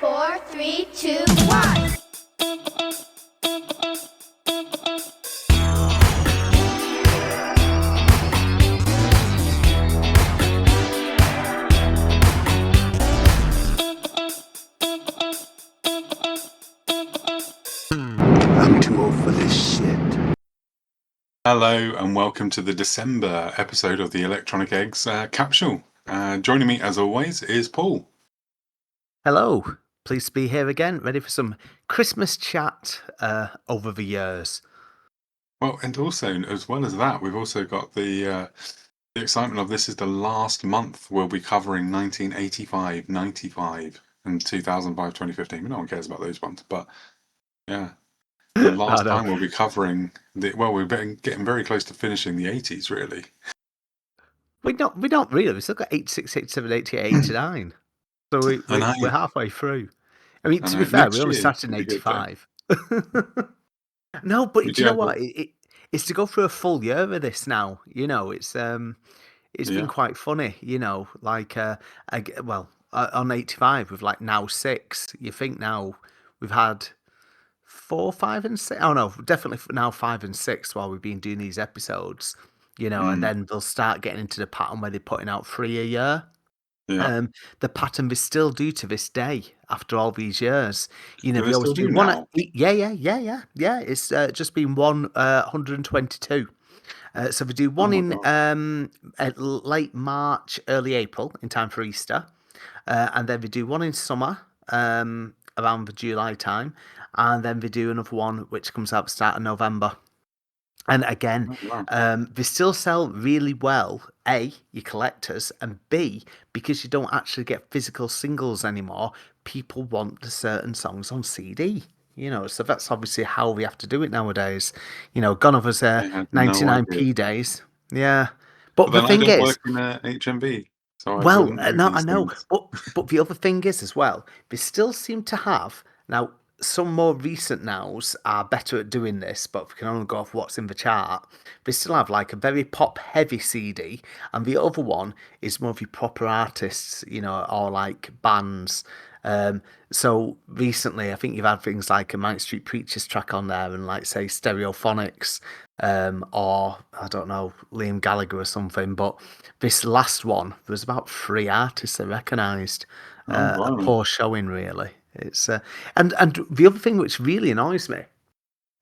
Four, three, two, one. I'm too old for this shit. Hello and welcome to the December episode of the Electronic Eggs Capsule. Joining me as always is Paul. Hello, pleased to be here again, ready for some Christmas chat over the years. Well, and also, as well as that, we've also got the excitement of this is the last month we'll be covering 1985, 95, and 2005, 2015. No one cares about those ones, but yeah. The last time we'll be covering we've been getting very close to finishing the 80s, really. We don't really. We've still got 86, 87, 88, 89. So we're halfway through. I mean, to be fair, we only started in 85. No, but do you know what? It's to go through a full year of this now. You know, it's been quite funny. You know, like on 85 with like now 6. You think now we've had 4, 5, and 6. Oh no, definitely now 5 and 6 while we've been doing these episodes. You know, and then they'll start getting into the pattern where they're putting out 3 a year. Yeah. The pattern they still do to this day after all these years. You know, Do they they always still do do one. now? Yeah. It's just been 122. So they do one in at late March, early April, in time for Easter, and then they do one in summer, around the July time, and then they do another one which comes out at the start of November. And again, they still sell really well, A, your collectors, and B, because you don't actually get physical singles anymore, people want the certain songs on CD. You know, so that's obviously how we have to do it nowadays. You know, gone of us 99p days. Yeah. But the thing is, work in HMV. So I know. But the other thing is as well, they still seem to have now. Some more recent nows are better at doing this, but we can only go off what's in the chart. They still have like a very pop heavy CD, and the other one is more of your proper artists, you know, or like bands. So recently, I think you've had things like a Mount Street Preachers track on there, and like say Stereophonics, or I don't know, Liam Gallagher or something. But this last one, there was about 3 artists I recognised. A poor showing, really. It's and the other thing which really annoys me,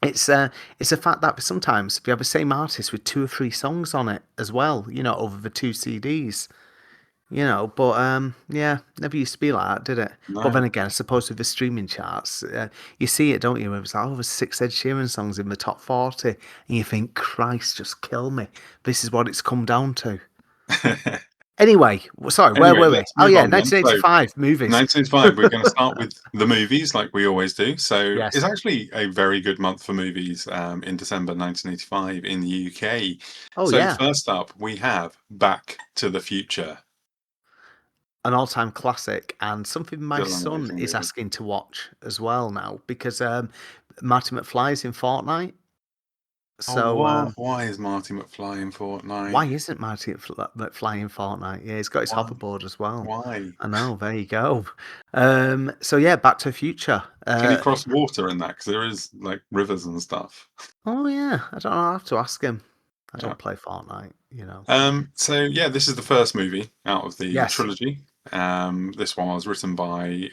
it's the fact that sometimes we have the same artist with 2 or 3 songs on it as well, you know, over the 2 CDs. You know, but yeah, never used to be like that, did it? No. But then again, I suppose with the streaming charts, you see it, don't you? It's like, there's 6 Ed Sheeran songs in the top 40, and you think, Christ, just kill me. This is what it's come down to. Anyway, sorry, where were we? Oh yeah, 1985 movies. 1985, we're going to start with the movies like we always do. So It's actually a very good month for movies in December 1985 in the UK. First up, we have Back to the Future. An all-time classic, and something my son is asking to watch as well now, because Marty McFly's in Fortnite. So why is Marty McFly in Fortnite? Why isn't Marty McFly in Fortnite? Yeah, he's got his hoverboard as well. Why? I know. There you go. So yeah, Back to the Future. Can he cross water in that? Because there is like rivers and stuff. Oh yeah, I don't know. I'll have to ask him. I don't play Fortnite, you know. So yeah, this is the first movie out of the trilogy. This one was written by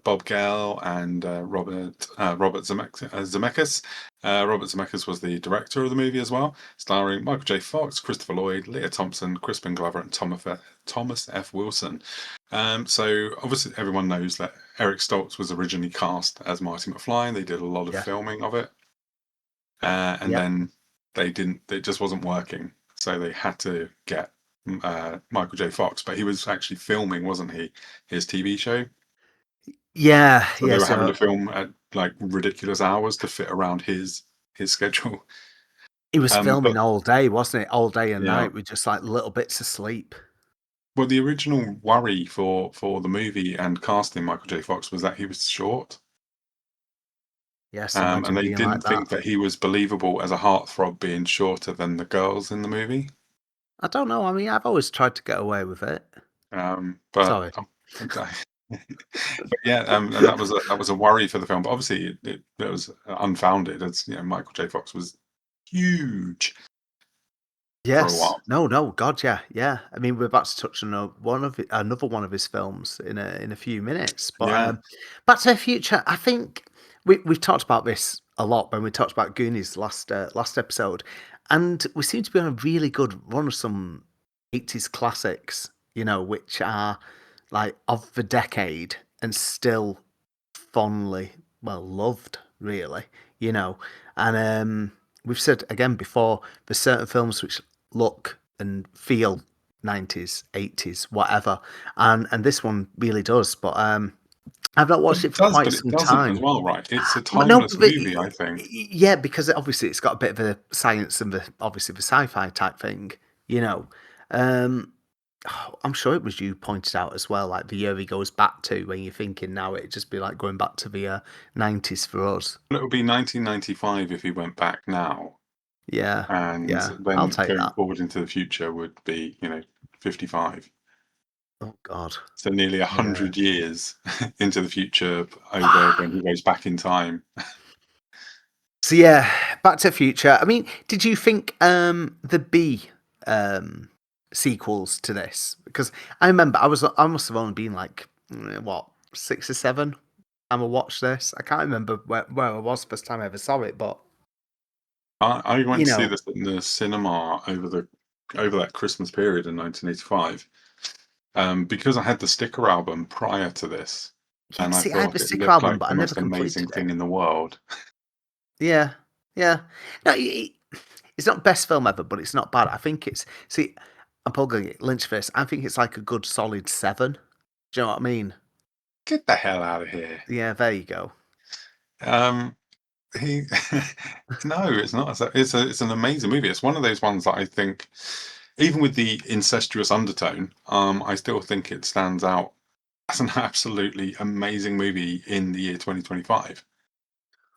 Bob Gale and Robert Zemeckis. Robert Zemeckis was the director of the movie as well, starring Michael J. Fox, Christopher Lloyd, Leah Thompson, Crispin Glover, and Thomas F. Wilson. So obviously everyone knows that Eric Stoltz was originally cast as Marty McFly, and they did a lot of filming of it. Then it just wasn't working. So they had to get Michael J. Fox, but he was actually filming, wasn't he, his TV show? Yeah. So they were having to film at like ridiculous hours to fit around his schedule. He was filming all day, wasn't it? All day and night with just like little bits of sleep. Well, the original worry for the movie and casting Michael J. Fox was that he was short. Yes, and they didn't think that he was believable as a heartthrob being shorter than the girls in the movie. I don't know. I mean, I've always tried to get away with it. Sorry. But yeah, and that was a worry for the film. But obviously, it was unfounded. As Michael J. Fox was huge for a Yes. while. No, no, God, yeah, yeah. I mean, we're about to touch on another one of his films in a few minutes. But Yeah, Back to the Future, I think we've talked about this a lot when we talked about Goonies last episode, and we seem to be on a really good run of some 80s classics, which are like of the decade and still fondly, well, loved, really, you know. And we've said again before, there's certain films which look and feel 90s, 80s, whatever, and this one really does. But I've not but watched it it for does, quite but it some doesn't as time. well, right? It's a But no, timeless movie, I think. yeah, because obviously it's got a bit of a science and obviously the sci-fi type thing, you know. Um, I'm sure it was you pointed out as well, like the year he goes back to when you're thinking now it'd just be like going back to the 90s for us. Well, it would be 1995 if he went back now, Yeah, and yeah, I'll then take going that. forward into the future would be, 55. Oh God, So nearly yeah. 100 years into the future over when he goes back in time. So yeah, Back to the Future. I mean, did you think the B um sequels to this? Because I remember I must have only been like what 6 or 7 time I watched this. I can't remember where I was first time I ever saw it, but I went you to see know, this in the cinema over that Christmas period in 1985, because I had the sticker album prior to this, yeah. and I See, I have thought the it sticker looked album, like but I the never most amazing completed it. thing in the world. Yeah, yeah. No, it's not best film ever, but it's not bad. I think it's see. I'm probably gonna get Lynch for this. I think it's like a good solid 7. Do you know what I mean? Get the hell out of here. Yeah, there you go. Um, he, no, it's not. It's an amazing movie. It's one of those ones that I think, even with the incestuous undertone, I still think it stands out as an absolutely amazing movie in the year 2025.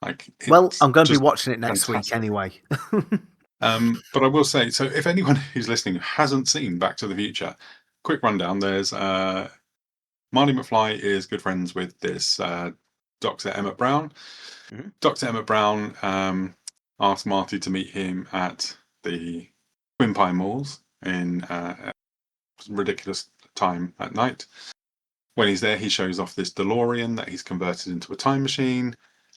Like, Well, it's I'm going to be just watching it next week fantastic. anyway. But I will say, so if anyone who's listening hasn't seen Back to the Future, quick rundown. There's Marty McFly is good friends with this Dr. Emmett Brown. Mhm. Dr. Emmett Brown asked Marty to meet him at the Twin Pine Malls in a ridiculous time at night. When he's there, he shows off this DeLorean that he's converted into a time machine.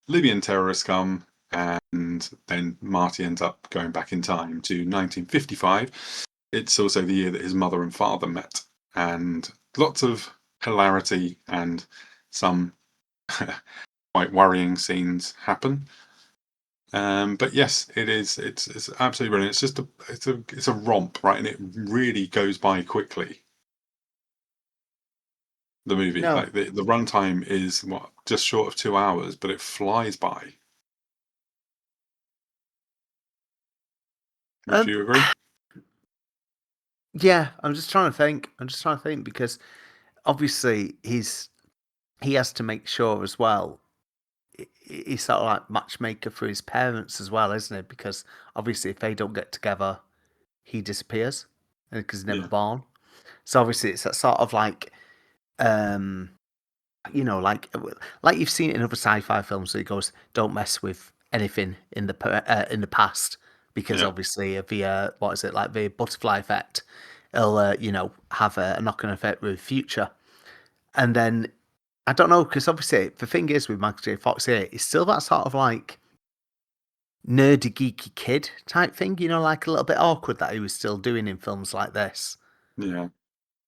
Libyan terrorists come, and then Marty ends up going back in time to 1955. It's also the year that his mother and father met, and lots of hilarity and some quite worrying scenes happen. But yes, it is. It's absolutely brilliant. It's just it's a romp, right? And it really goes by quickly. The movie, No. like the runtime is what just short of 2 hours, but it flies by. Would Um, you agree? yeah, I'm just trying to think. I'm just trying to think because obviously he has to make sure as well. He's sort of like matchmaker for his parents as well, isn't he? Because obviously, if they don't get together, he disappears because he's never Yeah, born. So obviously, it's that sort of like um, like you've seen it in other sci-fi films. So he goes, "Don't mess with anything in the past," because yeah. obviously of the what is it like the butterfly effect? It'll have a knock-on effect with the future. And then I don't know because obviously the thing is with Michael J. Fox here, he's still that sort of like nerdy geeky kid type thing. Like a little bit awkward that he was still doing in films like this. Yeah.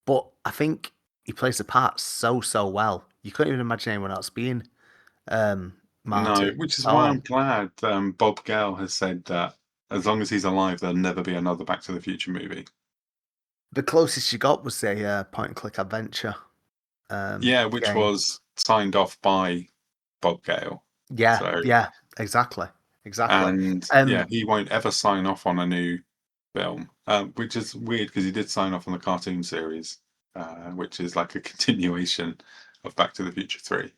But I think he plays the part so well. You couldn't even imagine anyone else being No, Marty. which is why I'm Oh, glad Bob Gale has said that as long as he's alive, there'll never be another Back to the Future movie. the closest you got was a point and click adventure Yeah, which game. was signed off by Bob Gale. Yeah, So, yeah, exactly, exactly. and yeah, Um, he won't ever sign off on a new film, which is weird because he did sign off on the cartoon series, which is like a continuation of Back to the Future 3.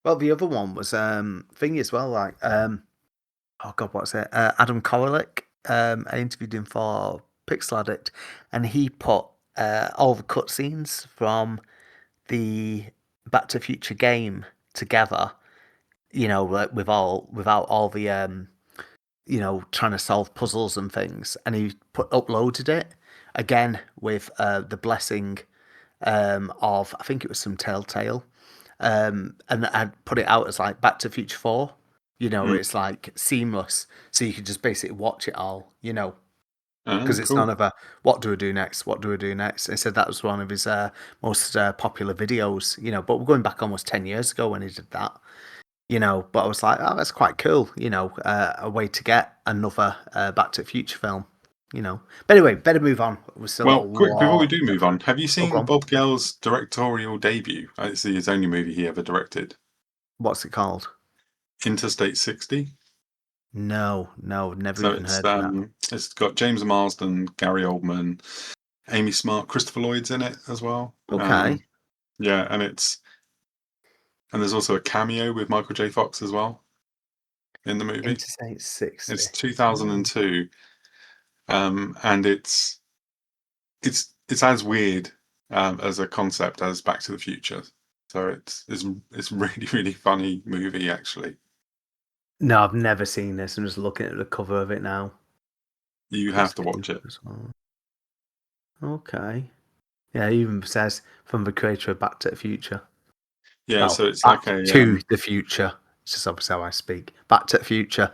well, the other one was thingy as well. Like, oh god, what's it? Adam Koralik. I interviewed him for Pixel Addict, and he put all the cutscenes from the Back to the Future game together, like without all the trying to solve puzzles and things, and he uploaded it again with the blessing of, I think it was some Telltale, and I put it out as like Back to the Future 4. Mm. It's like seamless, so you can just basically watch it all. Oh, Because it's cool. none of a what do I do next? What do I do next? He said that was one of his most popular videos. But we're going back almost 10 years ago when he did that. But I was like, oh, that's quite cool. A way to get another Back to the Future film. But anyway, better move on. We're still got a Well, quick before we lot do to go move on, through. have you Oh, go seen on. Bob Gel's directorial debut? It's his only movie he ever directed. What's it called? Interstate 60. No, never So even heard of that. it's got James Marsden, Gary Oldman, Amy Smart, Christopher Lloyd's in it as well. Okay. Yeah, and there's also a cameo with Michael J. Fox as well in the movie. Interstate 60. It's 2002, and it's as weird as a concept as Back to the Future. So it's really really funny movie actually. No, I've never seen this. I'm just looking at the cover of it now. You have to watch it. As well. Okay. Yeah, it even says from the creator of Back to the Future. Yeah, Well, so it's Back like a to the Future. It's just obviously how I speak. Back to the Future.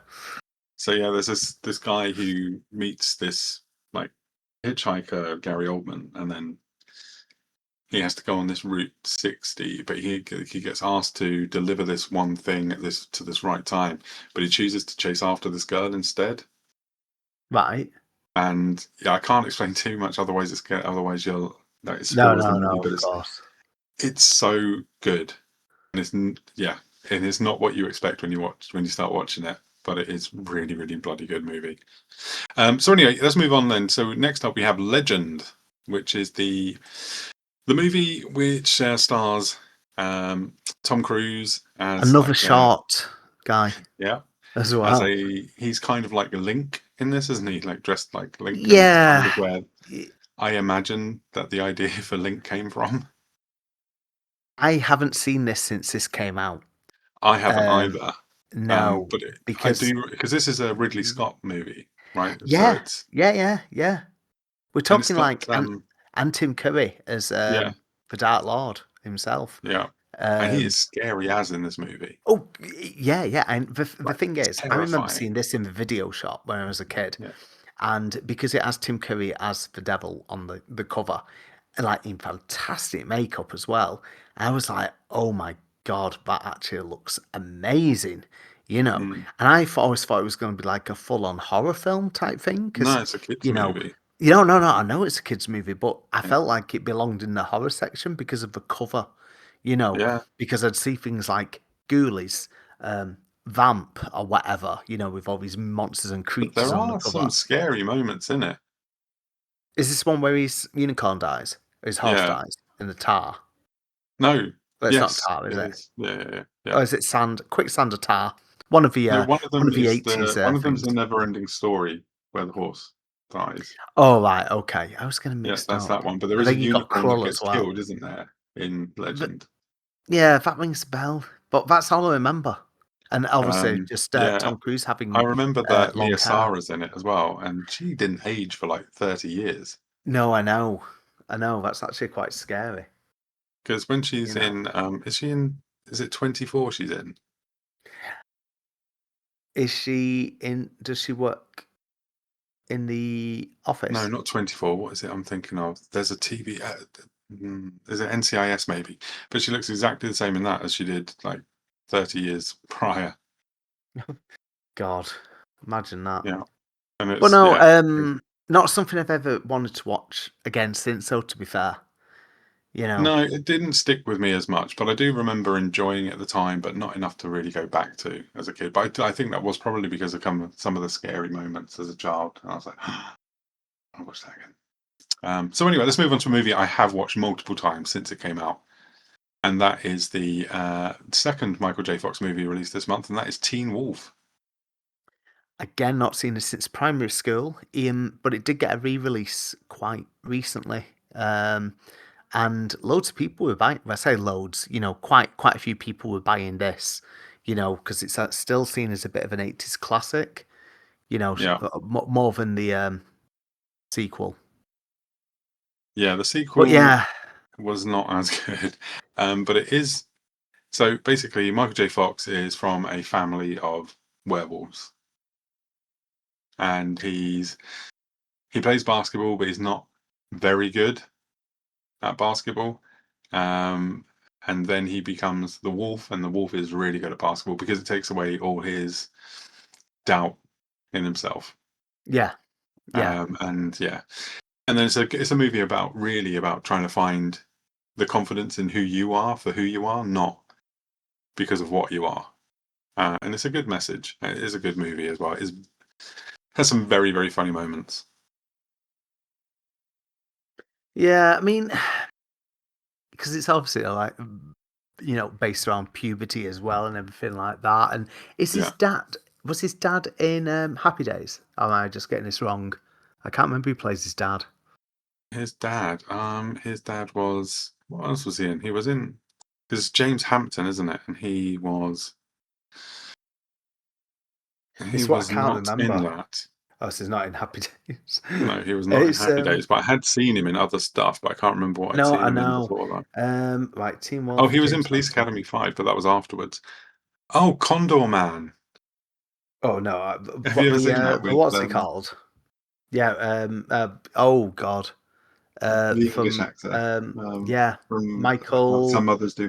so yeah, there's this guy who meets this like hitchhiker Gary Oldman, and then he has to go on this Route 60, but he gets asked to deliver this one thing at this right time, but he chooses to chase after this girl instead. Right. And yeah, I can't explain too much, otherwise you'll like, it No, spoils the no, movie. no, But of course. it's so good, and it's not what you expect when you start watching it, but it is really really bloody good movie. So anyway, let's move on then. So next up we have Legend, which is the movie which stars Tom Cruise as Another like short guy yeah as as well. he's kind of like a Link in this, isn't he? Like dressed like Link, and it's kind Yeah. of where I imagine that the idea for Link came from. I haven't seen this since this came out. I haven't Um, either, no, but I because do because this is a Ridley Scott movie, right? So yeah, yeah. We're and it's talking got like and Tim Curry as yeah, the Dark Lord himself. yeah, and he is scary as in this movie. Oh, yeah. And the Like thing it's is, I remember terrifying. seeing this in the video shop when I was a kid, Yeah. and because it has Tim Curry as the devil on the cover, and like in fantastic makeup as well, I was like, oh my god, that actually looks amazing, Mm. And I always thought it was going to be like a full-on horror film type thing, because No, it's a kids you know, movie. no, I know it's a kids movie, but I Yeah. felt like it belonged in the horror section because of the cover, Yeah. because I'd see things like Ghoulies, Vamp, or whatever, with all these monsters and But creatures there on the are cover. some scary moments in it. Is this one where his unicorn dies? Or his horse Yeah. dies in the tar? No. Well, it's not Yes, tar, is it it? is. Yeah. Or is it sand? Quicksand or tar? One of the No, uh, one of the eighties one of them's things. the never-ending story where the horse dies. Oh right, okay. I was getting Yeah, mixed that's up. that one. But there And is a then you got unicorn that Krull as gets well. killed, isn't there, in But, Legend? yeah, that rings a bell. But that's all I remember. And obviously, just Yeah, Tom Cruise I having remember that long Mia hair. Sara's in it as well, and she didn't age for like 30 years. No, I know. That's actually quite scary. Because when she's You know, is it 24 she's in? is she in? Does she work in the No, office? not 24. What is it I'm thinking of? There's a TV. Is it NCIS maybe? But she looks exactly the same in that as she did like 30 years prior. God, imagine that. Yeah, and But it's no, yeah. not something I've ever wanted to watch again since. So to be fair, you know, No, it didn't stick with me as much, but I do remember enjoying it at the time, but not enough to really go back to as a kid. But I think that was probably because of some of the scary moments as a child, and I was like, I'll watch that again. So anyway, let's move on to a movie I have watched multiple times since it came out, and that is the second Michael J. Fox movie released this month, and that is Teen Wolf. again, not seen it since primary school. But it did get a re-release quite recently. and loads of people were buying. Well, I say loads, quite a few people were buying this, because it's still seen as a bit of an 80s classic, Yeah. more than the sequel. Yeah, the But sequel yeah, was not as good. But it is. So basically, Michael J. Fox is from a family of werewolves, and he plays basketball, but he's not very good at basketball. Um, and then he becomes the wolf, and the wolf is really good at basketball because it takes away all his doubt in himself. yeah, yeah, And yeah, and then it's a movie about really about trying to find the confidence in who you are for who you are, not because of what you are. And it's a good message. It is a good movie as well. It has some very, very funny moments. yeah. I mean, because it's obviously like based around puberty as well and everything like that. And is his Yeah. dad? Was his dad in Happy Days? Or am I just getting this wrong? I can't remember who plays his dad. His dad was, what else was he in? He was in, because James Hampton, isn't it? And he It's what I was can't not in remember. that. Oh, so it's not in Happy Days. No, he was not in It's Happy Days, but I had seen him in other stuff, but I can't remember what I'd no, seen I him in know. before that. Right, Teen Oh, Wolf, he was in James Police Hampton. Academy 5, but that was afterwards. Oh, Condor Man. Oh no, Have what you ever seen that the with what's it called? Yeah. Oh God. the English From actor yeah, from Michael Some Others Do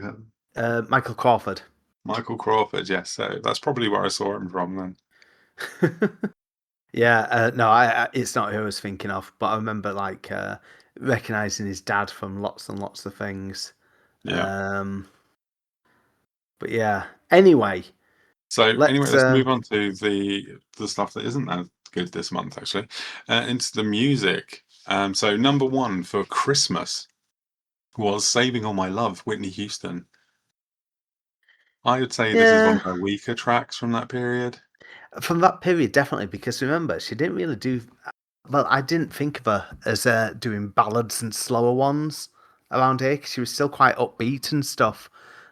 Have? Michael Crawford. Michael Crawford, yes. So that's probably where I saw him from then. Yeah, no, it's not who I was thinking of, but I remember like recognizing his dad from lots and lots of things. Yeah. Um, but yeah. Anyway, So anyway, let's. let's move on to the stuff that isn't that good this month, actually, into the music. So number one for Christmas was "Saving All My Love," Whitney Houston. I would say this is one Yeah, of her weaker tracks from that period. from that period, definitely, because remember, she didn't really do. Well, I didn't think of her as doing ballads and slower ones around here, 'cause she was still quite upbeat and stuff,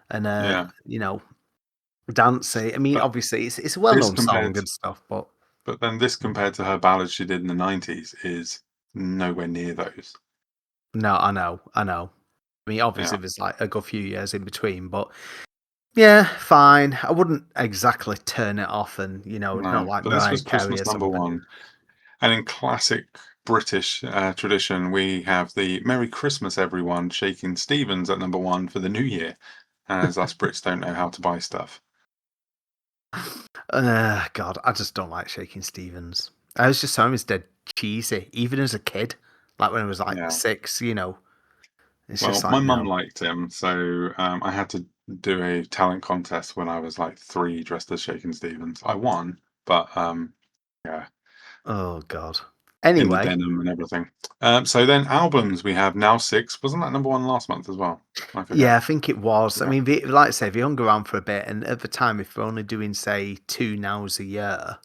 and Yeah, dancey. I mean, but obviously, it's a this well-known compared, song and stuff, but but then this compared to her ballads she did in the '90s is nowhere near those. no, I know. I mean, Yeah, obviously, there's like a good few years in between, but yeah, fine. I wouldn't exactly turn it off, and not no, like but this Mariah was Carey Christmas or number something. one. And in classic British tradition, we have the "Merry Christmas, everyone" Shaking Stevens at number one for the new year, as us Brits don't know how to buy stuff. God, I just don't like Shaking Stevens. I was just so he's dead cheesy, even as a kid. Like when I was like Yeah. 6, it's Well, just my like mum no. liked him, so I had to do a talent contest when I was like 3, dressed as Shaking Stevens. I won, but yeah, Oh God. in the Anyway, denim and everything. So then albums we have Now Six. Wasn't that number one last month as well? I forget. yeah, I think it was. I Yeah. mean, like I say, they hung around for a bit, and at the time, if we're only doing say 2 nows a year,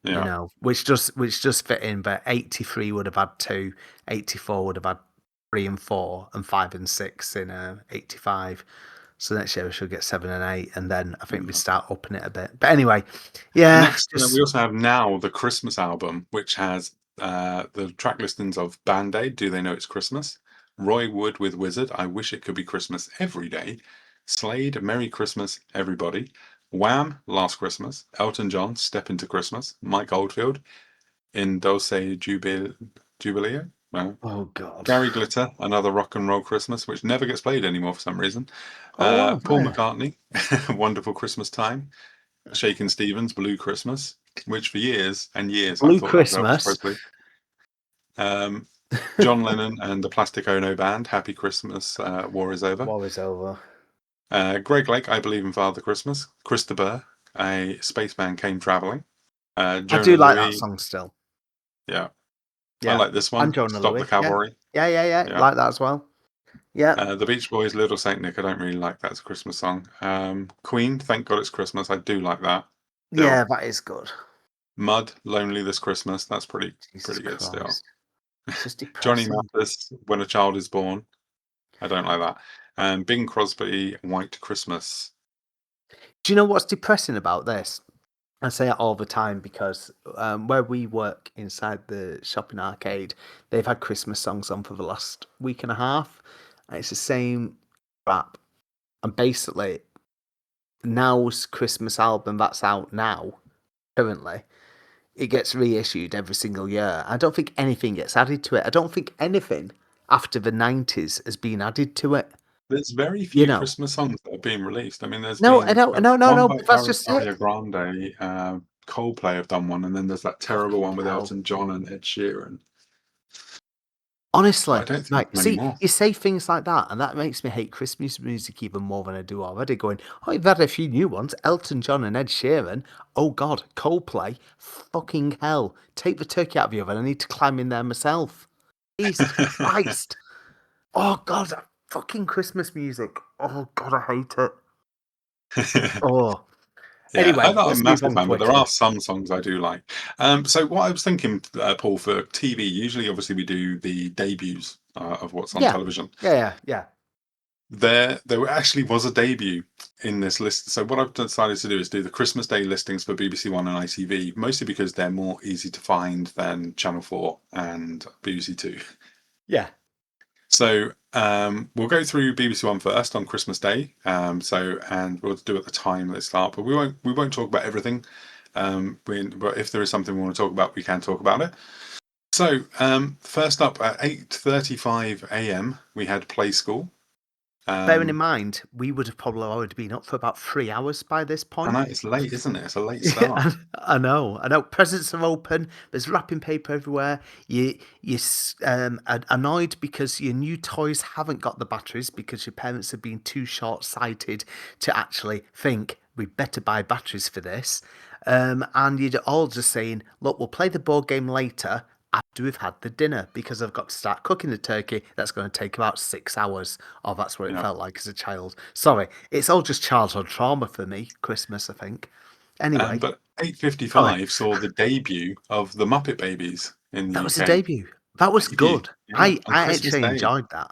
Yeah. which just fit in. But 83 would have had 2, 84 would have had 3 and 4, and 5 and 6 in 85. So next year we should get 7 and 8, and then I think we Yeah. start upping it a bit. But anyway, And yeah, next, we just also have Now, the Christmas album, which has the track listings of Band Aid, Do They Know It's Christmas? Roy Wood with Wizard, I Wish It Could Be Christmas Every Day. Slade, Merry Christmas, Everybody. Wham, Last Christmas. Elton John, Step Into Christmas. Mike Oldfield, In Dulce Jubileo. No. oh god, Gary Glitter, Another Rock and Roll Christmas, which never gets played anymore for some reason. oh wow, Paul yeah. McCartney, Wonderful Christmas Time. Shakin' Stevens, Blue Christmas, which for years and years I Blue thought that was Elvis Christmas. Presley. Um, John Lennon and the Plastic Ono Band, Happy Christmas, War is Over. War is over. Greg Lake, I Believe in Father Christmas. Chris de Burgh, A Spaceman Came Traveling. I Jonah do like that Louis, song still. yeah, I Yeah, like this and one. Jonah Stop the Louis. Yeah, Cavalry, yeah. yeah. Like that as well. Yeah, The Beach Boys, Little Saint Nick, I don't really like that as a Christmas song. Queen, Thank God It's Christmas, I do like that yeah, still. that is good. Mud, Lonely This Christmas, that's Jesus pretty good still. Christ, it's just Johnny depressing. Mathis, When a Child is Born. I don't like that. And Bing Crosby, White Christmas. Do you know what's depressing about this? I say it all the time because where we work inside the shopping arcade, they've had Christmas songs on for the last week and a half. And it's the same rap. And basically, now's Christmas album that's out now, currently, it gets reissued every single year. I don't think anything gets added to it. I don't think anything after the 90s has been added to it. There's very You few know? Christmas songs that are being released. I mean, there's No, I been don't. No, no, one no. by But that's just it. Ariana Grande, Coldplay have done one, and then there's that terrible one with Hell. Elton John and Ed Sheeran. Honestly, But I don't think right. there's many See, more. you say things like that, and that makes me hate Christmas music even more than I do already. Going, oh, you've had a few new ones. Elton John and Ed Sheeran. Oh, God. Coldplay. Fucking hell. Take the turkey out of the oven. I need to climb in there myself. Jesus Christ. Oh, God. Fucking Christmas music. Oh, God, I hate it. Oh. Yeah, I'm Anyway, not a let's move massive on fan, but there are quickly. some songs I do like. So what I was thinking, Paul, for TV, usually, obviously, we do the debuts of what's on Yeah. television. Yeah. There actually was a debut in this list. So what I've decided to do is do the Christmas Day listings for BBC One and ITV, mostly because they're more easy to find than Channel 4 and BBC Two. Yeah. So we'll go through BBC One first on Christmas Day. And we'll do it at the time they start, but we won't talk about everything. But if there is something we want to talk about, we can talk about it. So first up at 8:35 a.m. we had Play School. Bearing in mind, we would have probably already been up for about 3 hours by this I point. know it's late, isn't it? It's a late Yeah, start. I know. Presents are open. There's wrapping paper everywhere. You're annoyed because your new toys haven't got the batteries because your parents have been too short-sighted to actually think we better buy batteries for this. And you're all just saying, look, we'll play the board game later after we've had the dinner because I've got to start cooking the turkey. That's going to take about 6 hours. Oh, that's what it Yeah. felt like as a child. Sorry, it's all just childhood trauma for me, Christmas, I think. Anyway, But sorry, 8:55 saw the debut of the Muppet Babies in the that was a UK. debut. That was Debut, good. yeah, I on I Christmas actually Day. enjoyed that.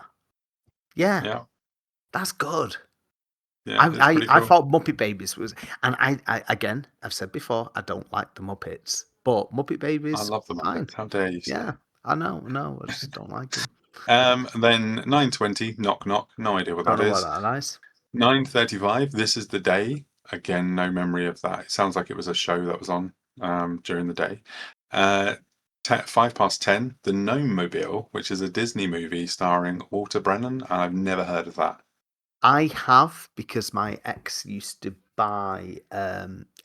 Yeah, Yeah, that's good. yeah, I it's pretty I cool. thought Muppet Babies was, and I again, I've said before, I don't like the Muppets, but Muppet I Babies, love the fine. Muppets. How dare you say Yeah, it? I know, no, I just don't like them. Then 9:20, Knock Knock. No idea what Don't that know what is. that is. 9:35, This Is the Day. Again, no memory of that. It sounds like it was a show that was on during the day. 10:05, The Gnome Mobile, which is a Disney movie starring Walter Brennan, and I've never heard of that. I have because my ex used to buy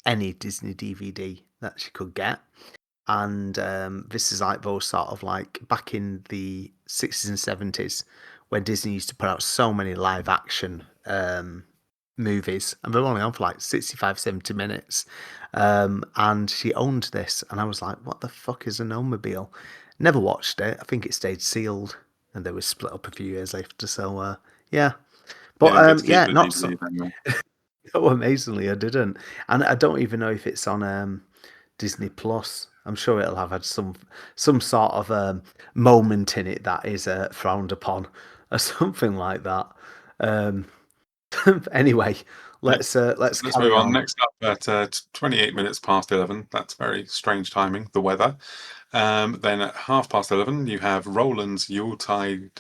any Disney DVD that she could get. And this is like those sort of like back in the 60s and 70s when Disney used to put out so many live action movies, and they're only on for like 65, 70 minutes. And she owned this, and I was like, what the fuck is a Gnome-mobile? Never watched it. I think it stayed sealed, and they were split up a few years after. So, yeah. You didn't get But to keep yeah, the not so. DVD then, though. Oh, amazingly, I didn't, and I don't even know if it's on Disney Plus. I'm sure it'll have had some sort of moment in it that is frowned upon, or something like that. Um, anyway, Yeah. let's Let's move carry on. on. Next up at 28 minutes past 11. That's very strange timing, the weather. Then at 11:30, you have Roland's Yuletide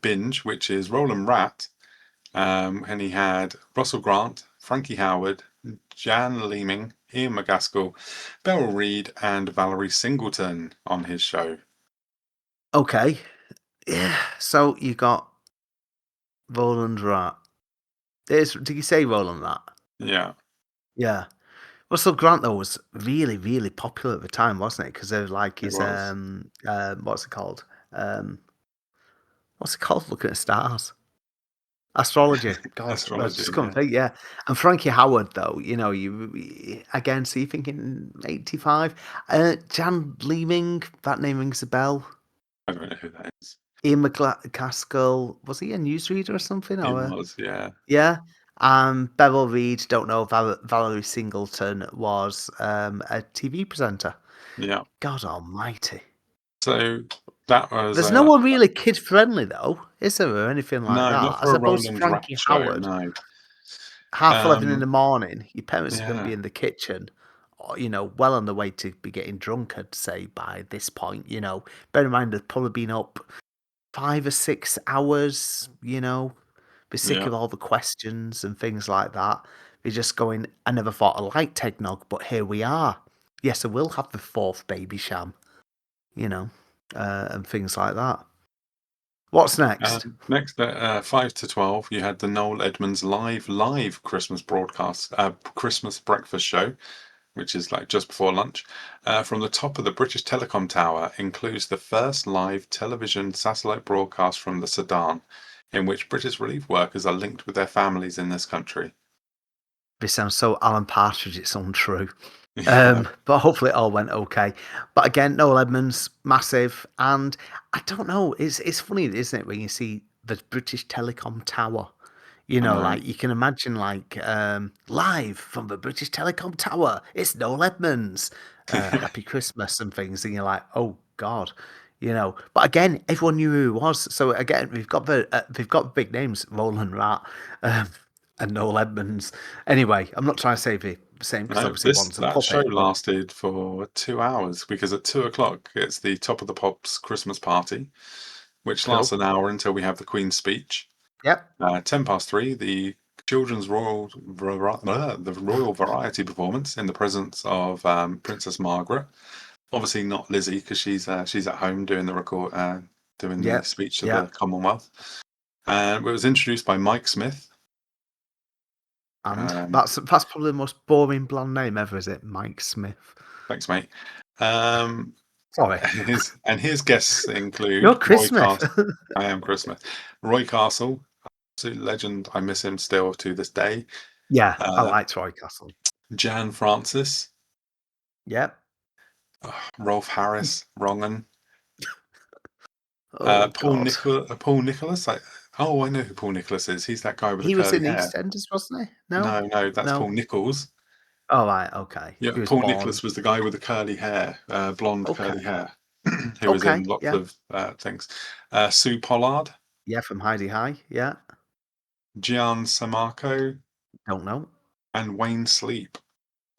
binge, which is Roland Rat. And he had Russell Grant, Frankie Howard, Jan Leeming, Ian McGaskill, Beryl Reid, and Valerie Singleton on his show. Okay, yeah. So you got Roland Rat. Did you say Roland Rat? Yeah, Yeah. Russell Grant though was really, really popular at the time, wasn't it? Because of like it his was. what's it called? Um, what's it called? Looking at stars. Astrology. God, I Astrology, just couldn't yeah. think. Yeah, and Frankie Howard though, again. So you're thinking 85. Jan Leeming. That name rings a bell. I don't know who that is. Ian McCaskill. Was he a newsreader or something? He Or was, yeah. yeah. Beryl Reid. Don't know. Valerie Singleton was a TV presenter. Yeah. God Almighty. So That was There's no that, one really kid friendly though, is there, or anything like no, that? not I for a suppose Roland Rat Frankie show. Howard, No. 11:30 in Um, the morning, your parents are going to yeah, be in the kitchen, or, well on the way to be getting drunk, I'd say, by this point, Bear in mind, they've probably been up 5 or 6 hours, be sick yeah. of all the questions and things like that. Be just going, I never thought I liked eggnog, but here we are. Yes, I will have the fourth baby sham, you know, and things like that. What's next? Next, at 5 to 12, you had the Noel Edmonds live Christmas broadcast, Christmas breakfast show, which is like just before lunch, from the top of the British Telecom Tower, includes the first live television satellite broadcast from the Sudan, in which British relief workers are linked with their families in this country. This sounds so Alan Partridge, it's untrue. Yeah, But hopefully it all went okay. But again, Noel Edmonds, massive. And I don't know, it's funny, isn't it, when you see the British Telecom Tower? I know. Like you can imagine like live from the British Telecom Tower, it's Noel Edmonds. Happy Christmas and things, and you're like, oh God. But again, everyone knew who he was. So again, we've got big names, Roland Rat, um, and Noel Edmonds. Anyway, I'm not trying to say the same because No, obviously this one's a that show puppet, but lasted for 2 hours because at 2 o'clock it's the Top of the Pops Christmas party, which lasts cool. an hour until we have the Queen's speech. Yep. 3:10, the children's the royal variety performance in the presence of Princess Margaret. Obviously not Lizzie because she's at home doing doing the Yep. speech to the Yep. Commonwealth. And it was introduced by Mike Smith. And Um, that's probably the most boring bland name ever, is it? Mike Smith. Thanks, mate. Um, Sorry. his guests You're include Chris Roy Smith. Castle. I am Chris Smith. Roy Castle, absolute legend. I miss him still to this day. Yeah, I Uh, like Troy Castle. Jan Francis, Yep. Rolf Harris, Wrongen, Oh God. Paul Nicholas. Oh, I know who Paul Nicholas is. He's that guy with the He was curly in hair. EastEnders, wasn't he? No? No, that's No. Paul Nichols. Oh, right, okay. Yeah, He was Paul born. Nicholas was the guy with the curly hair, blonde curly Okay. hair, who was in Okay, lots yeah. of things. Sue Pollard, Yeah, from Heidi High. Yeah. Gian Samarco, Don't know. and Wayne Sleep.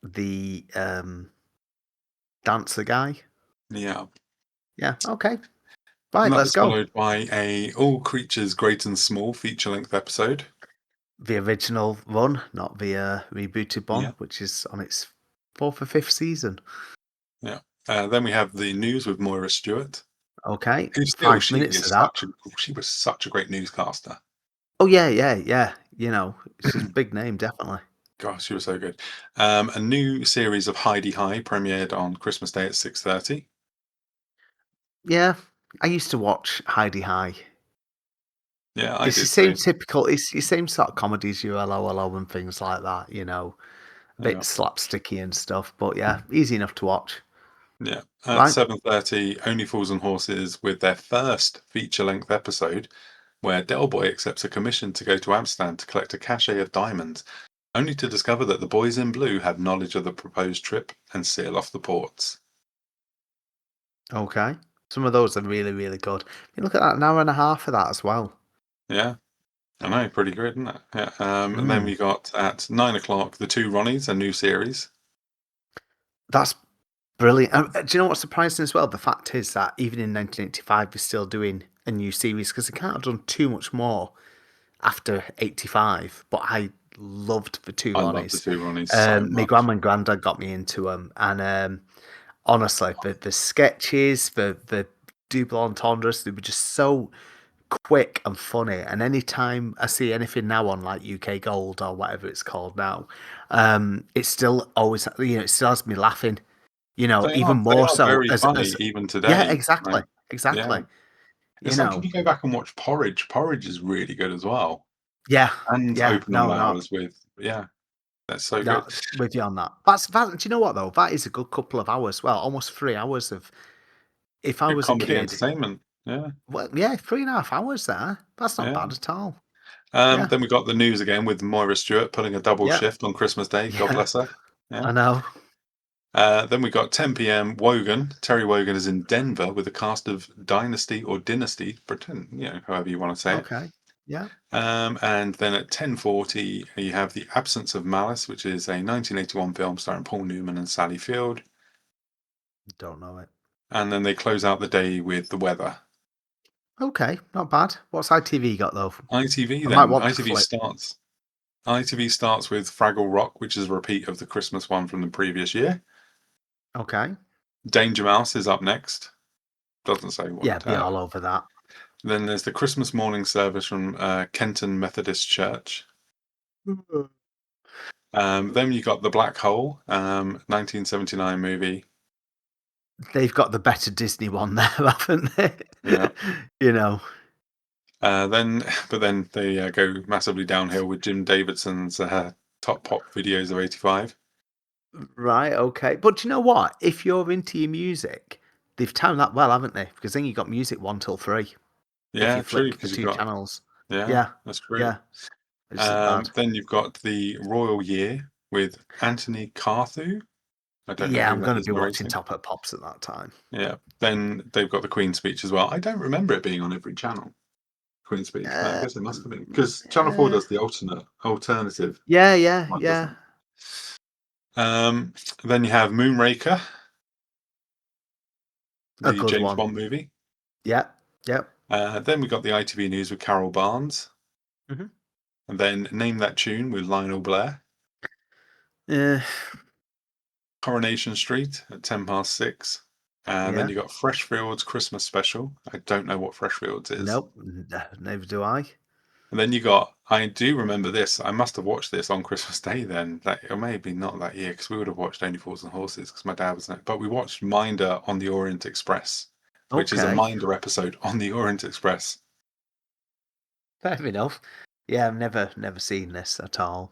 The dancer guy. Yeah. Yeah, okay. And Right, that let's was go. followed by a All Creatures Great and Small feature-length episode. The original run, not the rebooted one, Yeah, which is on its fourth or fifth season. yeah. Then we have the news with Moira Stewart, Okay. who still 5 minutes of that. she was such a great newscaster. Oh yeah, yeah, yeah. She's a big name, definitely. Gosh, she was so good. A new series of Heidi High premiered on Christmas Day at 6:30. Yeah, I used to watch Heidi High. Yeah, I It's the did same too. typical. It's the same sort of comedies, your hello, hello, and things like that. A bit Yeah, slapsticky and stuff. But yeah, easy enough to watch. yeah. At Right? 7:30, Only Fools and Horses with their first feature-length episode, where Del Boy accepts a commission to go to Amsterdam to collect a cache of diamonds, only to discover that the boys in blue have knowledge of the proposed trip and seal off the ports. Okay. Some of those are really, really good. You look at that, an hour and a half of that as well. Yeah, I know, pretty good, isn't it? Yeah. And then Mm. we got at 9 o'clock, The Two Ronnies, a new series. That's brilliant. Do you know what's surprising as well? The fact is that even in 1985, we're still doing a new series because they can't have done too much more after 85. But I loved the two I love The Ronnies. Two Ronnies so My much. grandma and granddad got me into them, and honestly, the sketches, the double entendres, they were just so quick and funny. And anytime I see anything now on like UK Gold or whatever it's called now, it's still always it still has me laughing. Even They more are so very as funny even yeah, today. exactly, Like, exactly. yeah. You It's like if know, you go back and watch Porridge, Porridge is really good as well. yeah, And yeah, Open All no, no, Hours with, yeah, that's so no, good. with you on that. That. Do you know what though? That is a good couple of hours. Well, almost 3 hours of. If I Good was a comedy kid, entertainment. Yeah, well, yeah, 3.5 hours there. That's not yeah. bad at all. Yeah, Then we got the news again with Moira Stewart pulling a double yeah, shift on Christmas Day. God yeah. bless her. Yeah. I know. Then we got 10 p.m. Wogan. Terry Wogan is in Denver with a cast of Dynasty or Dynasty, pretend, however you want to say it. Okay. Yeah. And then at 10:40, you have The Absence of Malice, which is a 1981 film starring Paul Newman and Sally Field. Don't know it. And then they close out the day with The Weather. Okay, not bad. What's ITV got though? ITV I then. might want to ITV flip. starts. ITV starts with Fraggle Rock, which is a repeat of the Christmas one from the previous year. Okay. Danger Mouse is up next. Doesn't say what. Yeah, be all over that. Then there's the Christmas morning service from Kenton Methodist Church. Then you got The Black Hole, 1979 movie. They've got the better Disney one there, haven't they? Yeah. Then they go massively downhill with Jim Davidson's top pop videos of '85. Right, okay. But do you know what? If you're into your music, they've timed that well, haven't they? Because then you got music 1 till 3. Yeah, if you true. flick the two channels. Yeah, that's true. Yeah. Then you've got The Royal Year with Anthony Carthew. I don't know. I'm going to be watching Top at Pops at that time. Yeah. Then they've got the Queen's Speech as well. I don't remember it being on every channel. Queen's Speech. I guess it must have been because Channel 4 does the alternative. Yeah. Then you have Moonraker, the James Bond movie. Yeah. Then we got the ITV News with Carol Barnes. Mm-hmm. And then Name That Tune with Lionel Blair. Coronation Street at 6:10. And then you got Freshfields Christmas Special. I don't know what Freshfields is. Nope, neither do I. And then I do remember this. I must have watched this on Christmas Day then. Or maybe not that year because we would have watched Only Fools and Horses because my dad was in it. But we watched Minder on the Orient Express, which is a Minder episode on the Orient Express. Fair enough. Yeah, I've never seen this at all.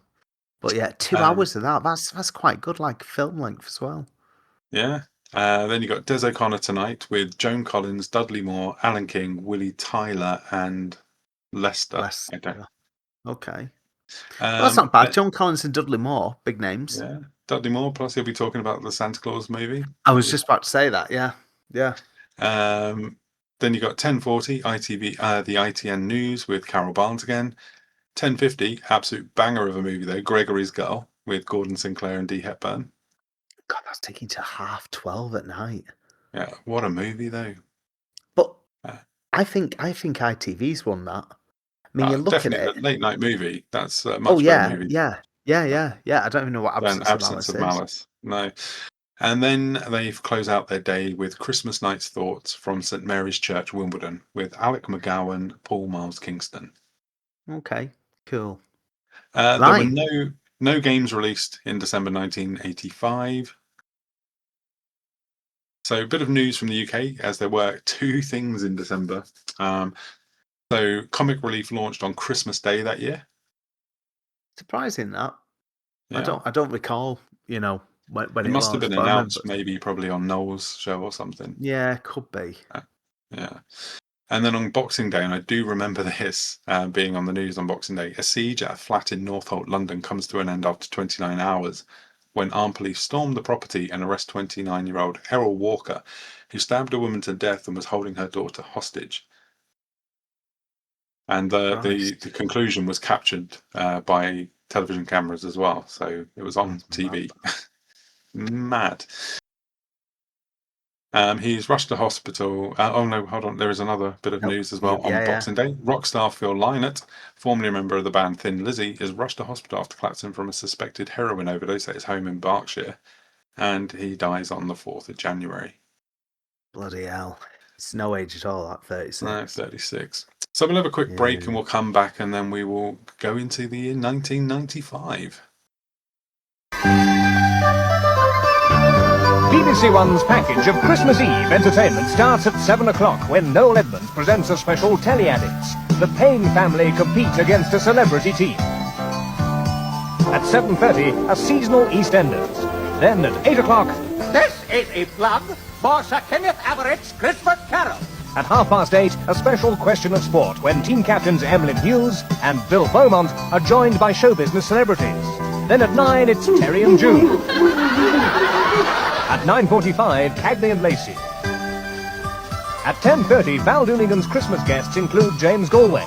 But yeah, 2 hours of that. That's quite good, like film length as well. Yeah. Then you got Des O'Connor Tonight with Joan Collins, Dudley Moore, Alan King, Willie Tyler, and Lester. Okay. Well, that's not bad. Joan Collins and Dudley Moore, big names. Yeah. Dudley Moore, plus he'll be talking about the Santa Claus movie. I was just about to say that, yeah. Then you got 10:40, ITV, the ITN News with Carol Barnes again. 10:50, absolute banger of a movie though, Gregory's Girl with Gordon Sinclair and Dee Hepburn. God, that's taking to 12:30 at night. Yeah, what a movie though. But I think ITV's won that. I mean, you're looking at it. A late night movie. That's a much better movie. Yeah. I don't even know what Absence of Malice is. No. And then they've closed out their day with Christmas Night's Thoughts from St Mary's Church, Wimbledon, with Alec McGowan, Paul Miles Kingston. Okay, cool. There were no games released in December 1985. So a bit of news from the UK, as there were 2 things in December. So Comic Relief launched on Christmas Day that year. Surprising that. Yeah. I don't recall, when it must have been announced, maybe probably on Noel's show or something. Yeah, could be. Yeah. And then on Boxing Day, and I do remember this being on the news on Boxing Day, a siege at a flat in Northolt, London comes to an end after 29 hours when armed police stormed the property and arrest 29-year-old Errol Walker, who stabbed a woman to death and was holding her daughter hostage. And the conclusion was captured by television cameras as well, so it was on TV. Mad. He's rushed to hospital. Oh no, hold on. There is another bit of news as well on Boxing Day. Rock star Phil Lynott, formerly a member of the band Thin Lizzy, is rushed to hospital after collapsing from a suspected heroin overdose at his home in Berkshire, and he dies on the 4th of January. Bloody hell. It's no age at all, that 36. No, 36. So we'll have a quick break and we'll come back and then we will go into the year 1995. BBC One's package of Christmas Eve entertainment starts at 7 o'clock when Noel Edmonds presents a special Telly Addicts. The Payne family compete against a celebrity team. At 7:30, a seasonal EastEnders. Then at 8 o'clock... This is a plug for Sir Kenneth Averett's Christmas Carol. At 8:30, a special question of sport when team captains Emlyn Hughes and Bill Beaumont are joined by show business celebrities. Then at 9, it's Terry and June. At 9:45, Cagney and Lacey. At 10:30, Val Doonigan's Christmas guests include James Galway.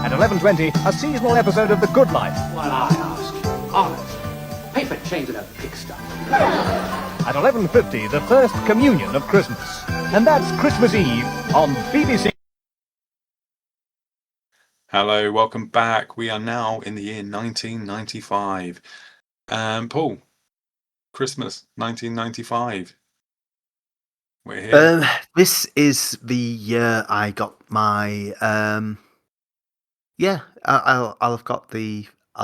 At 11:20, a seasonal episode of The Good Life. Well, I ask you, honest, paper chains in a pigsty. At 11:50, the first communion of Christmas. And that's Christmas Eve on BBC. Hello, welcome back. We are now in the year 1995. Paul, Christmas 1995. We're here. This is the year I got my I'll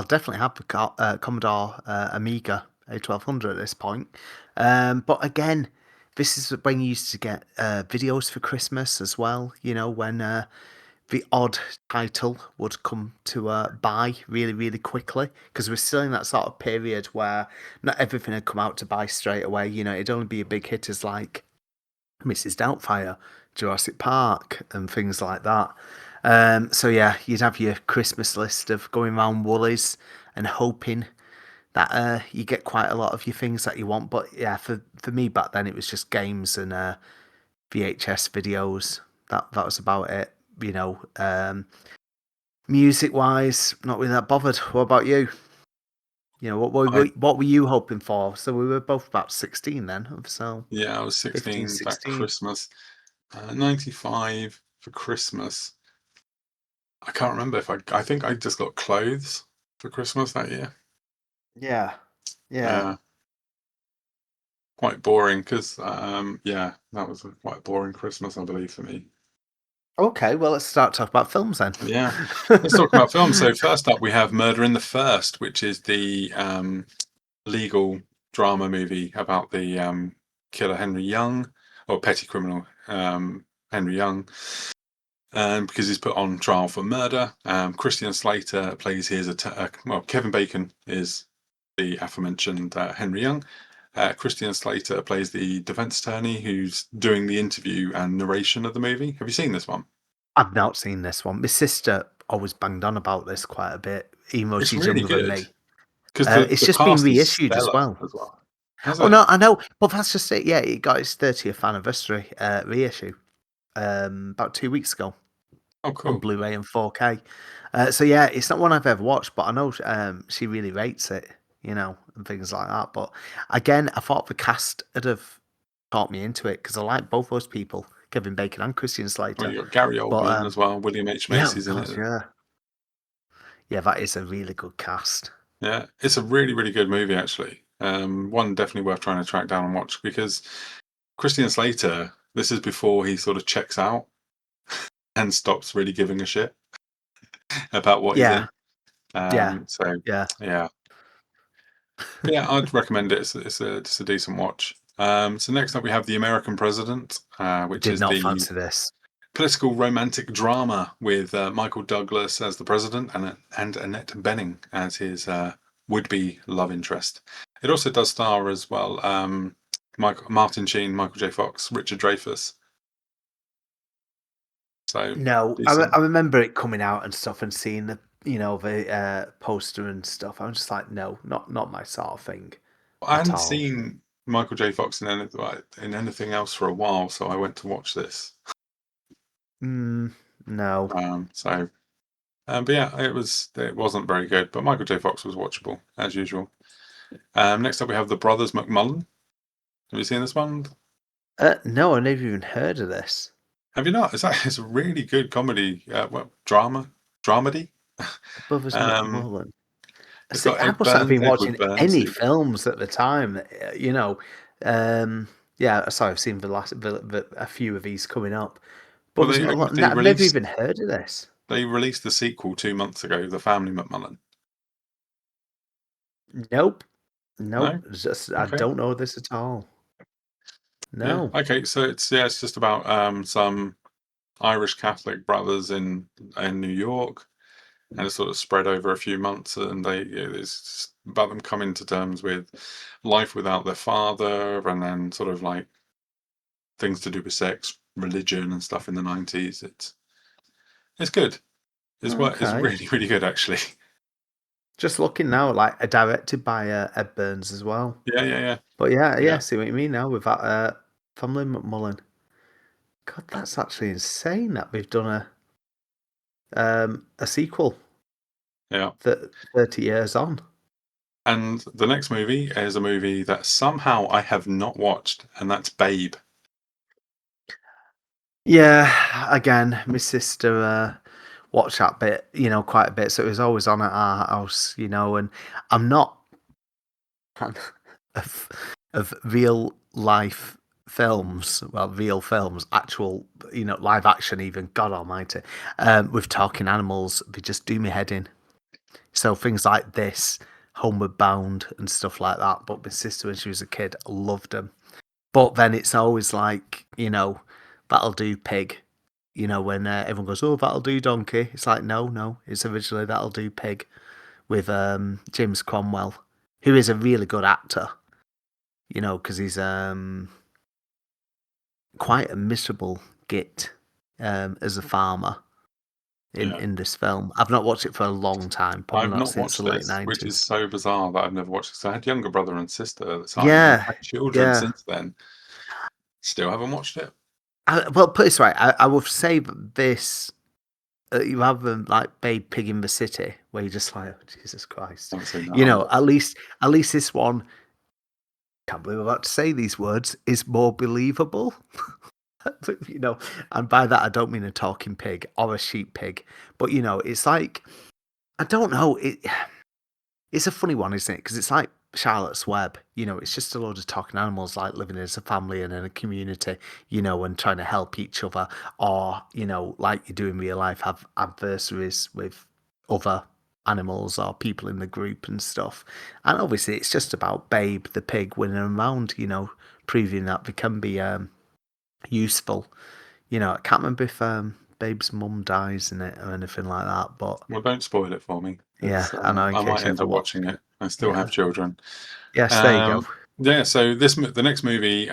definitely have the Commodore Amiga A1200 at this point. But again, this is when you used to get videos for Christmas as well, you know, when the odd title would come to buy really, really quickly, because we're still in that sort of period where not everything had come out to buy straight away. You know, it'd only be a big hitters like Mrs. Doubtfire, Jurassic Park, and things like that. So yeah, you'd have your Christmas list of going around Woolies and hoping that you get quite a lot of your things that you want. But yeah, for me back then, it was just games and VHS videos. That was about it. You know, music-wise, not really that bothered. What about you? You know, what were you hoping for? So we were both about 16 then. So Yeah, I was 16 that Christmas. 95 for Christmas. I can't remember if I think I just got clothes for Christmas that year. Yeah. Quite boring because, that was a quite boring Christmas, I believe, for me. Okay, well, let's start talking about films then. Yeah, let's talk about films. So first up, we have Murder in the First, which is the legal drama movie about the killer Henry Young, or petty criminal Henry Young, because he's put on trial for murder. Christian Slater plays his Kevin Bacon is the aforementioned Henry Young. Christian Slater plays the defense attorney who's doing the interview and narration of the movie. Have you seen this one? I've not seen this one. My sister always banged on about this quite a bit, even though she's really younger good. than me. Because it's just been reissued as well. No, I know, but that's just it. Yeah, it got its 30th anniversary reissue about 2 weeks ago. Oh, cool. On Blu-ray and 4K. So yeah, it's not one I've ever watched, but I know she really rates it, you know, and things like that. But again, I thought the cast would have taught me into it because I like both those people, Kevin Bacon and Christian Slater. Well, you got Gary Oldman as well. William H. Macy's in it. Yeah, that is a really good cast. Yeah, it's a really, really good movie, actually. One definitely worth trying to track down and watch, because Christian Slater, this is before he sort of checks out and stops really giving a shit about what he's in. Yeah. But yeah, I'd recommend it. It's a decent watch. So next up we have The American President, which is the fancy this political romantic drama with Michael Douglas as the president and Annette Bening as his would-be love interest. It also does star as well Martin Sheen, Michael J. Fox, Richard Dreyfuss. So no, I remember it coming out and stuff and seeing the poster and stuff. I'm just like, no, not my sort of thing. I hadn't seen Michael J. Fox in anything else for a while, so I went to watch this. No. But yeah, it wasn't very good, but Michael J. Fox was watchable as usual. Next up, we have The Brothers McMullen. Have you seen this one? No, I never even heard of this. Have you not? It's a really good comedy, dramedy. Brothers McMullen. See, I must not have been watching any films at the time, you know. Sorry, I've seen a few of these coming up. But I've never even heard of this. They released the sequel 2 months ago, The Family McMullen. Nope. No? I don't know this at all. No. Yeah. Okay, so it's just about some Irish Catholic brothers in New York, and it's sort of spread over a few months, and it's about them coming to terms with life without their father, and then sort of like things to do with sex, religion, and stuff in the 90s. It's good. It's really, really good, actually. Just looking now, like directed by Ed Burns as well. Yeah. But yeah, Yeah. see what you mean now with that Family McMullen. God, that's actually insane that we've done a sequel. Yeah. 30 years on. And the next movie is a movie that somehow I have not watched, and that's Babe. Yeah, again, my sister watched that bit, quite a bit. So it was always on at our house, and I'm not a fan of real life films, real films, actual, live action even, God almighty, with talking animals, they just do me head in. So things like this, Homeward Bound and stuff like that. But my sister, when she was a kid, loved them. But then it's always like, that'll do pig. When everyone goes, oh, that'll do donkey. It's like, no, it's originally that'll do pig with James Cromwell, who is a really good actor, because he's quite a miserable git as a farmer in this film. I've not watched it for a long time, probably I've not not since watched the late this, which is 90s. so bizarre that I've never watched it. 'Cause I had younger brother and sister at the time, and Yeah, I've had children yeah. since then. Still haven't watched it. Well, put it this way, I would say that this, rather than like Babe Pig in the City, where you're just like, oh, Jesus Christ, Haven't seen that either. at least this one, can't believe I'm about to say these words, is more believable. And by that I don't mean a talking pig or a sheep pig, but it's like, I don't know, it's a funny one, isn't it? Because it's like Charlotte's Web, it's just a load of talking animals like living as a family and in a community, and trying to help each other, or like you do in real life, have adversaries with other animals or people in the group and stuff. And obviously it's just about Babe the pig winning around, proving that they can be useful. I can't remember if Babe's mum dies in it or anything like that, but Well, don't spoil it for me. yeah, I know, in I case might you end ever up watch watching it. it. I still have children. Yes, there you go. Yeah, so the next movie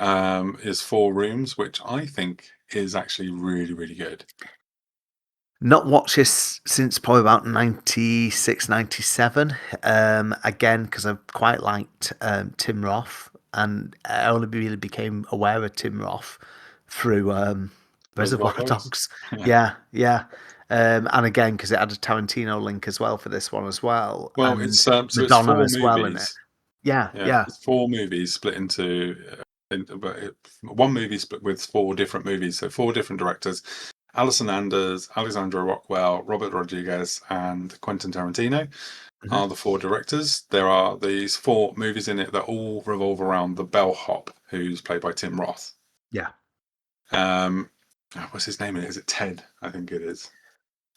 is Four Rooms, which I think is actually really, really good. Not watched this since probably about 96, 97. Again, because I've quite liked Tim Roth, and I only really became aware of Tim Roth through Reservoir Dogs. Yeah. And again, because it had a Tarantino link as well for this one as well. Well, and it's so it's Madonna four as well in it. movies. Yeah. It's four movies split into one movie split with four different movies, so four different directors: Alison Anders, Alexandra Rockwell, Robert Rodriguez, and Quentin Tarantino are the four directors. There are these four movies in it that all revolve around the bellhop, who's played by Tim Roth. Yeah. What's his name? Is it Ted? I think it is.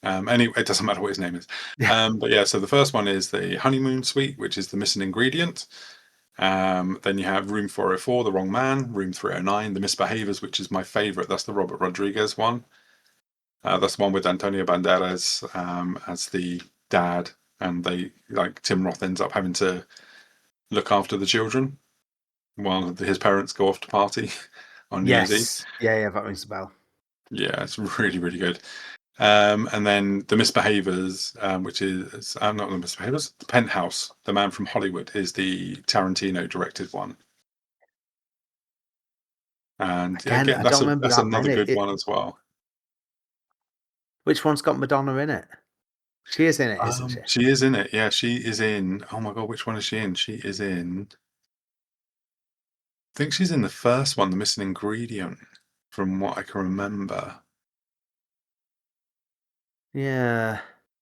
Anyway, it doesn't matter what his name is. But yeah, so the first one is the honeymoon suite, which is the missing ingredient. Then you have Room 404, The Wrong Man, Room 309, The Misbehavers, which is my favorite. That's the Robert Rodriguez one. That's the one with Antonio Banderas as the dad, and Tim Roth ends up having to look after the children while his parents go off to party on New Year's Eve. Yeah, that rings a bell. Yeah, it's really, really good. And then The Misbehavers, which is not The Misbehavers, The Penthouse, The Man from Hollywood, is the Tarantino directed one. And Again, I don't remember that's that another many. good one as well. Which one's got Madonna in it? She is in it, isn't she? She is in it. Yeah, she is in. Oh my God, which one is she in? She is in. I think she's in the first one, The Missing Ingredient, from what I can remember. Yeah.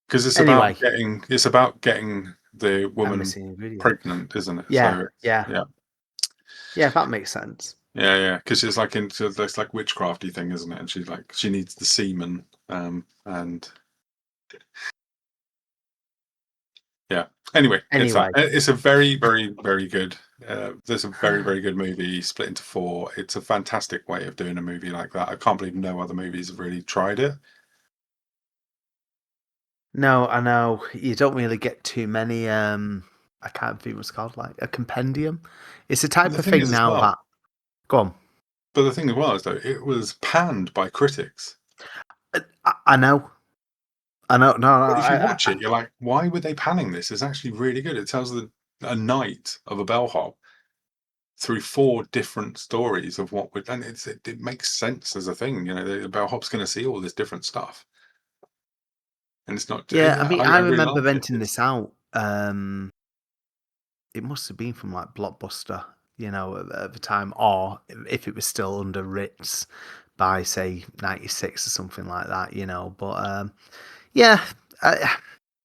Because it's about getting the woman pregnant, isn't it? Yeah, so, yeah. Yeah, that makes sense. Yeah, because it's like it's like witchcrafty thing, isn't it? And she needs the semen, and yeah. Anyway, it's a very, very, very good. There's a very, very good movie split into four. It's a fantastic way of doing a movie like that. I can't believe no other movies have really tried it. No, I know you don't really get too many. I can't think what's called, like a compendium. It's a type of thing now that. Go on. But the thing was, though, it was panned by critics. I know. I know. No, no. But if you watch it, you're like, why were they panning this? It's actually really good. It tells a night of a bellhop through 4 different stories of what would, and it makes sense as a thing. You know, the bellhop's going to see all this different stuff, and it's not. Yeah, I mean, I really remember like it. renting this out. It must have been from like Blockbuster, at the time, or if it was still under Ritz by say '96 or something like that, But yeah,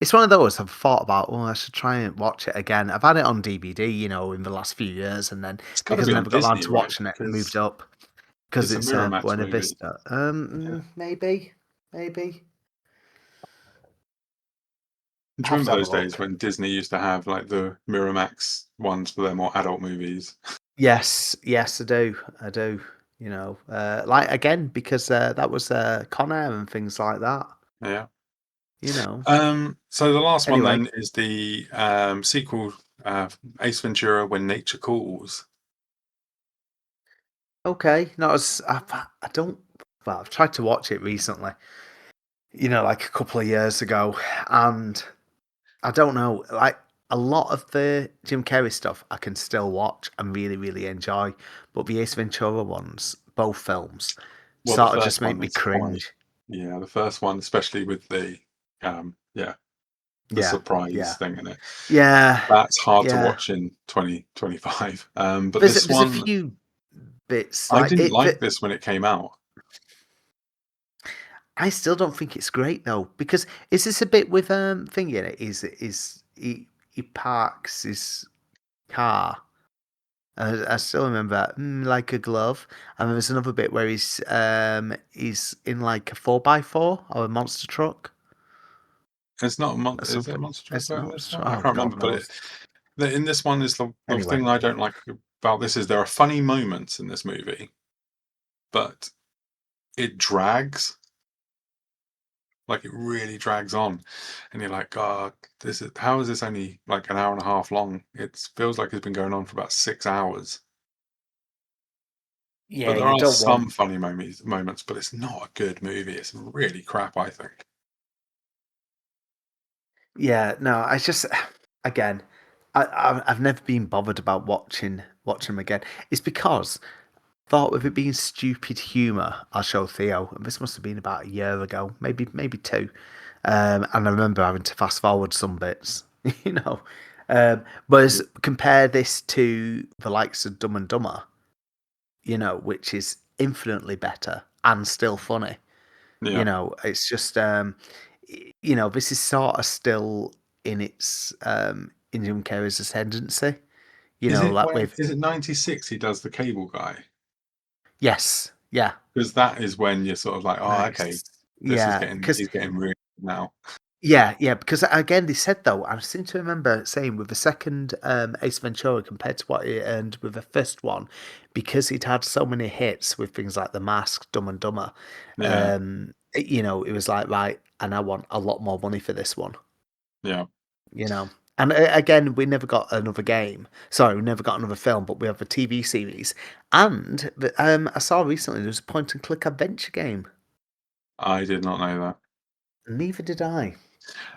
it's one of those I've thought about. Oh, I should try and watch it again. I've had it on DVD, in the last few years, and then It's got to because be I on never got around Disney, to right? watching it, moved Because up because it's a it's Miramax Buena movie. Vista. Yeah. Maybe. Do you Have to remember have a those days look. when Disney used to have like the Miramax ones for their more adult movies? Yes, I do. Like again because that was Con Air and things like that. Yeah. You know. So the last one Anyway, then is the sequel, Ace Ventura: When Nature Calls. okay. Not as I don't. Well, I've tried to watch it recently. Like a couple of years ago, and I don't know. Like a lot of the Jim Carrey stuff, I can still watch and really, really enjoy. But the Ace Ventura ones, both films, Well, the sort of first just make one me is quite, cringe. yeah, the first one, especially with the, the Yeah, surprise yeah, thing in it. yeah, That's hard to yeah. watch in 2025. But There's this there's a one, few bits I like didn't it like that this when it came out. I still don't think it's great though because is this a bit with thing in it? Is he parks his car? I still remember that, like a glove. And there's another bit where he's in like a 4x4 or a monster truck It's not a or is it a something. monster truck It's though in not. this one? I Oh can't remember, God but knows. in this one is the Anyway, thing I don't like about this is there are funny moments in this movie, but it drags. Like it really drags on, and you're like, God, this is how is this only like an hour and a half long? It feels like it's been going on for about 6 hours. But yeah, there you are don't some want. funny moments, but it's not a good movie. It's really crap, I think. Yeah, no, I just again, I've never been bothered about watching them again. It's because thought with it being stupid humour, I'll show Theo. And this must have been about a year ago, maybe two. And I remember having to fast forward some bits, you know. But compare this to the likes of Dumb and Dumber, which is infinitely better and still funny. Yeah. It's just this is sort of still in its in Jim Carrey's ascendancy. Like with Is it 96 he does the cable guy? yes, yeah. Because that is when you're sort of like, oh, okay, Nice. Yeah, because he's getting really good now. yeah, because again they said though, I seem to remember saying with the second Ace Ventura compared to what it earned with the first one, because he'd had so many hits with things like The Mask, Dumb and Dumber, Yeah, it was like right, and I want a lot more money for this one, yeah. you know. And again, we never got another game. Sorry, we never got another film, but we have a TV series. And I saw recently there was a point and click adventure game. I did not know that. Neither did I.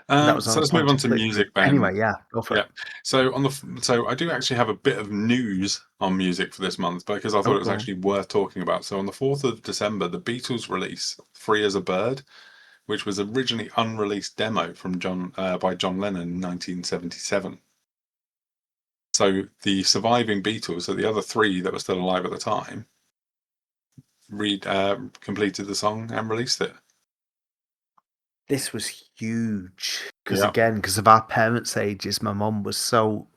That was on So a let's move point on and to click thing. music then. Anyway, yeah, go for Yeah. it. So so I do actually have a bit of news on music for this month because I thought Oh, it was go on. actually worth talking about. So on the 4th of December, the Beatles release "Free as a Bird," which was originally unreleased demo from by John Lennon in 1977. So the surviving Beatles, so the other 3 that were still alive at the time, completed the song and released it. This was huge Yeah, because of our parents' ages, my mum was so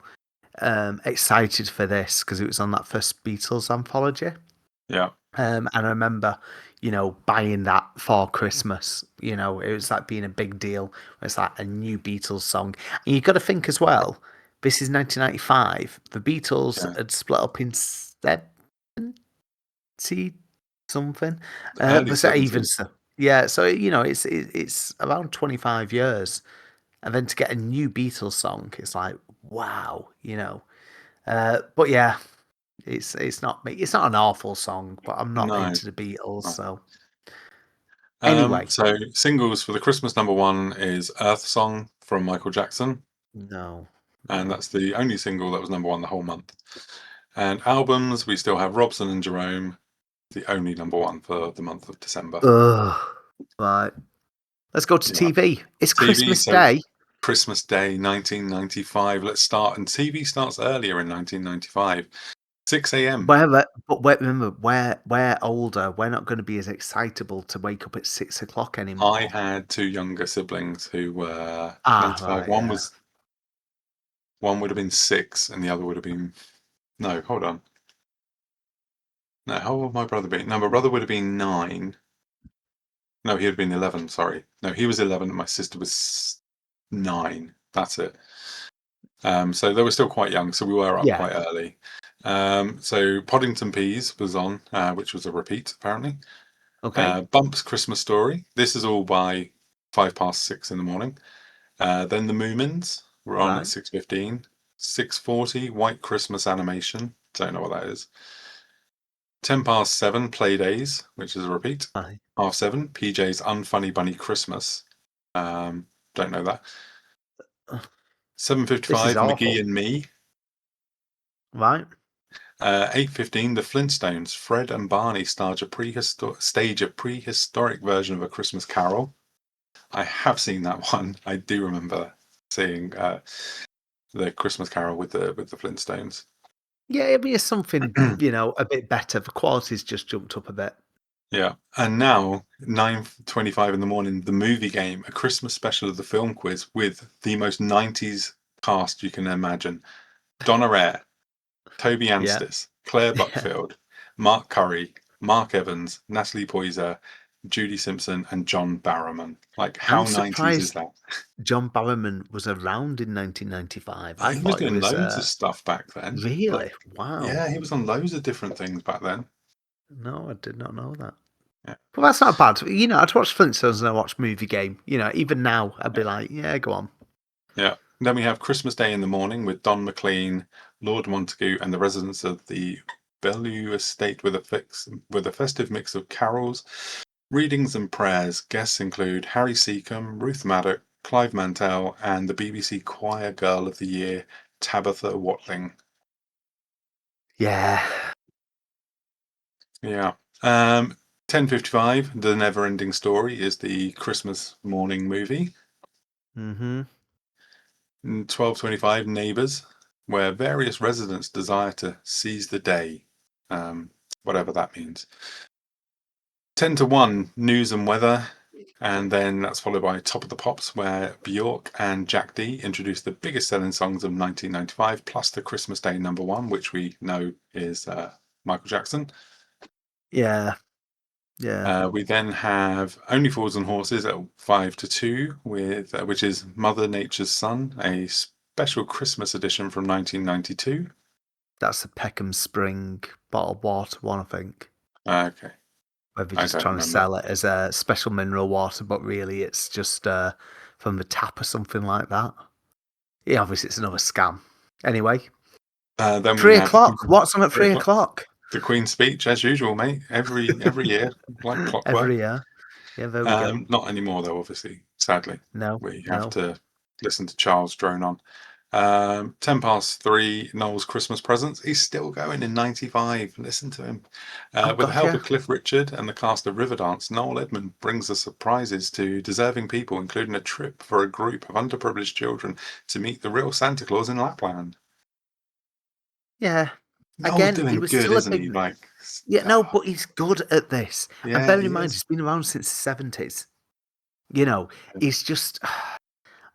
excited for this because it was on that first Beatles anthology. yeah. And I remember, buying that for Christmas. It was like being a big deal. It's like a new Beatles song. And you've got to think as well, this is 1995. The Beatles Yeah. had split up in 70 something. Early But so even 70s. so, yeah, so, it's around 25 years. And then to get a new Beatles song, it's like, wow. But yeah, it's not me. It's not an awful song, but I'm not No, into the Beatles, no. so Anyway. So singles for the Christmas number one is Earth Song from Michael Jackson. No. And that's the only single that was number one the whole month. And albums, we still have Robson and Jerome, the only number one for the month of December. Ugh. Right. Let's go to TV. It's Christmas Day. Christmas Day, 1995. Let's start. And TV starts earlier in 1995. 6 a.m. But remember, we're older. We're not going to be as excitable to wake up at 6 o'clock anymore. I had two younger siblings who were 95. Right, One would have been 6 and the other would have been... No, hold on. No, how old would my brother be? No, my brother would have been 9. No, he would have been 11, sorry. No, he was 11 and my sister was 9. That's it. So they were still quite young, so we were up quite early. So Poddington Peas was on, which was a repeat, apparently. Okay. Bump's Christmas Story. This is all by 6:05 in the morning. Then the Moomins were on at 6:15. 6:40, White Christmas Animation. Don't know what that is. 7:10, Playdays, which is a repeat. 7:30, PJ's Unfunny Bunny Christmas. Don't know that. 7:55, McGee and Me. Right. 8:15, The Flintstones. Fred and Barney stage a prehistoric version of A Christmas Carol. I have seen that one. I do remember seeing the Christmas Carol with the Flintstones. Yeah, it'd be something, a bit better. The quality's just jumped up a bit. Yeah. And now, 9:25 in the morning, The Movie Game, a Christmas special of the film quiz with the most 90s cast you can imagine. Donna Rare, Toby Anstis, Claire Buckfield, Mark Curry, Mark Evans, Natalie Poyser, Judy Simpson, and John Barrowman. Like, how 90s is that? John Barrowman was around in 1995. He was doing loads of stuff back then. Really? Wow. Yeah, he was on loads of different things back then. No, I did not know that. Yeah. Well, that's not bad. I'd watch Flintstones and I watch Movie Game. Even now, I'd be like, yeah, go on. Yeah. Then we have Christmas Day in the Morning with Don McLean, Lord Montagu, and the residents of the Bellew Estate with a festive mix of carols, readings, and prayers. Guests include Harry Seacombe, Ruth Maddock, Clive Mantell, and the BBC Choir Girl of the Year, Tabitha Watling. Yeah. Yeah. 10:55, The Never-Ending Story is the Christmas morning movie. Mm-hmm. 12:25, Neighbours, where various residents desire to seize the day, whatever that means. 10:01, News and Weather, and then that's followed by Top of the Pops, where Bjork and Jack D introduce the biggest selling songs of 1995, plus the Christmas Day number one, which we know is Michael Jackson. Yeah. Yeah. We then have Only Fools and Horses at 5:02, with which is Mother Nature's Son, a special Christmas edition from 1992. That's the Peckham Spring bottled water one, I think. Okay. Where they're just trying to sell it as a special mineral water, but really it's just from the tap or something like that. Yeah, obviously it's another scam. Anyway. Then 3 o'clock. What's on at 3 o'clock? The Queen's Speech, as usual, mate. Every year, like clockwork. Every year. Yeah, there we go. Not anymore, though, obviously, sadly. No. We have to listen to Charles drone on. 3:10, Noel's Christmas Presents. He's still going in 95. Listen to him. With the help of Cliff Richard and the cast of Riverdance, Noel Edmond brings the surprises to deserving people, including a trip for a group of underprivileged children to meet the real Santa Claus in Lapland. Yeah. Again, he was good, still isn't he? No, but he's good at this. Yeah, and bear in mind, he's been around since the 70s. He's just...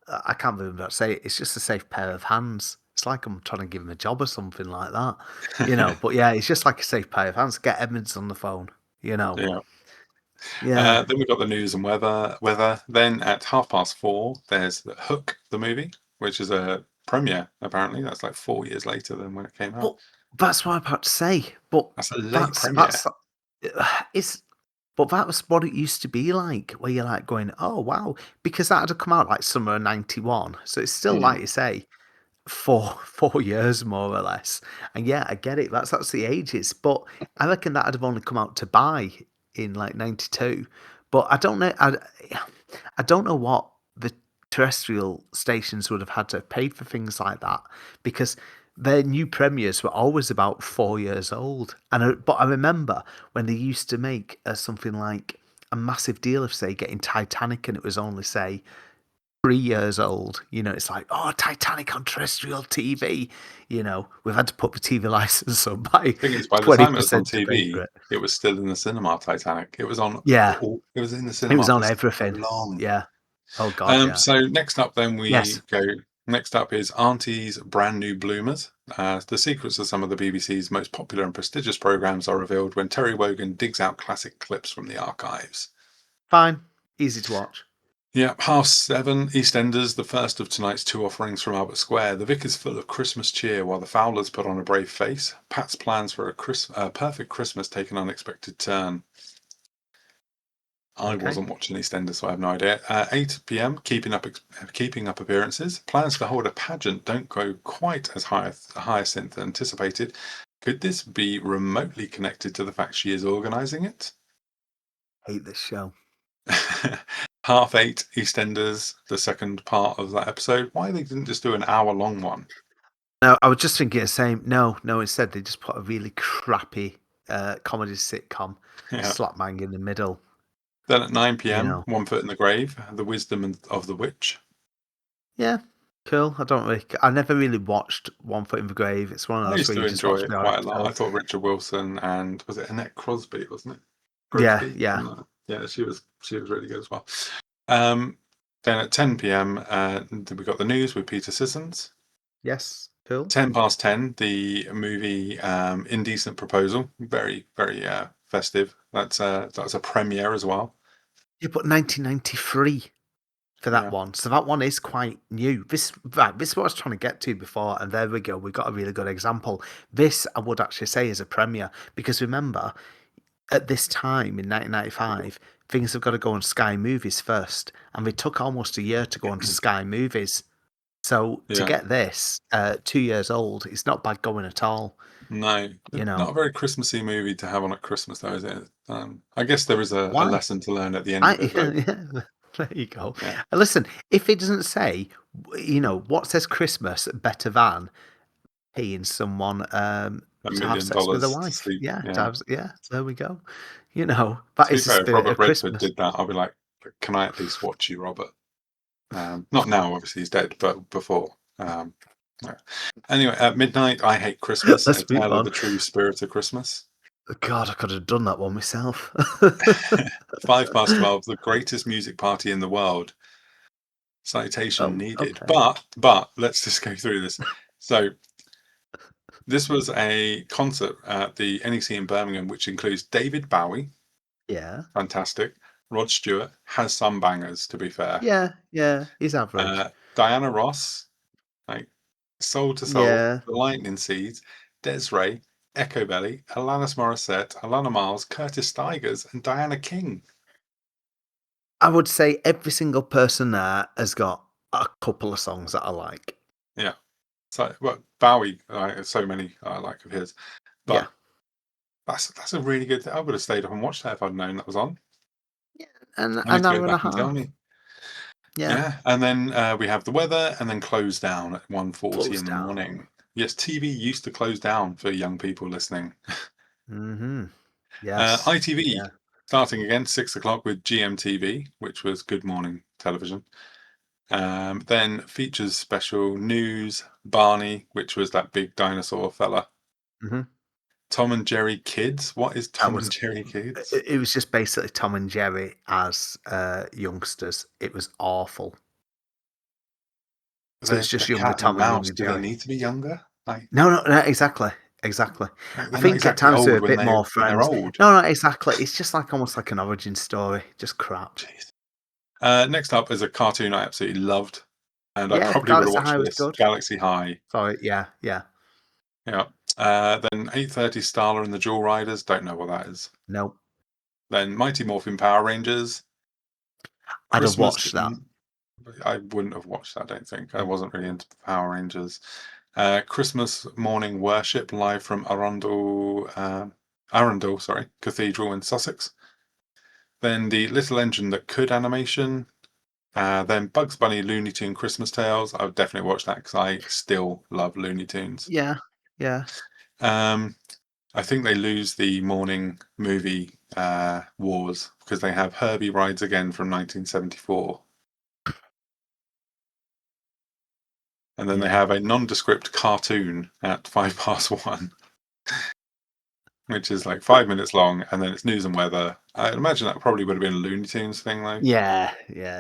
I can't believe I'm about to say it. It's just a safe pair of hands. It's like I'm trying to give him a job or something like that. But yeah, it's just like a safe pair of hands. Get Edmonds on the phone, Yeah. Then we've got the news and weather. Then at 4:30, there's the Hook, the movie, which is a premiere, apparently. That's like 4 years later than when it came out. But that's what I'm about to say. But that's a late premiere. But that was what it used to be like, where you're like going, oh, wow, because that had come out like summer of 91. So it's still, like you say, 4 years more or less. And yeah, I get it. That's the ages. But I reckon that would have only come out to buy in like 92. But I don't know. I don't know what the terrestrial stations would have had to have paid for things like that, because their new premieres were always about 4 years old. But I remember when they used to make something like a massive deal of, say, getting Titanic, and it was only, say, 3 years old. It's like, oh, Titanic on terrestrial TV. We've had to put the TV license up by Thing is, by the time it was on 20% to pay for TV, it. it was still in the cinema. Titanic. It was on. Yeah, It was in the it was cinema for on so everything. long. Yeah. Oh God, yeah. So next up, then we Yes. go. Next up is Auntie's Brand New Bloomers. The secrets of some of the BBC's most popular and prestigious programs are revealed when Terry Wogan digs out classic clips from the archives. Fine. Easy to watch. Yeah, 7:30, EastEnders, the first of tonight's two offerings from Albert Square. The Vic is full of Christmas cheer while the Fowlers put on a brave face. Pat's plans for a perfect Christmas take an unexpected turn. I Okay. wasn't watching EastEnders, so I have no idea. 8 p.m, keeping up appearances. Plans to hold a pageant don't go quite as hyacinth anticipated. Could this be remotely connected to the fact she is organising it? Hate this show. 8:30, EastEnders, the second part of that episode. Why they didn't just do an hour-long one? No, I was just thinking the same. No, instead they just put a really crappy comedy sitcom slap bang in the middle. Then at 9 p.m, One Foot in the Grave, The Wisdom of the Witch. Yeah, cool. I never really watched One Foot in the Grave. It's one of I those used where to you just enjoy watch it the quite a lot. I episodes. thought Richard Wilson and was it Annette Crosby, wasn't it? Yeah, Crosby? yeah. Yeah, she was really good as well. Then at 10 p.m, we got the news with Peter Sissons. Yes, cool. 10:10, the movie Indecent Proposal. Very, very festive. That's a premiere as well. Yeah, but 1993 for that one. So that one is quite new. This is what I was trying to get to before, and there we go. We got a really good example. This, I would actually say, is a premiere, because remember, at this time in 1995, things have got to go on Sky Movies first, and they took almost a year to go on to Sky Movies. So to get this 2 years old, it's not bad going at all. No, not a very Christmassy movie to have on at Christmas, though, is it? I guess there is a lesson to learn at the end of it, though. Yeah, there you go. Yeah. Listen, if it doesn't say, what says Christmas better than paying someone to $1 million have sex with a to wife? sleep. Yeah, there we go. That To be is the fair, if spirit Robert of Redford Christmas. did that, I'd be like, can I at least watch you, Robert? Not now, obviously he's dead, but before. No. Anyway, at midnight, I Hate Christmas, Let's a move tale of on. the true spirit of Christmas. God, I could have done that one myself. 12:05, the greatest music party in the world. Citation needed. Okay. But let's just go through this. So this was a concert at the NEC in Birmingham, which includes David Bowie. Yeah. Fantastic. Rod Stewart has some bangers, to be fair. Yeah, he's average. Diana Ross, like Soul to Soul, Yeah. The Lightning Seeds, Des'ree, Echo Belly, Alanis Morissette, Alana Miles, Curtis Stigers, and Diana King. I would say every single person there has got a couple of songs that I like. Yeah. So, well, Bowie, so many I like of his. But that's a really good thing. I would have stayed up and watched that if I'd known that was on. Yeah, an I need to hour go and a back and tell half. me. Yeah. And then we have the weather, and then close down at 1:40 Close in the down. morning. Yes, TV used to close down for young people listening. Yes. ITV starting again 6:00 with GMTV, which was Good Morning Television. Then features special news, Barney, which was that big dinosaur fella. Tom and Jerry Kids. What is Tom and Jerry Kids? It was just basically Tom and Jerry as youngsters. It was awful. So it's just younger Tom and younger Jerry. Do they need to be younger? No, exactly. I think at times they're a bit more friends. No, exactly. It's just almost like an origin story. Just crap. Jeez. Next up is a cartoon I absolutely loved, and I probably would have watched this. Good. Galaxy High. Sorry, yeah. Then 8:30, Starla and the Jewel Riders. Don't know what that is. Nope. Then Mighty Morphin Power Rangers. I'd have watched that. I wouldn't have watched that, I don't think. I wasn't really into Power Rangers. Christmas morning worship live from Arundel Cathedral in Sussex. Then the Little Engine That Could animation. Then Bugs Bunny Looney Tune Christmas Tales. I would definitely watch that because I still love Looney Tunes. Yeah, yeah. I think they lose the morning movie wars because they have Herbie Rides Again from 1974. And then they have a nondescript cartoon at 1:05, which is like 5 minutes long, and then it's news and weather. I imagine that probably would have been a Looney Tunes thing, though. Yeah,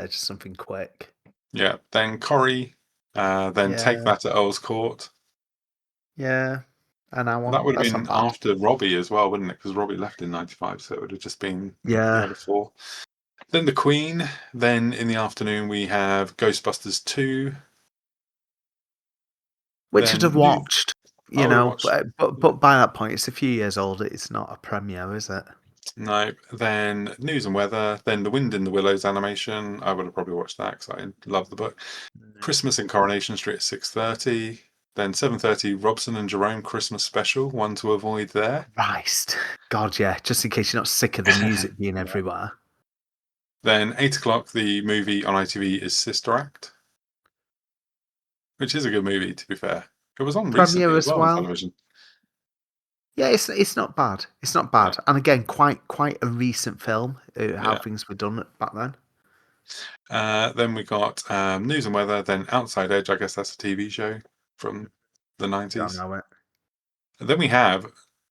just something quick. Yeah. Then Corrie, then Take That at Earl's Court. Yeah, an hour. That would have That's been not bad. after Robbie as well, wouldn't it? Because Robbie left in 95, so it would have just been the other four. Then The Queen. Then in the afternoon we have Ghostbusters 2. Which I'd have watched, watched. but by that point it's a few years old. It's not a premiere, is it? No. Then News and Weather. Then The Wind in the Willows animation. I would have probably watched that because I love the book. Christmas in Coronation Street at 6:30. Then 7:30 Robson and Jerome Christmas Special. One to avoid there. Christ, God, yeah. Just in case you're not sick of the music being everywhere. Then 8:00 the movie on ITV is Sister Act, which is a good movie, to be fair. It was on recently Premiere as well on television. Yeah, it's not bad. It's not bad, and again, quite a recent film. How things were done back then. Then we got News and Weather. Then Outside Edge. I guess that's a TV show from the 90s. Don't know it. And then we have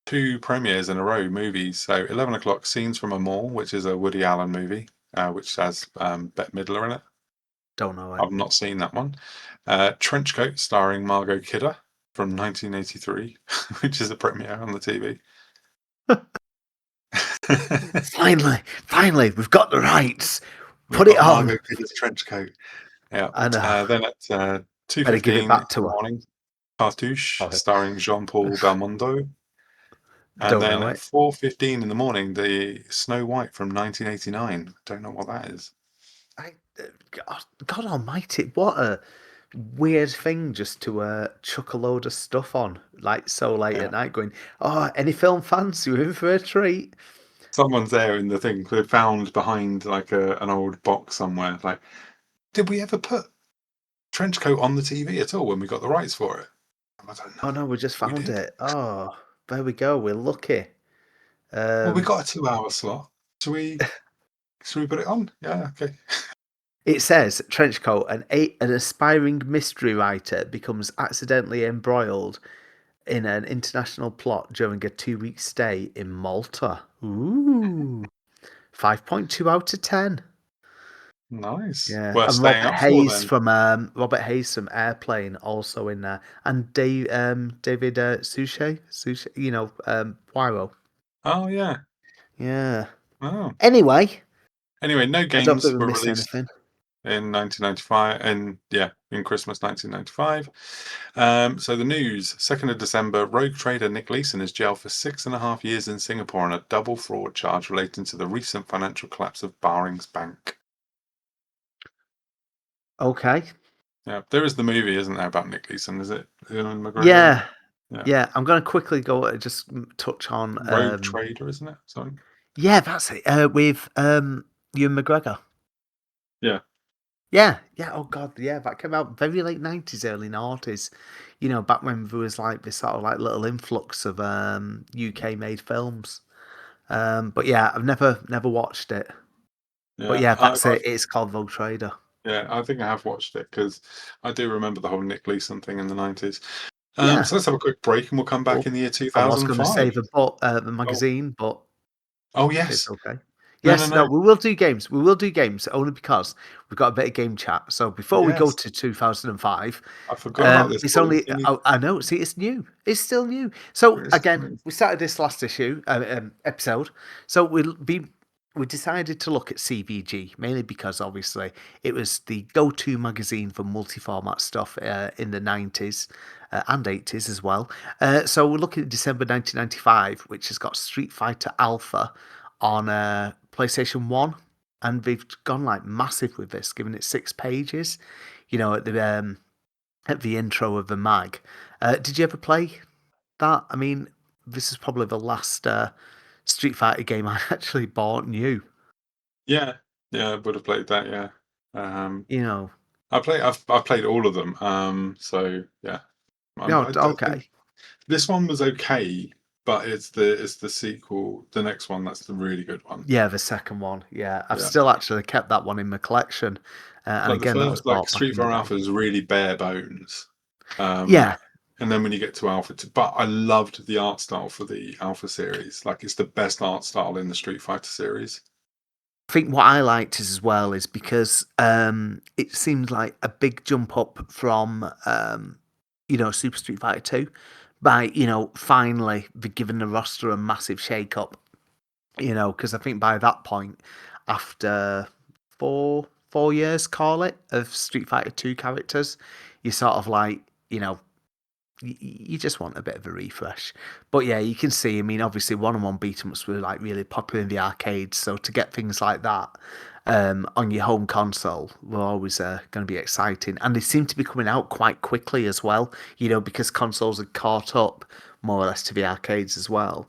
2 premieres in a row movies. So 11:00 Scenes from a Mall, which is a Woody Allen movie, which has Bette Midler in it. Don't know it. I've not seen that one. Trenchcoat, starring Margot Kidder from 1983, which is a premiere on the TV. Finally, we've got the rights. Put it on. Margot Kidder's Trenchcoat. Yeah. I know. Then at 2:15 Better give it back to in the her. morning, Cartouche, starring Jean-Paul Belmondo. And Don't then know at it. 4:15 in the morning, the Snow White from 1989. Don't know what that is. God Almighty! What a weird thing just to chuck a load of stuff on like so late at night. Going, oh, any film fans? You in for a treat? Someone's there in the thing. They found behind like an old box somewhere. Like, did we ever put Trenchcoat on the TV at all when we got the rights for it? I don't know. Oh no, we just found it. Oh, there we go. We're lucky. Well, we got a 2-hour slot. Should we put it on? Yeah, okay. It says Trenchcoat, an aspiring mystery writer becomes accidentally embroiled in an international plot during a 2-week stay in Malta. Ooh, 5.2 out of 10. Nice. Yeah, Worth and staying up for then. Robert Hayes from Airplane also in there, and David Suchet, Poirot. Oh yeah. Yeah. Oh. Anyway, no games I don't think we were missed released anything. in 1995, and in Christmas 1995. So the news: 2nd of December, rogue trader Nick Leeson is jailed for 6.5 years in Singapore on a double fraud charge relating to the recent financial collapse of Barings Bank. Okay. Yeah, there is the movie, isn't there, about Nick Leeson? Is it Ewan McGregor? Yeah. I'm going to quickly just touch on rogue trader, isn't it? Sorry. Yeah, that's it. With Ewan McGregor. Yeah. Yeah. Oh God, yeah. That came out very late 90s, early 90s. Back when there was like this sort of like little influx of UK made films. But yeah, I've never watched it. Yeah, but yeah, that's it. It's called Rogue Trader. Yeah, I think I have watched it because I do remember the whole Nick Leeson thing in the 90s. So let's have a quick break and we'll come back in the year 2005. I was going to say the magazine, but oh yes, it's okay. Yes, no, we will do games. We will do games only because we've got a bit of game chat. So before we go to 2005, I forgot about this. It's only. I know. See, it's new. It's still new. So again, we started this last episode. So we decided to look at CVG mainly because obviously it was the go-to magazine for multi-format stuff in the 90s and 80s as well. So we're looking at December 1995, which has got Street Fighter Alpha on PlayStation 1, and they've gone like massive with this, giving it 6 pages, at the intro of the mag. Did you ever play that? I mean, this is probably the last Street Fighter game I actually bought new. Yeah, yeah, I would have played that. Yeah, You know, I've played all of them. So yeah, no, I think okay. this one was okay, but it's the sequel, the next one that's the really good one. Yeah, the second one. Yeah, I've Yeah, still actually kept that one in my collection. And like the again, that was first, like bought back Street in the Fighter day. Alpha is really bare bones. Um, Yeah, and then when you get to Alpha 2, but I loved the art style for the Alpha series. Like it's the best art style in the Street Fighter series. I think what I liked is as well is because it seemed like a big jump up from Super Street Fighter 2 by finally be given the roster a massive shake up. Because I think by that point, after four years, call it, of Street Fighter 2 characters, you sort of like you just want a bit of a refresh. But yeah, you can see, I mean, obviously one-on-one beat 'em ups were like really popular in the arcades, so to get things like that on your home console were always going to be exciting. And they seem to be coming out quite quickly as well, because consoles had caught up more or less to the arcades as well.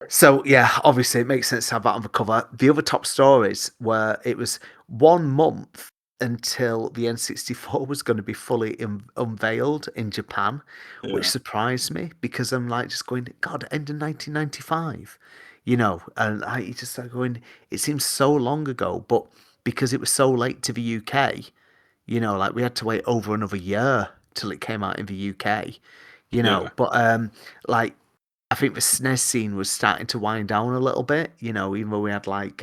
So yeah, obviously it makes sense to have that on the cover. The other top stories were it was 1 month until the N64 was going to be fully unveiled in Japan, which Yeah, surprised me because I'm like just going, God, end of 1995, and I just started going, it seems so long ago, but because it was so late to the UK, like we had to wait over another year till it came out in the UK, yeah, but like I think the SNES scene was starting to wind down a little bit, even though we had like,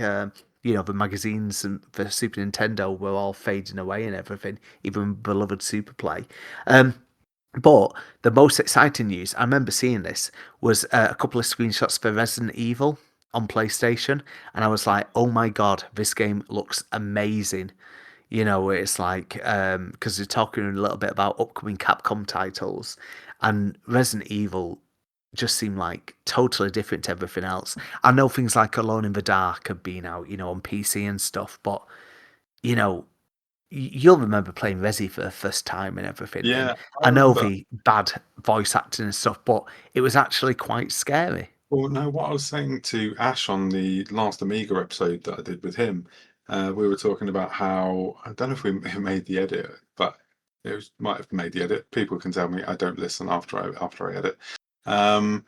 the magazines and the Super Nintendo were all fading away and everything, even beloved Super Play. Um, but the most exciting news, I remember seeing this, was a couple of screenshots for Resident Evil on PlayStation, and I was like, oh my God, this game looks amazing. Where it's like, because they're talking a little bit about upcoming Capcom titles, and Resident Evil just seemed like totally different to everything else. I know things like Alone in the Dark have been out, on PC and stuff, but you know, you'll remember playing Resi for the first time and everything. yeah. And I I know remember. the bad voice acting and stuff, but it was actually quite scary. Well, no, what I was saying to Ash on the last Amiga episode that I did with him, we were talking about how I don't know if we made the edit, but might have made the edit. People can tell me I don't listen after I edit. Um,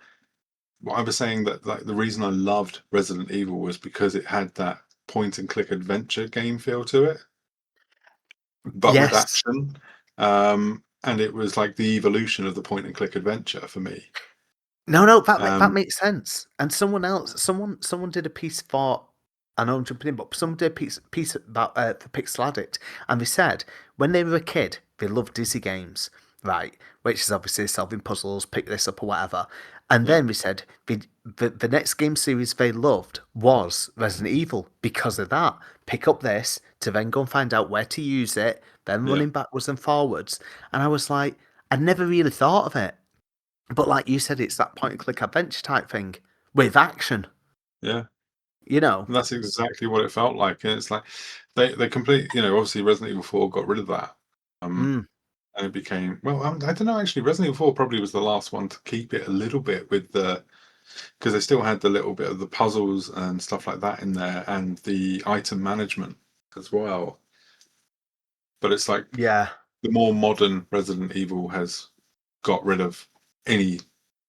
what I was saying that like the reason I loved Resident Evil was because it had that point and click adventure game feel to it, but with Yes. action. And it was like the evolution of the point and click adventure for me. No, that Um, makes sense. And someone did a piece for. I know I'm jumping in, but someone did a piece about for Pixel Addict, and they said when they were a kid they loved Dizzy games, right? Which is obviously solving puzzles, pick this up or whatever. And yeah, then we said the next game series they loved was Resident Evil because of that. Pick up this to then go and find out where to use it, then yeah, running backwards and forwards. And I was like, I'd never really thought of it. But like you said, it's that point and click adventure type thing with action, yeah. you know? And that's exactly what it felt like. And it's like they complete, obviously Resident Evil 4 got rid of that. Um, Mm. and it became, well, I don't know, actually, Resident Evil 4 probably was the last one to keep it a little bit with because they still had the little bit of the puzzles and stuff like that in there and the item management as well. But it's like Yeah. the more modern Resident Evil has got rid of any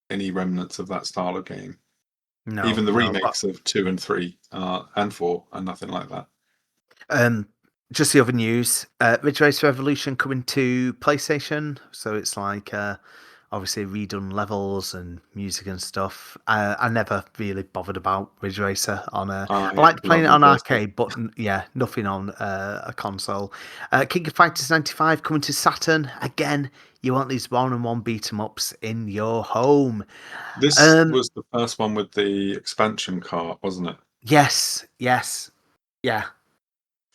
any remnants of that style of game. No, Even the no. But remakes of 2 and 3 and 4 and nothing like that. um just the other news, Ridge Racer Revolution coming to PlayStation. So it's like obviously redone levels and music and stuff. I never really bothered about Ridge Racer on I I liked playing love it on Ridge Racer. arcade, but yeah, nothing on a console. King of Fighters 95 coming to Saturn. Again, you want these one-on-one beat 'em ups in your home. This Um, was the first one with the expansion cart, wasn't it? yes, yeah.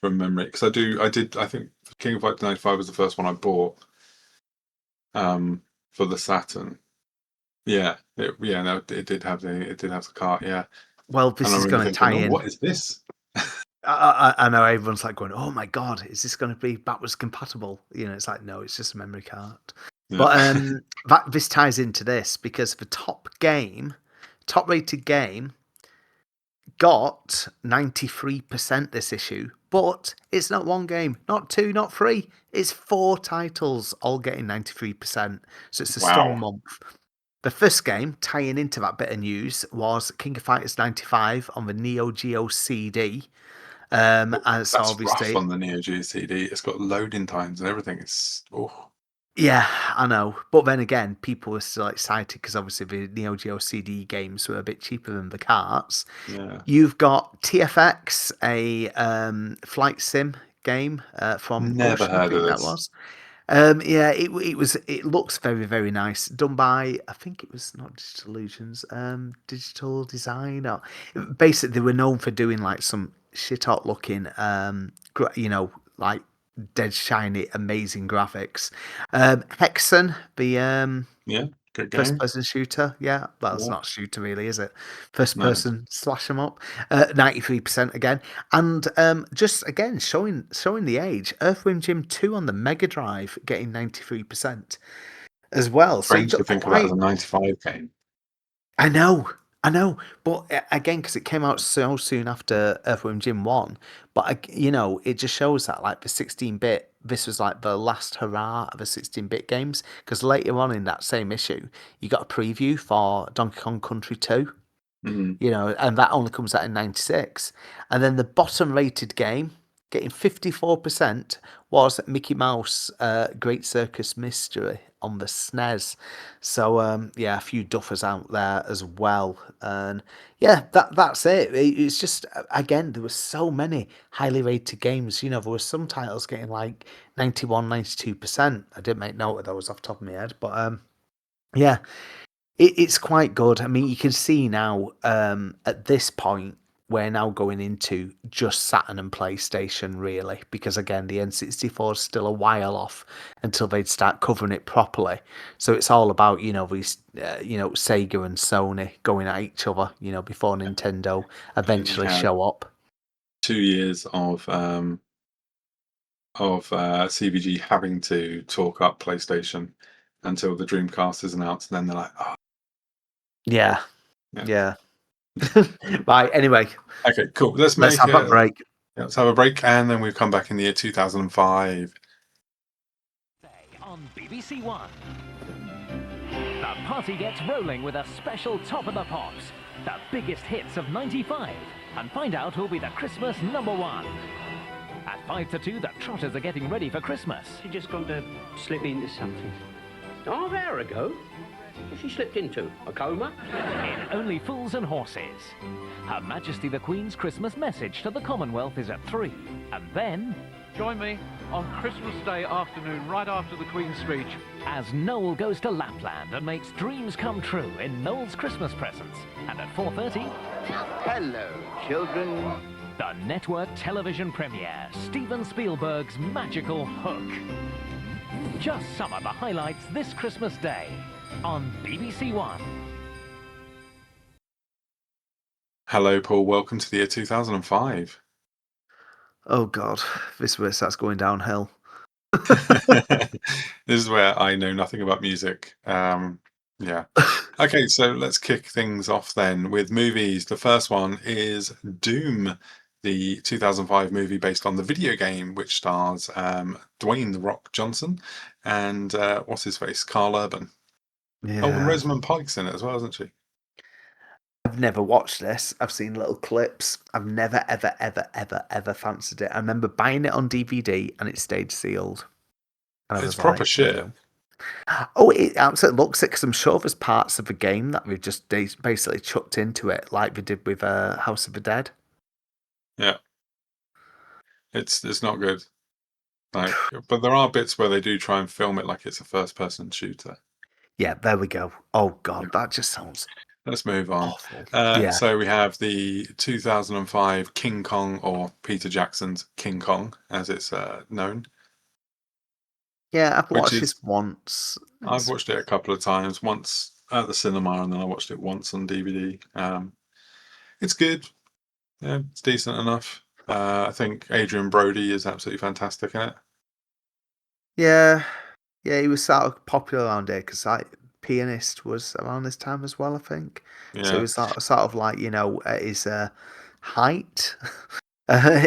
From memory, because I think King of Fighters 95 was the first one I bought for the Saturn. Yeah, no, it did have the cart, yeah. Well, And this I is remember going to thinking, tie oh, in. what is this? I know everyone's like going, "Oh my god, is this going to be backwards compatible?" It's like, no, it's just a memory card. Yeah, But this ties into this because the top rated game got 93% this issue, but it's not one game, not two, not three. It's 4 titles all getting 93%. So it's a strong Wow. month. The first game, tying into that bit of news, was King of Fighters 95 on the Neo Geo CD. And so That's rough obviously, on the Neo Geo CD. It's got loading times and everything. It's yeah, I know. But then again, people were still excited because obviously the Neo Geo CD games were a bit cheaper than the carts. yeah. You've got TFX, a flight sim game from Never Ocean, I heard of think that this. was. Yeah, it was. It looks very very nice. Done by, I think it was not Digital Illusions, Digital Design. Or basically, they were known for doing like some shit hot looking, like dead shiny, amazing graphics. Hexen, the Yeah, good first game. person shooter, yeah. Well, it's Yeah. not a shooter really, is it? First No. person slash 'em up. 93% again. And just again showing the age. Earthworm Jim 2 on the Mega Drive getting 93% as well. So Strange to think of that as a 95 game. I know, I know, but again, because it came out so soon after Earthworm Jim 1, but it just shows that like the 16-bit, this was like the last hurrah of the 16-bit games. Because later on in that same issue, you got a preview for Donkey Kong Country 2, Mhm. and that only comes out in 96. And then the bottom rated game, getting 54%, was Mickey Mouse Great Circus Mystery on the SNES. So yeah, a few duffers out there as well. And yeah, that's it. It's just, again, there were so many highly rated games. There were some titles getting like 91, 92%. I didn't make note of those off the top of my head, but yeah, it's quite good. I mean, you can see now, at this point, we're now going into just Saturn and PlayStation, really, because again, the N64 is still a while off until they'd start covering it properly. So it's all about, these, Sega and Sony going at each other, before Nintendo And we eventually had show up. 2 years of CVG having to talk up PlayStation until the Dreamcast is announced, and then they're like, oh, Yeah, yeah. yeah. Right, anyway, Okay, cool. Let's let's have a break. let's have a break, and then we've come back in the year 2005. On BBC One. The party gets rolling with a special Top of the Pops, the biggest hits of 95, and find out who'll be the Christmas #1. At 5 to 2, the Trotters are getting ready for Christmas. She just going to slip into something. Half an hour ago? What's she slipped into? A coma? In Only Fools and Horses. Her Majesty the Queen's Christmas message to the Commonwealth is at 3. And then, Join me on Christmas Day afternoon, right after the Queen's speech. as Noel goes to Lapland and makes dreams come true in Noel's Christmas presents. And at 4:30, Hello, children. the network television premiere, Steven Spielberg's magical Hook. Just some of the highlights this Christmas Day on BBC One. Hello, Paul. Welcome to the year 2005. Oh, God, this is where it starts going downhill. This is where I know nothing about music. Yeah. Okay, so let's kick things off then with movies. The first one is Doom, the 2005 movie based on the video game, which stars Dwayne "The Rock" Johnson and what's his face, Carl Urban. Yeah. Oh, and Rosamund Pike's in it as well, isn't she? I've never watched this. I've seen little clips. I've never, ever, ever, ever, ever fancied it. I remember buying it on DVD and it stayed sealed. And I It's was proper like, shit. no. Oh, it absolutely looks it because I'm sure there's parts of the game that we've just basically chucked into it, like we did with House of the Dead. Yeah, it's not good. Like, but there are bits where they do try and film it like it's a first-person shooter. Yeah, there we go. Oh God, that just sounds Let's move on. awful. Yeah. So we have the 2005 King Kong, or Peter Jackson's King Kong, as it's known. Yeah, I've Which watched is- this once. I've watched it a couple of times, once at the cinema, and then I watched it once on DVD. It's good. Yeah, it's decent enough. I think Adrian Brody is absolutely fantastic in it. Yeah, he was sort of popular around here because Pianist was around this time as well, I think. So it Yeah, was sort of like, at his height,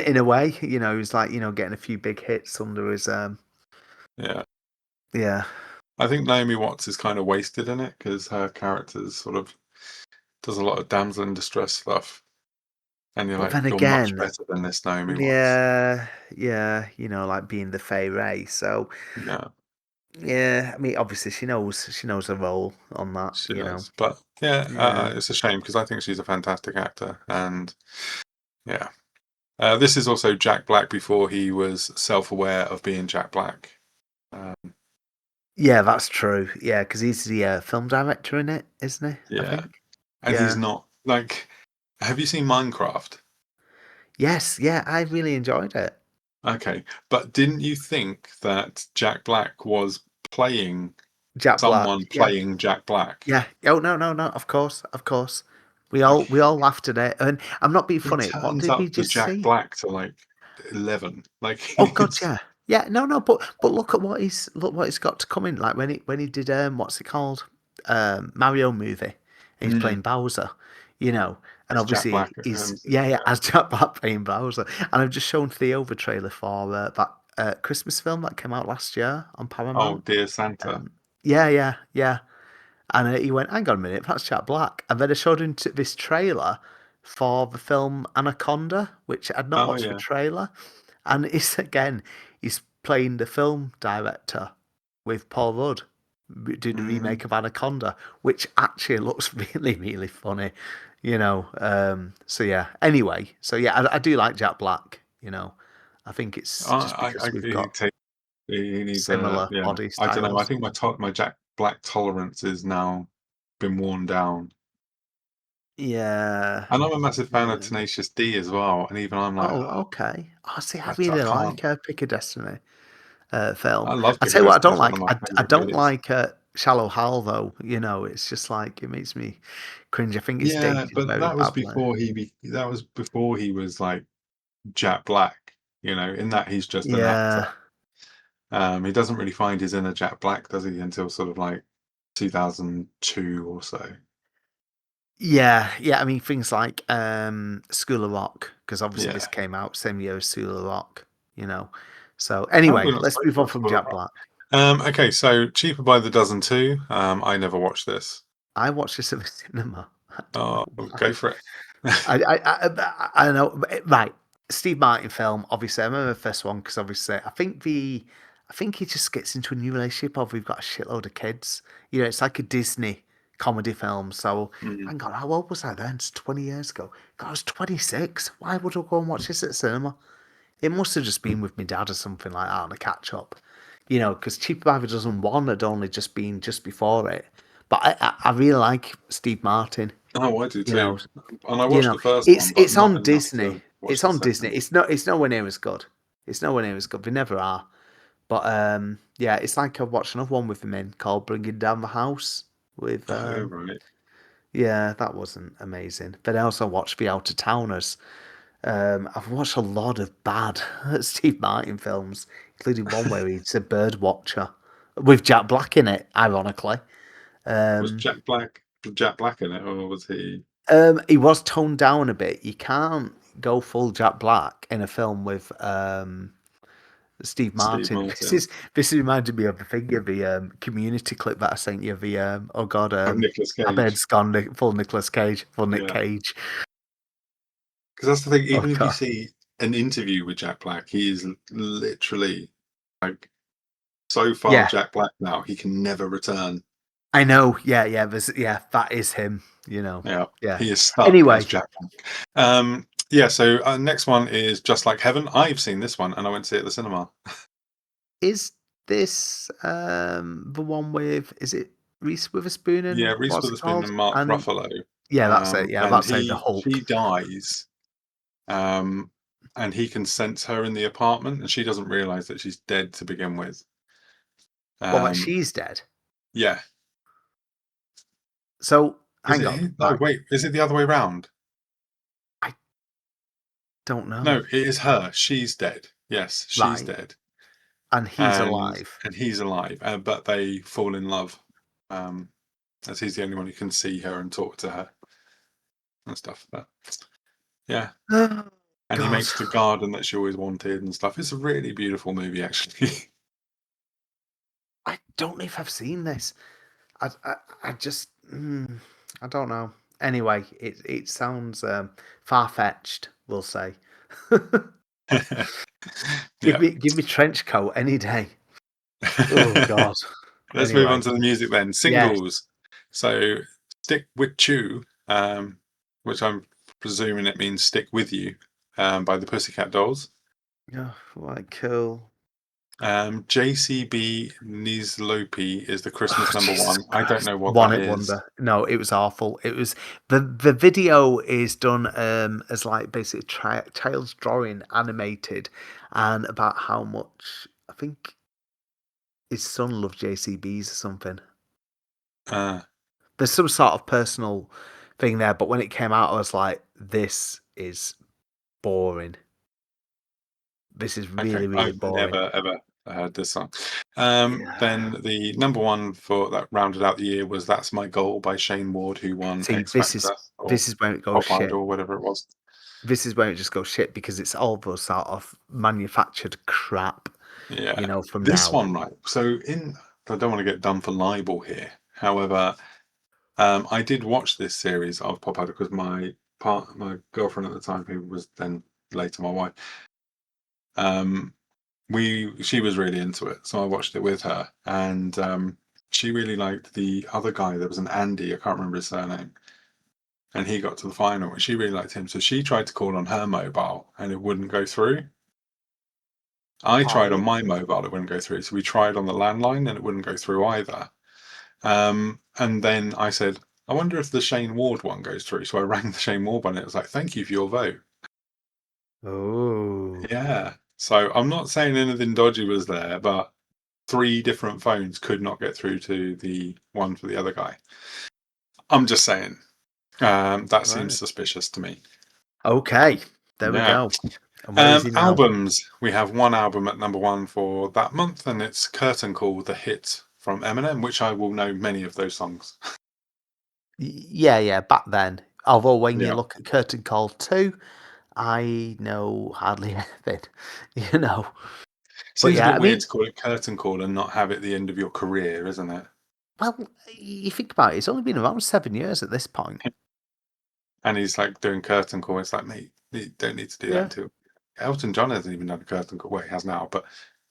in a way. He was like, getting a few big hits under his, yeah. yeah. I think Naomi Watts is kind of wasted in it because her character sort of does a lot of damsel in distress stuff, and you're But like, then you're much again, better than this Naomi Watts. yeah, yeah, like being the Fay Ray. So, Yeah, yeah, I mean, obviously she knows her role on she that. does. But yeah, Yeah. it's a shame because I think she's a fantastic actor, and yeah. This is also Jack Black before he was self-aware of being Jack Black. Um, Yeah, that's true. Yeah, because he's the film director in it, isn't he? I yeah, think. and he's Yeah. not like. Have you seen Minecraft? Yes, yeah, I really enjoyed it. Okay, but didn't you think that Jack Black was playing Jack Black. someone Yeah. playing Jack Black? Yeah. Oh no, no, no. Of course, of course. We all Like we all laughed at it, and I'm not being he funny. What turns did we up as just Jack see? Black to like 11. Like Oh God, it's yeah, yeah. No, no. But look what he's got to come in. Like when he did what's it called? Mario movie. And he's mm, playing Bowser. And it's Jack obviously Black. he's yeah, as Jack Black playing Bowser. And I've just shown Theo the trailer for that Christmas film that came out last year on Oh, Paramount. dear Santa. Yeah, yeah, yeah. And he went, hang on a minute, that's Jack Black. And then I showed him this trailer for the film Anaconda, which I'd not Oh watched the yeah. trailer. And he's playing the film director with Paul Rudd, doing the Mm. remake of Anaconda, which actually looks really, really funny, So yeah, anyway, so yeah, I do like Jack Black, I think it's just I because we've got he needs a similar yeah. body I don't know. I styles. think my Jack Black tolerance is now been worn down. Yeah. And I'm a massive fan of Yeah. Tenacious D as well. And even I'm like, Oh, oh, okay. Oh, see, I I really can't. like Pick a Destiny film. I love I Pick a tell you what, I Destiny. don't It's one like. of my I favorite don't movies. like Shallow Hal though. It's just like it makes me cringe. I think it's Yeah, dated but very badly. that was before he was like Jack Black. In that he's just an actor. Yeah, He doesn't really find his inner Jack Black, does he, until sort of like 2002 or so. yeah, yeah. I mean, things like School of Rock, because obviously Yeah. this came out same year as School of Rock. So Oh, anyway, we're not let's spoken move on about from School of Jack Rock. Black. Okay, so Cheaper by the Dozen too. I never watched this. I watched this at the cinema. I don't Oh, know go why. for it. I don't know. Right, Steve Martin film. Obviously, I remember the first one because obviously, I think he just gets into a new relationship. Of we've got a shitload of kids. It's like a Disney comedy film. So, Mm. hang on, how old was I then? It's 20 years ago. God, I was 26. Why would I go and watch this at cinema? It must have just been with my dad or something like that on a catch up. Because Cheaper by the Dozen 1 had only just been just before it. But I really like Steve Martin. Oh, I do You too. know, And I watched the first it's one, but it's not on enough Disney. to watch It's the on Disney. second. It's nowhere near as good. It's nowhere near as good. They never are. But yeah, it's like I watched another one with him in called Bringing Down the House with Oh, right. yeah, that wasn't amazing. But I also watched The Out of Towners. I've watched a lot of bad Steve Martin films, including one where he's a bird watcher with Jack Black in it, ironically. Was Um, Jack Black in it, or was he He was toned down a bit. You can't go full Jack Black in a film with Steve Steve Martin. Martin? This reminded me of the thing of the Community clip that I sent you. The oh god, Oh, Nicolas my Cage. bed's gone. Full Nicolas Cage, full Nick Yeah. Cage. Because that's the thing. Oh Even if you god, see an interview with Jack Black, he is literally like so far yeah, Jack Black now. He can never return. I know. Yeah, yeah. That is him. Yeah, Yeah. he is stuck as Anyway, Jack Black. Yeah. So next one is Just Like Heaven. I've seen this one, and I went to see it at the cinema. is this the one with? Is it Reese Witherspoon Yeah, and Reese what's it Witherspoon called? and Mark And Ruffalo. yeah, that's it. Yeah, And that's it. The he Hulk. dies, um, and he can sense her in the apartment, and she doesn't realize that she's dead to begin with. Well, that Um, she's dead. yeah. So Is hang it? on, No, right? wait. Is it the other way round? I don't No, know. it is her. She's dead. Yes, she's Right, dead, and he's and alive. he's alive, but they fall in love. Um, as he's the only one who can see her and talk to her and stuff. But yeah, Oh, and he God. makes the garden that she always wanted and stuff. It's a really beautiful movie, actually. I don't know if I've seen this. I just I don't know. Anyway, it sounds far fetched. We'll say. Yeah. Give me trench coat any day. Oh God. Let's move on Anyway, to the music then. yes. Singles. So Stick With You, which I'm presuming it means Stick With You, by the Pussycat Dolls. Oh, right, cool. JCB Nislopi is the Christmas number Jesus one. I don't Christ. know what One that It is. Wonder. No, it was awful. It was the video is done as like basically child's drawing animated, and about how much I think his son loved JCBs or something. There's some sort of personal thing there, but when it came out, I was like, this is boring. This is really, Okay, really I've boring. never ever heard this song. Yeah. Then the number one for that rounded out the year was "That's My Goal" by Shane Ward, who won See, X Factor or this is when it goes Pop shit. Idol, whatever it was. This is where it just goes shit because it's all those sort of manufactured crap, Yeah, from this now. one, right? So I don't want to get done for libel here. However, I did watch this series of Pop Idol because my girlfriend at the time, who was then later my wife, um, she was really into it, so I watched it with her, and she really liked the other guy. There was an Andy, I can't remember his surname, and he got to the final, and she really liked him. So she tried to call on her mobile, and it wouldn't go through. I tried on Oh, my mobile, it wouldn't go through. So we tried on the landline, and it wouldn't go through either. And then I said, I wonder if the Shane Ward one goes through. So I rang the Shane Ward one. It was like, thank you for your vote. oh, Yeah. So I'm not saying anything dodgy was there, but 3 different phones could not get through to the one for the other guy. I'm just saying. That seems right. suspicious to me. Okay, there we Yeah. go. And where is he now? Albums. We have one album at number 1 for that month, and it's Curtain Call, the hit from Eminem, which I will know many of those songs. Yeah, back then. Although when you Yeah. look at Curtain Call 2, I know hardly anything, But Seems a yeah, bit I weird mean, to call it Curtain Call and not have it the end of your career, isn't it? well, you think about it, it's only been around 7 years at this point. And he's like doing Curtain Call. It's like, mate, you don't need to do that Yeah. until Elton John hasn't even done a Curtain Call. Well, he has now, but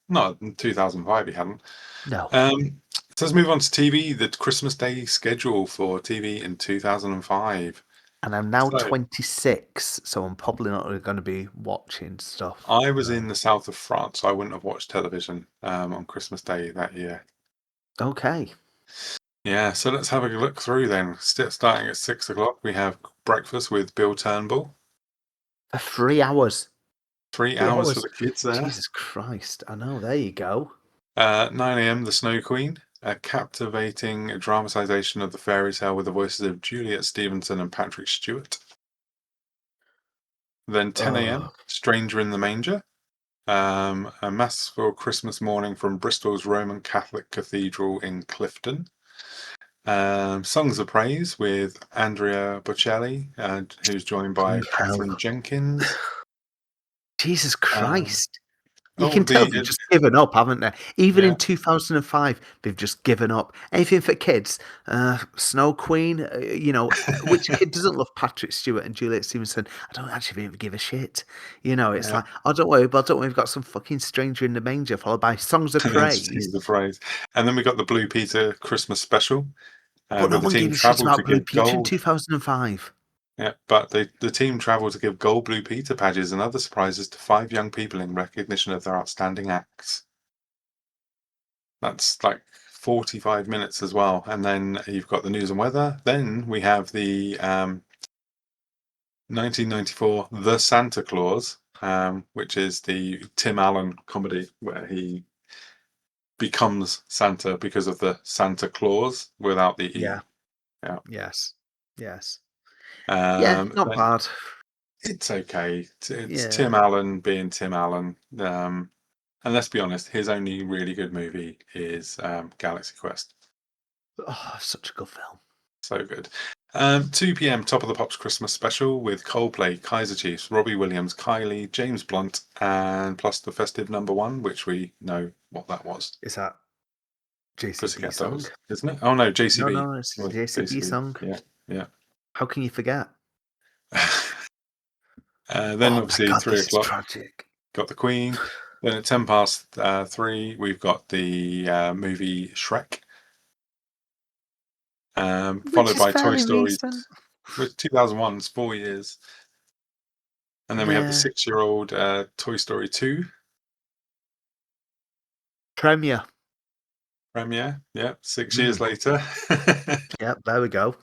not in 2005. He hadn't. No. So let's move on to TV. The Christmas Day schedule for TV in 2005. And I'm now So 26, so I'm probably not going to be watching stuff. I was in the south of France, so I wouldn't have watched television on Christmas Day that year. Okay. Yeah, so let's have a look through then. Starting at 6 o'clock, we have breakfast with Bill Turnbull. For 3 hours. 3 hours for the kids there. Jesus Christ. I know. There you go. 9 a.m. The Snow Queen, a captivating dramatisation of the fairy tale with the voices of Juliet Stevenson and Patrick Stewart. Then 10 a.m. Stranger in the Manger, a Mass for Christmas morning from Bristol's Roman Catholic Cathedral in Clifton. Songs of Praise with Andrea Bocelli, who's joined by Catherine Jenkins. Jesus Christ. You Oh, can tell they've just given up, haven't they? Even Yeah. in 2005, they've just given up. Anything for kids. Snow Queen, which kid doesn't love Patrick Stewart and Juliet Stevenson? I don't actually even give a shit. It's Yeah. like, oh, don't worry, we've got some fucking Stranger in the Manger, followed by Songs of Praise. Songs of Praise. And then we got the Blue Peter Christmas special. But no where the one team gave a shit travelled to about Blue give Peter in gold. 2005. Yeah, but the team travelled to give gold Blue Peter badges and other surprises to 5 young people in recognition of their outstanding acts. That's like 45 minutes as well. And then you've got the news and weather. Then we have the 1994 The Santa Claus, which is the Tim Allen comedy where he becomes Santa because of the Santa Claus without the E. Yeah. Yeah. Yes. Yeah, Not bad. It's okay. It's Yeah. Tim Allen being Tim Allen. And let's be honest, his only really good movie is Galaxy Quest. Oh, such a good film. So good. 2 p.m. Top of the Pops Christmas special with Coldplay, Kaiser Chiefs, Robbie Williams, Kylie, James Blunt, and plus the festive number one, which we know what that was. Is that JCB Pussycat song? Dolls, isn't it? Oh no, JCB. No, it's JCB song. Yeah, yeah. How can you forget? Then Oh my obviously God, 3 this is o'clock, tragic. got the Queen. Then at 10 past 3, we've got the movie Shrek. Which Followed is by Toy fairly Story, recent. with 2001, it's 4 years. And then we have the Yeah. 6-year-old Toy Story 2 Premiere. premiere. Yeah, 6 years later. Yep, there we go.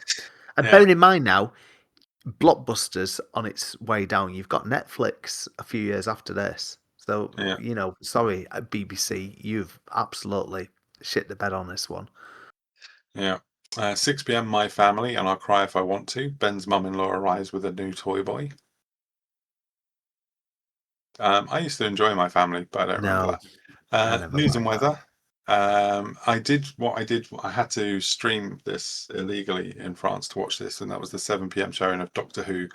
And Yeah. bearing in mind now, Blockbuster's on its way down. You've got Netflix a few years after this. So, Yeah. sorry, BBC, you've absolutely shit the bed on this one. Yeah. 6 p.m. My Family, and I'll Cry If I Want to. Ben's mum-in-law arrives with a new toy boy. I used to enjoy My Family, but I don't remember No, that. I never News and liked that. weather. I had to stream this illegally in France to watch this, and that was the 7 p.m. showing of Doctor Who,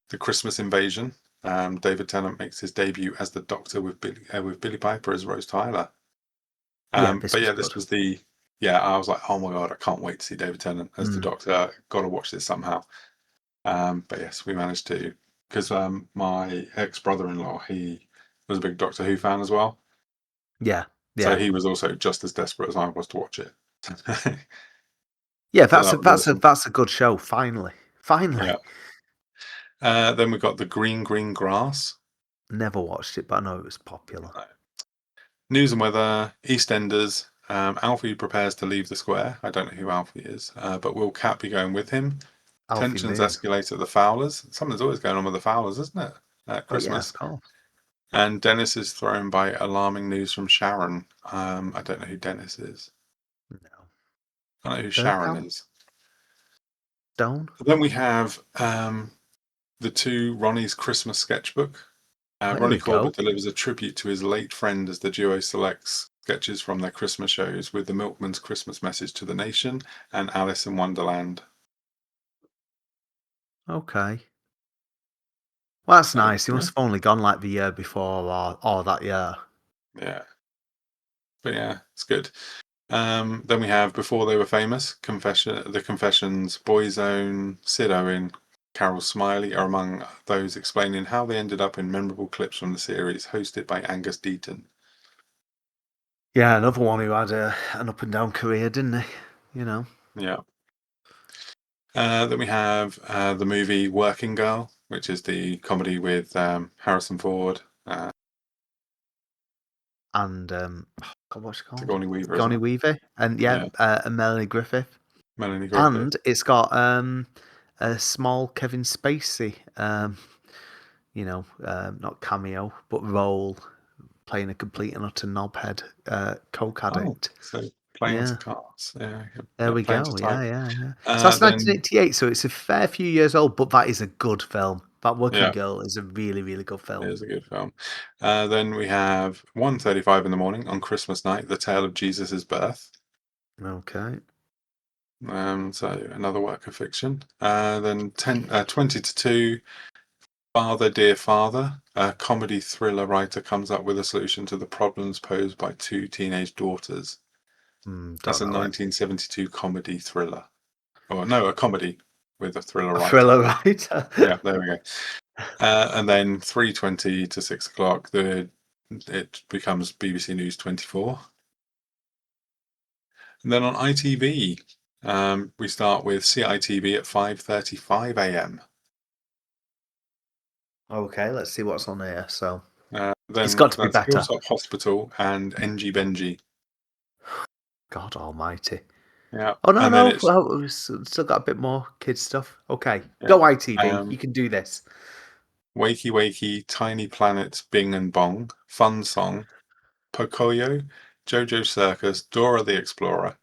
The Christmas Invasion. David Tennant makes his debut as the Doctor with Billy Piper as Rose Tyler. This was this good. was the I was like, oh my God, I can't wait to see David Tennant as the Doctor. Got to watch this somehow. But yes, we managed to, because my ex-brother-in-law, he was a big Doctor Who fan as well. Yeah. So he was also just as desperate as I was to watch it. Yeah, So that's that was awesome. that's a good show. Finally. Yeah. Then we got the Green Grass. Never watched it, but I know it was popular. News and weather. EastEnders. Alfie prepares to leave the square. I don't know who Alfie is, but will Cat be going with him? Alfie Tensions Moon. escalate at the Fowlers. Something's always going on with the Fowlers, isn't it? At Christmas. Oh, yeah, of course. And Dennis is thrown by alarming news from Sharon. I don't know who Dennis is. No. I don't know who Sharon is. Stone. Then we have the two Ronnie's Christmas sketchbook. Ronnie Corbett delivers a tribute to his late friend as the duo selects sketches from their Christmas shows with The Milkman's Christmas Message to the Nation and Alice in Wonderland. Okay. Well, that's nice. He must have only gone like the year before or that year. Yeah. But yeah, it's good. Then we have Before They Were Famous, The Confessions, Boyzone, Sid Owen, Carol Smiley are among those explaining how they ended up in memorable clips from the series, hosted by Angus Deaton. Yeah, another one who had an up and down career, didn't he? Yeah. Then we have the movie Working Girl, which is the comedy with Harrison Ford. And what's it called? Sigourney Weaver. Sigourney Weaver. And and Melanie Griffith. And it's got a small Kevin Spacey, not cameo, but role, playing a complete and utter knobhead coke addict. So playing to cards. Yeah. There we go. Yeah. So that's 1988. So it's a fair few years old, but that is a good film. That Working Girl is a really, really good film. It is a good film. Then we have 1:35 in the morning on Christmas night, The Tale of Jesus' Birth. Okay. So another work of fiction. Then 20 to 2, Father Dear Father, a comedy thriller writer comes up with a solution to the problems posed by two teenage daughters. That's a 1972 comedy thriller. Or no, a comedy with a thriller writer. Thriller writer. Yeah, there we go. And then 3:20 to 6 o'clock, it becomes BBC News 24. And then on ITV, we start with CITV at 5:35 a.m. Okay, let's see what's on here. So Then it's got to be better. Hilltop Hospital and NG Benji. God Almighty. Yeah. Oh no! Well, we've still got a bit more kids stuff. Okay, go ITV. You can do this. Wakey Wakey, Tiny Planets, Bing and Bong, Fun Song, Pocoyo, JoJo Circus, Dora the Explorer,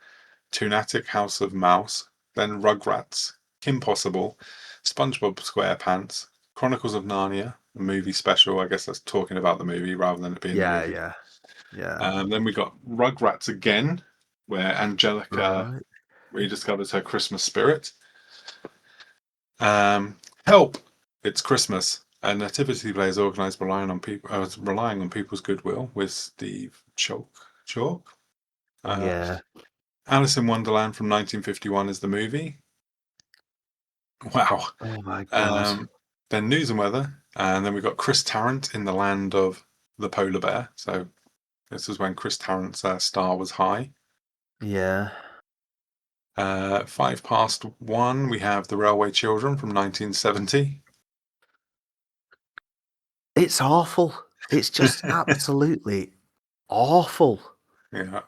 Toonatic House of Mouse, then Rugrats, Kim Possible, SpongeBob SquarePants, Chronicles of Narnia, a movie special. I guess that's talking about the movie rather than it being the movie. Yeah. Then we got Rugrats again, where Angelica rediscovers her Christmas spirit. Help! It's Christmas. A nativity play is organised relying on people's goodwill with Steve Chalk. Yeah. Alice in Wonderland from 1951 is the movie. Wow. Oh my god. Then news and weather, and then we've got Chris Tarrant in the land of the polar bear. So this is when Chris Tarrant's star was high. Yeah. 1:05, we have The Railway Children from 1970. It's awful. It's just absolutely awful. Yeah.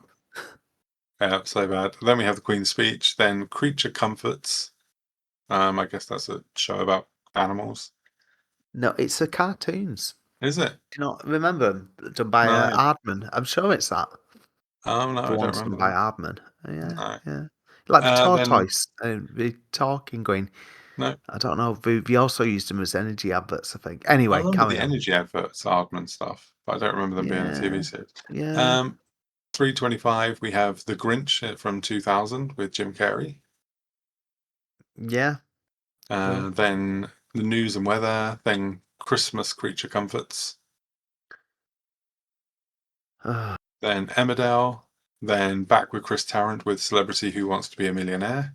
Yeah, so bad. Then we have The Queen's Speech. Then Creature Comforts. I guess that's a show about animals. No, it's the cartoons. Is it? Do you not remember? Done by No. Aardman. I'm sure it's that. Oh, no, The I don't ones done remember by that. Aardman. Yeah, No. yeah. Like the Then tortoise. The talking, going. no. I don't know. We also used them as energy adverts, I think. I Anyway, remember carry the on. energy adverts, Aardman stuff, but I don't remember them being a Yeah, TV series. yeah, 3:25, we have The Grinch from 2000 with Jim Carrey. yeah. Sure. Then the news and weather. Then Christmas Creature Comforts. Then Emmerdale. Then back with Chris Tarrant with Celebrity Who Wants to Be a Millionaire.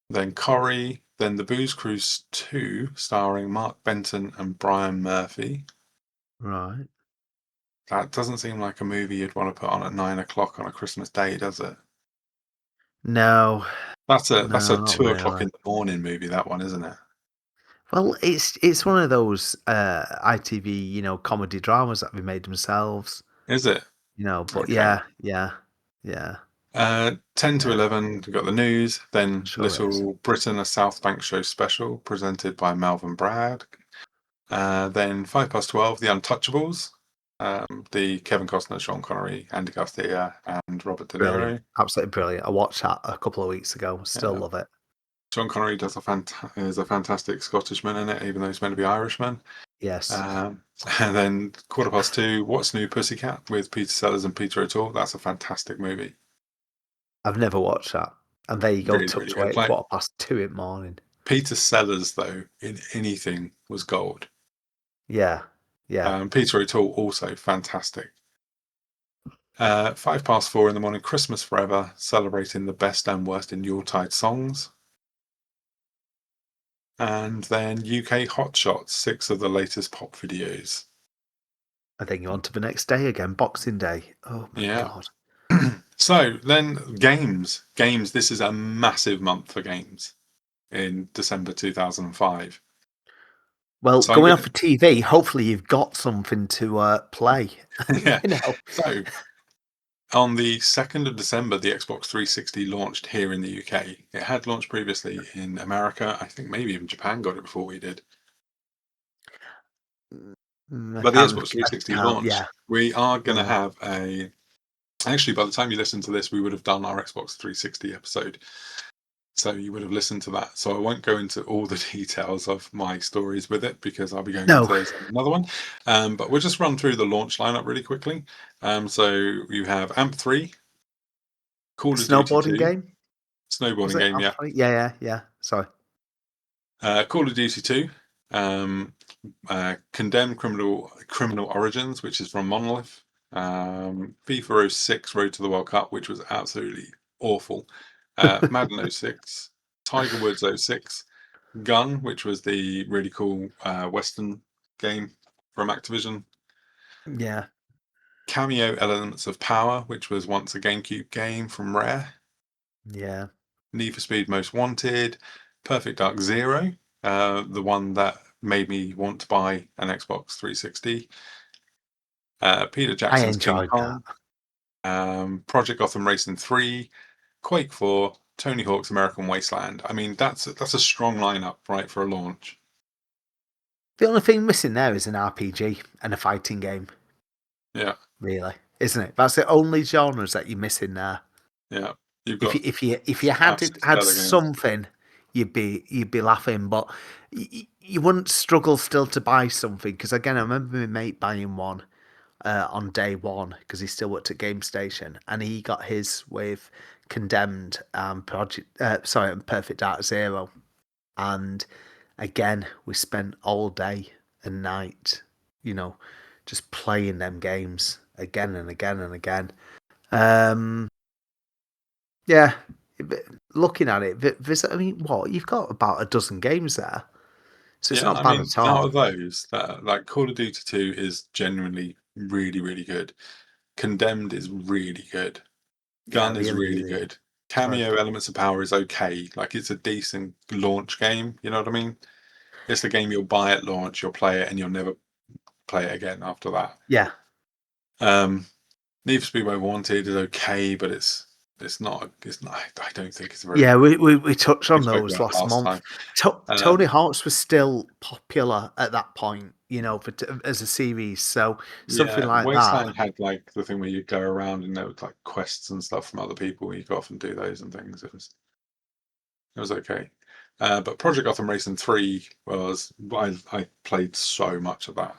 Then Corrie. Then The Booze Cruise 2, starring Mark Benton and Brian Murphy. Right. That doesn't seem like a movie you'd want to put on at 9:00 on a Christmas day, does it? No. That's a not 2:00 really. in the morning movie, that one, isn't it? Well, it's one of those ITV, comedy dramas that we made themselves. Is it? But Okay. yeah. 10 to 11, we've got the news. Then Sure it is. Little Britain, a South Bank Show special presented by Melvin Bragg. Then 12:05, The Untouchables. The Kevin Costner, Sean Connery, Andy Garcia, and Robert De Niro. Brilliant. Absolutely brilliant. I watched that a couple of weeks ago. Still love it. Sean Connery is a fantastic Scottishman in it, even though he's meant to be Irishman. Yes. And then 2:15, What's New Pussycat with Peter Sellers and Peter O'Toole. That's a fantastic movie. I've never watched that. And there you go, Really, tucked really away good. at 2:15 in the morning. Peter Sellers, though, in anything was gold. Yeah. Peter O'Toole, also fantastic. 4:05 in the morning, Christmas Forever, celebrating the best and worst in Yuletide songs. And then UK Hot Shots, 6 of the latest pop videos. I think you're on to the next day again, Boxing Day. Oh my god. So then games. This is a massive month for games in December 2005. Well, going off of TV, hopefully you've got something to play. Yeah. So on the 2nd of December, the Xbox 360 launched here in the UK. It had launched previously in America. I think maybe even Japan got it before we did. But the Xbox 360 launched. Yeah. We are going to have actually, by the time you listen to this, we would have done our Xbox 360 episode. So you would have listened to that. So I won't go into all the details of my stories with it because I'll be going into those in another one. But we'll just run through the launch lineup really quickly. So you have AMP 3, Call of Duty 2. Snowboarding game? Snowboarding game, yeah. Yeah. Sorry. Call of Duty 2. Condemned Criminal Origins, which is from Monolith. FIFA 06 Road to the World Cup, which was absolutely awful. Madden 06, Tiger Woods 06, Gun, which was the really cool Western game from Activision. Yeah. Cameo Elements of Power, which was once a GameCube game from Rare. Yeah. Need for Speed Most Wanted, Perfect Dark Zero, the one that made me want to buy an Xbox 360. Peter Jackson's King Kong. Project Gotham Racing 3, Quake 4, Tony Hawk's American Wasteland. I mean, that's a strong lineup, right, for a launch. The only thing missing there is an RPG and a fighting game. Yeah. Really, isn't it? That's the only genres that you're missing there. Yeah. You've got if you had something, you'd be laughing, but you wouldn't struggle still to buy something. Because again, I remember my mate buying one on day one because he still worked at Game Station, and he got his with Condemned and Perfect Dark Zero. And again, we spent all day and night, just playing them games again and again and again. Yeah, looking at it, I mean, what, you've got about a dozen games there. So it's not bad at all. Out of those, like Call of Duty 2 is genuinely really, really good. Condemned is really good. Gun is really good. Cameo Elements of Power is okay. Like, it's a decent launch game. You know what I mean? It's the game you'll buy at launch, you'll play it, and you'll never play it again after that. Yeah. Need for Speed Wanted is okay, but it's not. I don't think it's very. Yeah, we touched on those last month. Tony Hawk's was still popular at that point, as a series. So something like Wasteland that. had like the thing where you go around and there was like quests and stuff from other people where you go off and do those and things. It was okay. But Project Gotham Racing 3 was. I played so much of that.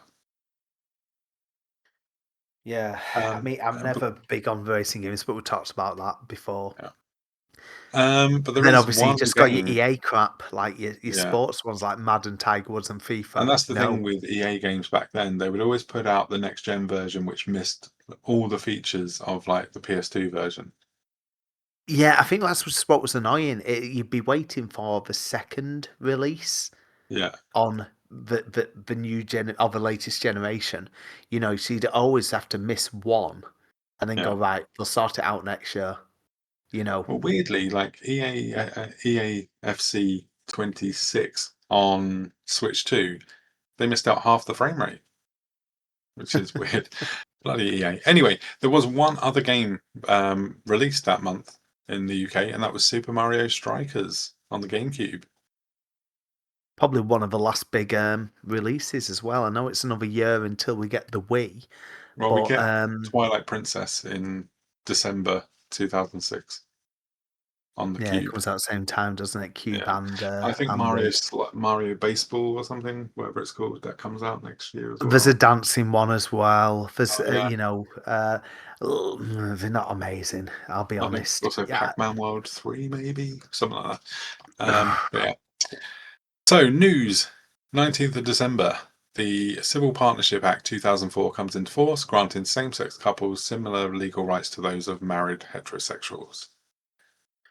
Yeah, I mean, I'm never big on racing games, but we talked about that before. Yeah. But then obviously you just got your EA crap, like your sports ones like Madden, Tiger Woods, and FIFA. And that's the thing with EA games back then; they would always put out the next gen version, which missed all the features of like the PS2 version. Yeah, I think that's what was annoying. You'd be waiting for the second release. Yeah. On the new of the latest generation, so you'd always have to miss one, and then go right. They'll sort it out next year. Well, weirdly, like EA FC 26 on Switch 2, they missed out half the frame rate, which is weird. Bloody EA. Anyway, there was one other game released that month in the UK, and that was Super Mario Strikers on the GameCube. Probably one of the last big releases as well. I know it's another year until we get the Wii. Well, we get Twilight Princess in December 2006 on the Cube. It comes out at the same time, doesn't it? Cube and I think and Mario Baseball or something, whatever it's called, that comes out next year as well. There's a dancing one as well. There's they're not amazing. I'll be honest. Also, Pac-Man World 3, maybe something like that. Yeah. So, news, 19th of December, the Civil Partnership Act 2004 comes into force, granting same-sex couples similar legal rights to those of married heterosexuals.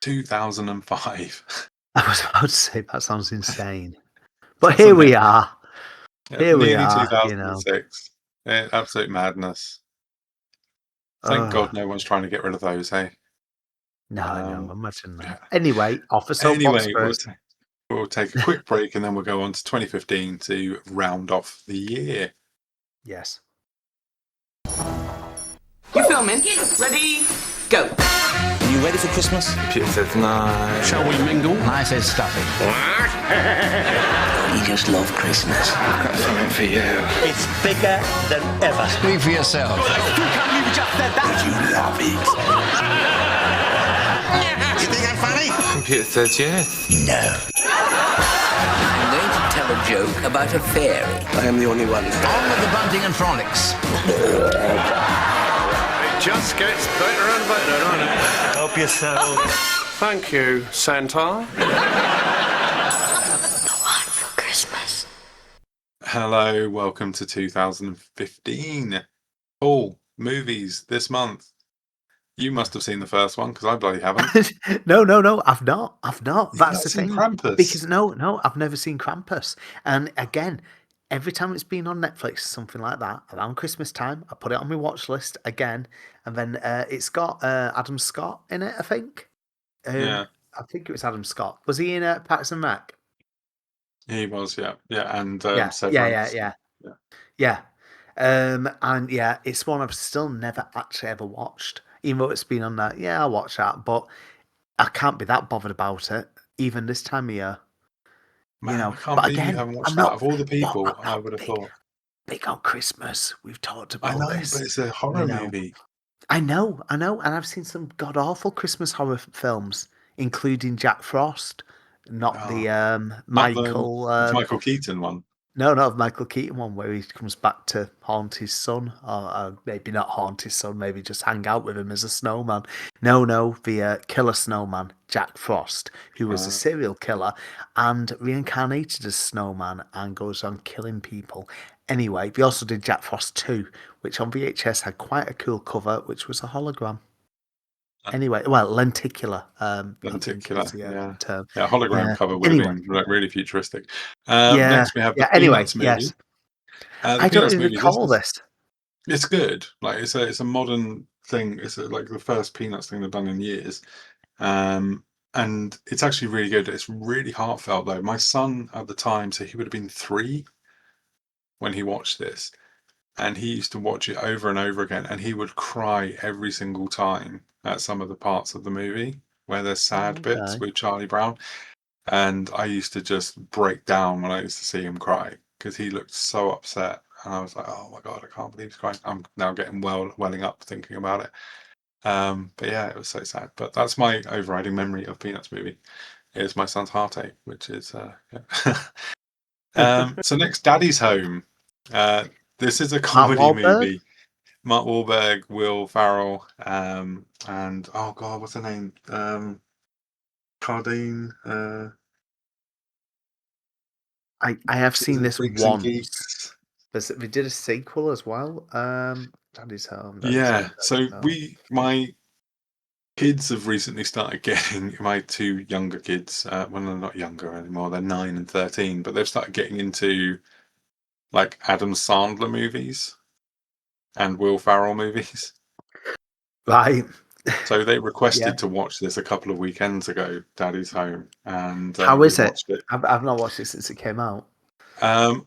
2005. I was about to say, that sounds insane. But here we are. Here we are. 2006. Absolute madness. Thank God no one's trying to get rid of those, hey? No, imagine that. Yeah. Anyway, off the soapbox first. We'll take a quick break and then we'll go on to 2015 to round off the year. Yes. You filming? Ready? Go. Are you ready for Christmas? Peter says no. Shall we mingle? I said stuff it. You just love Christmas. I've got something for you. It's bigger than ever. Speak for yourself. You can't believe you just said that. You love it. You think I'm funny? Computer says yes. No. I'm going to tell a joke about a fairy. I am the only one. On with the bunting and frolics. It just gets better and better, doesn't it? Help yourself. Thank you, Santa. For Christmas. Hello, welcome to 2015. Paul, movies this month. You must have seen the first one because I bloody haven't. No, I've not. That's the thing. Krampus? Because no, I've never seen Krampus. And again, every time it's been on Netflix, something like that, around Christmas time, I put it on my watch list again, and then it's got Adam Scott in it, I think. Yeah. I think it was Adam Scott. Was he in Parks and Rec? He was, yeah. And Severance. Yeah. And yeah, it's one I've still never actually ever watched. Even though it's been on there, I'll watch that, but I can't be that bothered about it, even this time of year. Man, I can't believe you haven't watched that. Of all the people, I would have thought. Big on Christmas. We've talked about this. But it's a horror movie. I know. And I've seen some god-awful Christmas horror films, including Jack Frost, not the Michael... Michael Keaton one. No, not the Michael Keaton one where he comes back to haunt his son, or maybe not haunt his son, maybe just hang out with him as a snowman. No, the killer snowman, Jack Frost, who was a serial killer and reincarnated as snowman and goes on killing people. Anyway, we also did Jack Frost 2, which on VHS had quite a cool cover, which was a hologram. Anyway, well, lenticular. I think Lenticular, is the yeah. term. Yeah, hologram cover would have Anyway, been like really futuristic. yeah, Next we have the yeah. Anyway, Peanuts movie. yes. The I don't Peanuts even movie. This recall is this. it's good. Like it's a modern thing. It's like the first Peanuts thing they've done in years. And it's actually really good. It's really heartfelt though. My son at the time, so he would have been 3 when he watched this, and he used to watch it over and over again, and he would cry every single time at some of the parts of the movie where there's sad bits Okay. with Charlie Brown. And I used to just break down when I used to see him cry because he looked so upset. And I was like, oh my God, I can't believe he's crying. I'm now getting welling up thinking about it. But yeah, it was so sad. But that's my overriding memory of Peanuts movie is my son's heartache, which is yeah. So next, Daddy's Home. This is a Mark comedy Wahlberg? movie. Mark Wahlberg, Will Ferrell, and oh God, what's her name? Cardine. I have seen this Freaks and once. Geeks. We did a sequel as well. Daddy's Home, Daddy's Yeah, Home, so Daddy's Home. my kids have recently started getting my 2 younger kids. Well, they're not younger anymore; they're 9 and 13, but they've started getting into like Adam Sandler movies and Will Ferrell movies. Right. So they Yeah. requested to watch this a couple of weekends ago, Daddy's Home, and How we is it? watched it. I've not watched it since it came out.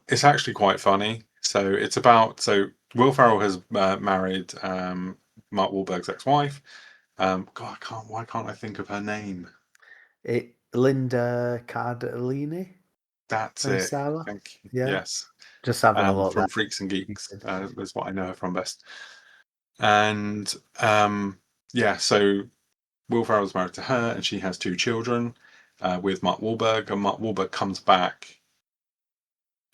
It's actually quite funny. So it's about Will Ferrell has married Mark Wahlberg's ex-wife. God, why can't I think of her name? Linda Cardellini? That's And it. Sarah? Thank you. Yeah. Yes. Just having a look From there. Freaks and You Geeks can- is what I know her from best. And yeah, so Will Ferrell's married to her, and she has 2 children with Mark Wahlberg. And Mark Wahlberg comes back,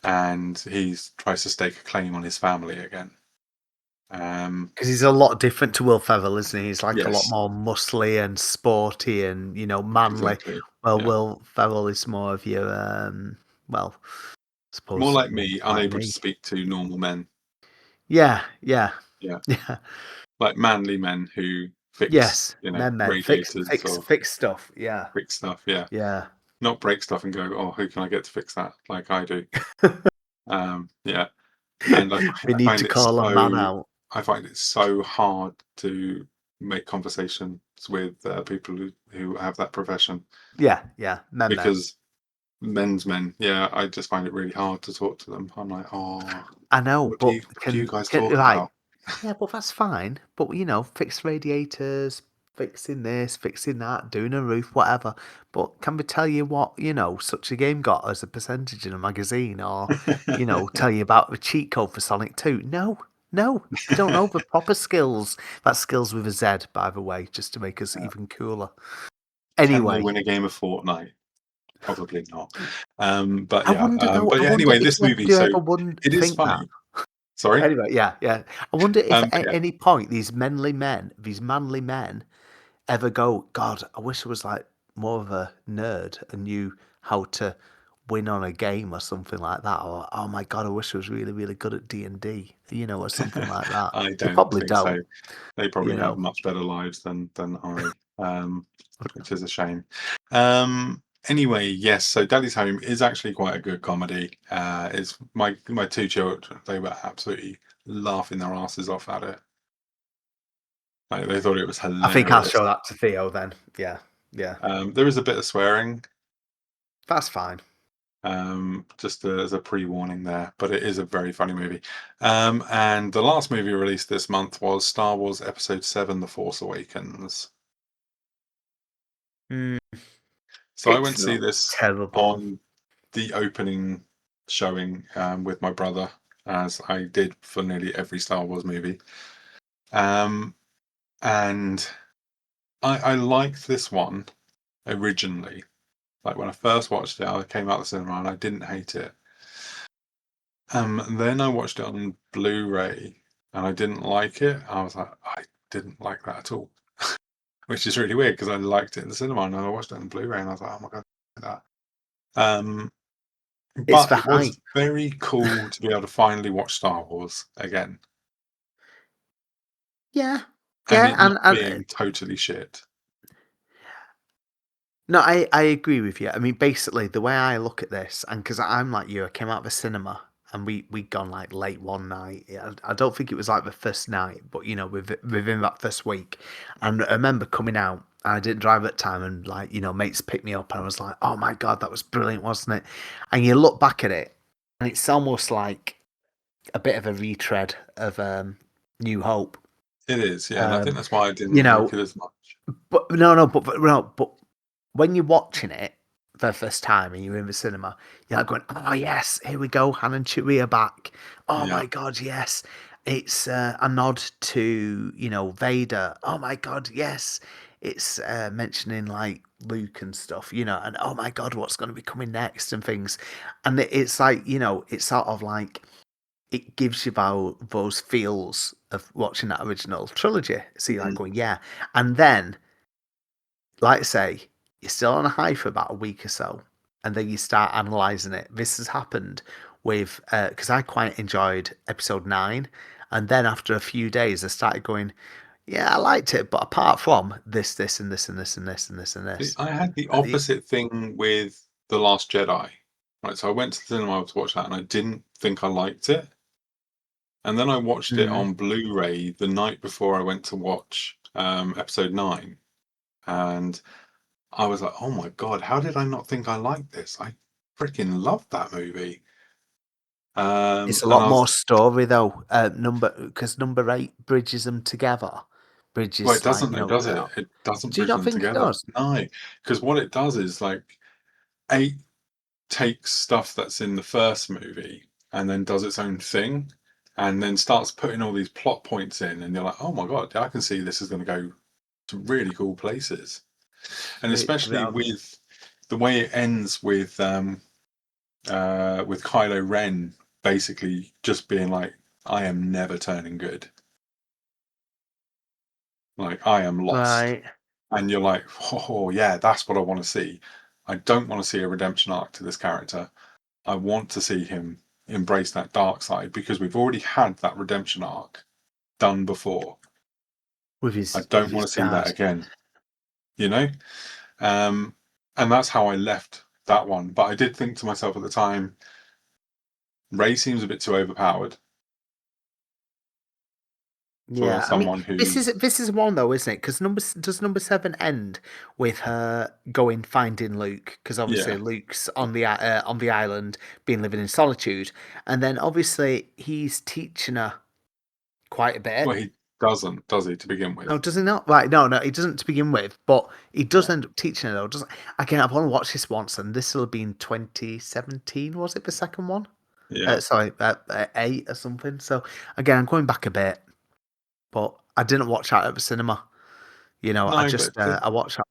and he tries to stake a claim on his family again. Because he's a lot different to Will Ferrell, isn't he? He's like a lot Yes, more muscly and sporty and, manly. exactly. Well, Yeah. Will Ferrell is more of your, well, I More suppose like me, like unable to me. speak to normal men. Yeah. Yeah. Yeah. Like manly men who fix, Yes. Men. Fix, radiators fix, or fix stuff. Yeah. fix stuff. Yeah. Yeah. Not break stuff and go, oh, who can I get to fix that? Like I do. Yeah. And We need to call a man out. I find it so hard to make conversations with people who have that profession Yeah. Men. because men's men, yeah, I just find it really hard to talk to them. I'm like, oh, I know, but what do you guys can talk right. about? Yeah, but that's fine. But fix radiators, fixing this, fixing that, doing a roof, whatever. But can we tell you what, such a game got as a percentage in a magazine or, tell you about the cheat code for Sonic 2? No. They don't know the proper skills. That's skills with a Z, by the way, just to make us even cooler. Can they Anyway, win a game of Fortnite? Probably not. But I yeah. wonder though, But I yeah, wonder anyway, if this movie, you so ever wouldn't it is think that. funny. Sorry. Anyway, yeah. I wonder if But at yeah. any point these manly men ever go, God, I wish I was like more of a nerd and knew how to win on a game or something like that, or oh my God, I wish I was really, really good at D&D, or something like that. I They don't probably think so. don't, They you probably have know. much better lives than I, which is a shame. Anyway, yes. So Daddy's Home is actually quite a good comedy. It's my 2 children. They were absolutely laughing their asses off at it. Like they thought it was I think I'll hilarious. show that to Theo then. Yeah. There is a bit of swearing. That's fine. Just as a pre-warning there, but it is a very funny movie. And the last movie released this month was Star Wars Episode 7: The Force Awakens. So I went to It's see not this terrible. on the opening showing with my brother, as I did for nearly every Star Wars movie. And I liked this one originally. Like when I first watched it, I came out of the cinema and I didn't hate it. Then I watched it on Blu-ray, and I didn't like it. I was like, I didn't like that at all, which is really weird because I liked it in the cinema, and then I watched it on Blu-ray, and I was like, oh my god, I like that. It's But the it was hype. very cool to be able to finally watch Star Wars again, Yeah, and yeah, it not being totally shit. no, I agree with you. I mean, basically, the way I look at this, and because I'm like you, I came out of the cinema and we'd gone like late one night. I don't think it was like the first night, but within that first week, and I remember coming out. I didn't drive at the time, and like mates picked me up, and I was like, "Oh my god, that was brilliant, wasn't it?" And you look back at it, and it's almost like a bit of a retread of New Hope. It is, yeah, and I think that's why I You didn't like know, it as much. but no, but when you're watching it for the first time and you're in the cinema, you're like going, "Oh yes, here we go, Han and Chewie are back. Oh Yeah, my god, yes." It's a nod to Vader. Oh my god, yes. It's mentioning like Luke and stuff, and oh my god, what's going to be coming next and things, and it's like it's sort of like it gives you those feels of watching that original trilogy. So you're like going, yeah, and then like I say, you're still on a high for about a week or so, and then you start analysing it. This has happened with because I quite enjoyed episode 9, and then after a few days, I started going, yeah, I liked it, but apart from this, and this, and this, and this, and this, and see, this, I had the the, opposite thing with The Last Jedi. Right, so I went to the cinema to watch that, and I didn't think I liked it. And then I watched it mm, on Blu-ray the night before I went to watch episode 9, and I was like, "Oh my god, how did I not think I liked this? I freaking loved that movie." it's a And lot I was more story though. Because number 8 bridges them together. Well, it Bridges like doesn't though, does it? It doesn't do you bridge not them think it together. does? No, because what it does is like 8 takes stuff that's in the first movie and then does its own thing, and then starts putting all these plot points in, and you're like, "Oh my god, I can see this is going to go to really cool places." And especially with the way it ends with Kylo Ren basically just being like, "I am never turning good. Like I am lost." Right. And you're like, "Oh yeah, that's what I want to see. I don't want to see a redemption arc to this character. I want to see him embrace that dark side because we've already had that redemption arc done before. With I his don't want to see that dad. again." You know? Um, and that's how I left that one. But I did think to myself at the time, Ray seems a bit too overpowered for Yeah, I mean, someone this who's is one though, isn't it? Because does number 7 end with her going finding Luke? Because obviously yeah. Luke's on the island, being living in solitude, and then obviously he's teaching her quite a bit. Well, he doesn't, does he, to begin No, with? does he not? Right, no, he doesn't to begin with, but he does Yeah. end up teaching her though. Doesn't again? I've only watched this once, and this will be in 2017. Was it the second one? Yeah. Sorry, 8 or something. So again, I'm going back a bit. But I didn't watch that at the cinema. I No, just but the I watched that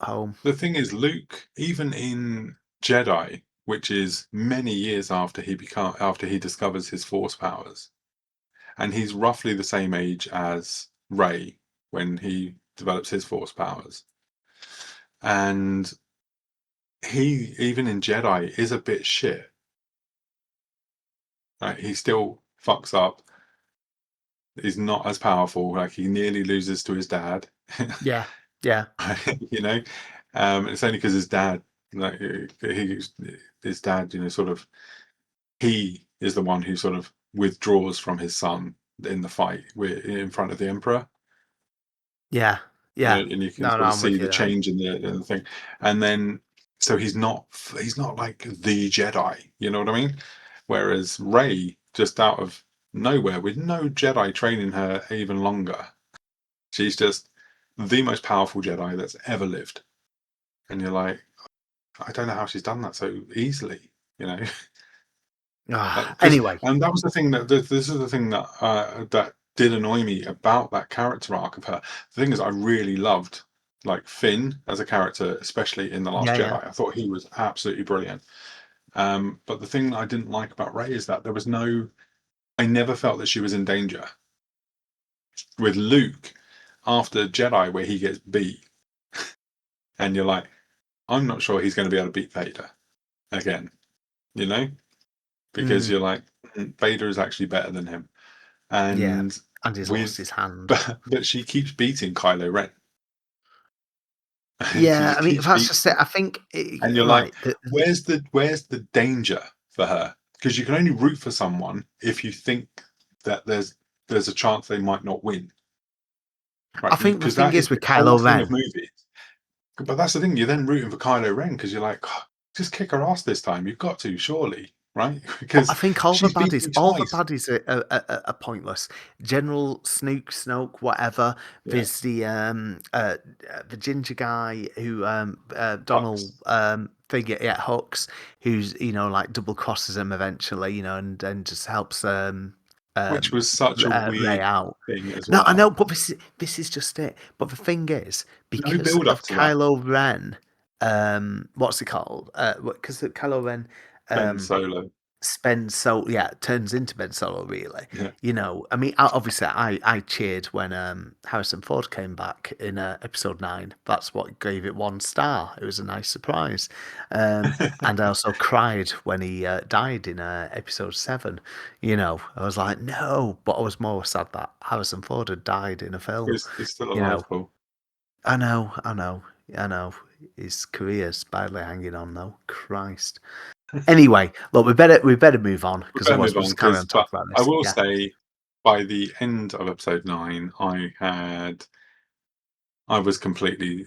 at home. the thing is, Luke, even in Jedi, which is many years after he discovers his Force powers, and he's roughly the same age as Rey when he develops his Force powers, and he even in Jedi is a bit shit. Like he still fucks up. He's not as powerful. Like he nearly loses to his dad. Yeah, yeah, you know, it's only because his dad, like his dad, sort of, he is the one who sort of withdraws from his son in the fight in front of the emperor. yeah, yeah. And you can No, no, sort of I'm see with you the there. change in the thing, and then so he's not like the Jedi, you know what I mean? Whereas Rey, just out of nowhere, with no Jedi training her even longer, she's just the most powerful Jedi that's ever lived, and you're like, I don't know how she's done that so easily, you know. Because Anyway, and that was the thing this is the thing that did annoy me about that character arc of her. The thing is, I really loved like Finn as a character, especially in The Last yeah, yeah, Jedi. I thought he was absolutely brilliant. But the thing that I didn't like about Rey is that I never felt that she was in danger. With Luke, after Jedi, where he gets beat, and you're like, I'm not sure he's going to be able to beat Vader again, because you're like, Vader is actually better than him. And he's lost his hand. But she keeps beating Kylo Ren. Yeah, I mean, that's just it. I think, and you're like, where's the danger for her? Because you can only root for someone if you think that there's a chance they might not win. Right? I think the thing is with Kylo Ren. But that's the thing. You're then rooting for Kylo Ren because you're like, oh, just kick her ass this time. You've got to, surely, right? Because I think all the baddies are pointless. General Snoke, whatever. Yeah. There's the ginger guy who Donald figure Hux, who's like double crosses him eventually, and just helps which was such a weird thing as well. No, I know, but this is just it. But the thing is, because of Kylo Ren, what's it called? Because Kylo Ren turns into Ben Solo, really. Yeah. I mean, obviously, I cheered when Harrison Ford came back in episode 9. That's what gave it 1 star. It was a nice surprise. And I also cried when he died in episode 7. I was like, no, but I was more sad that Harrison Ford had died in a film. He's still alive, Paul. I know. His career's badly hanging on, though. Christ. Anyway, look, we better move on because otherwise we'll just carry on talking about this. I will say, by the end of episode 9, I was completely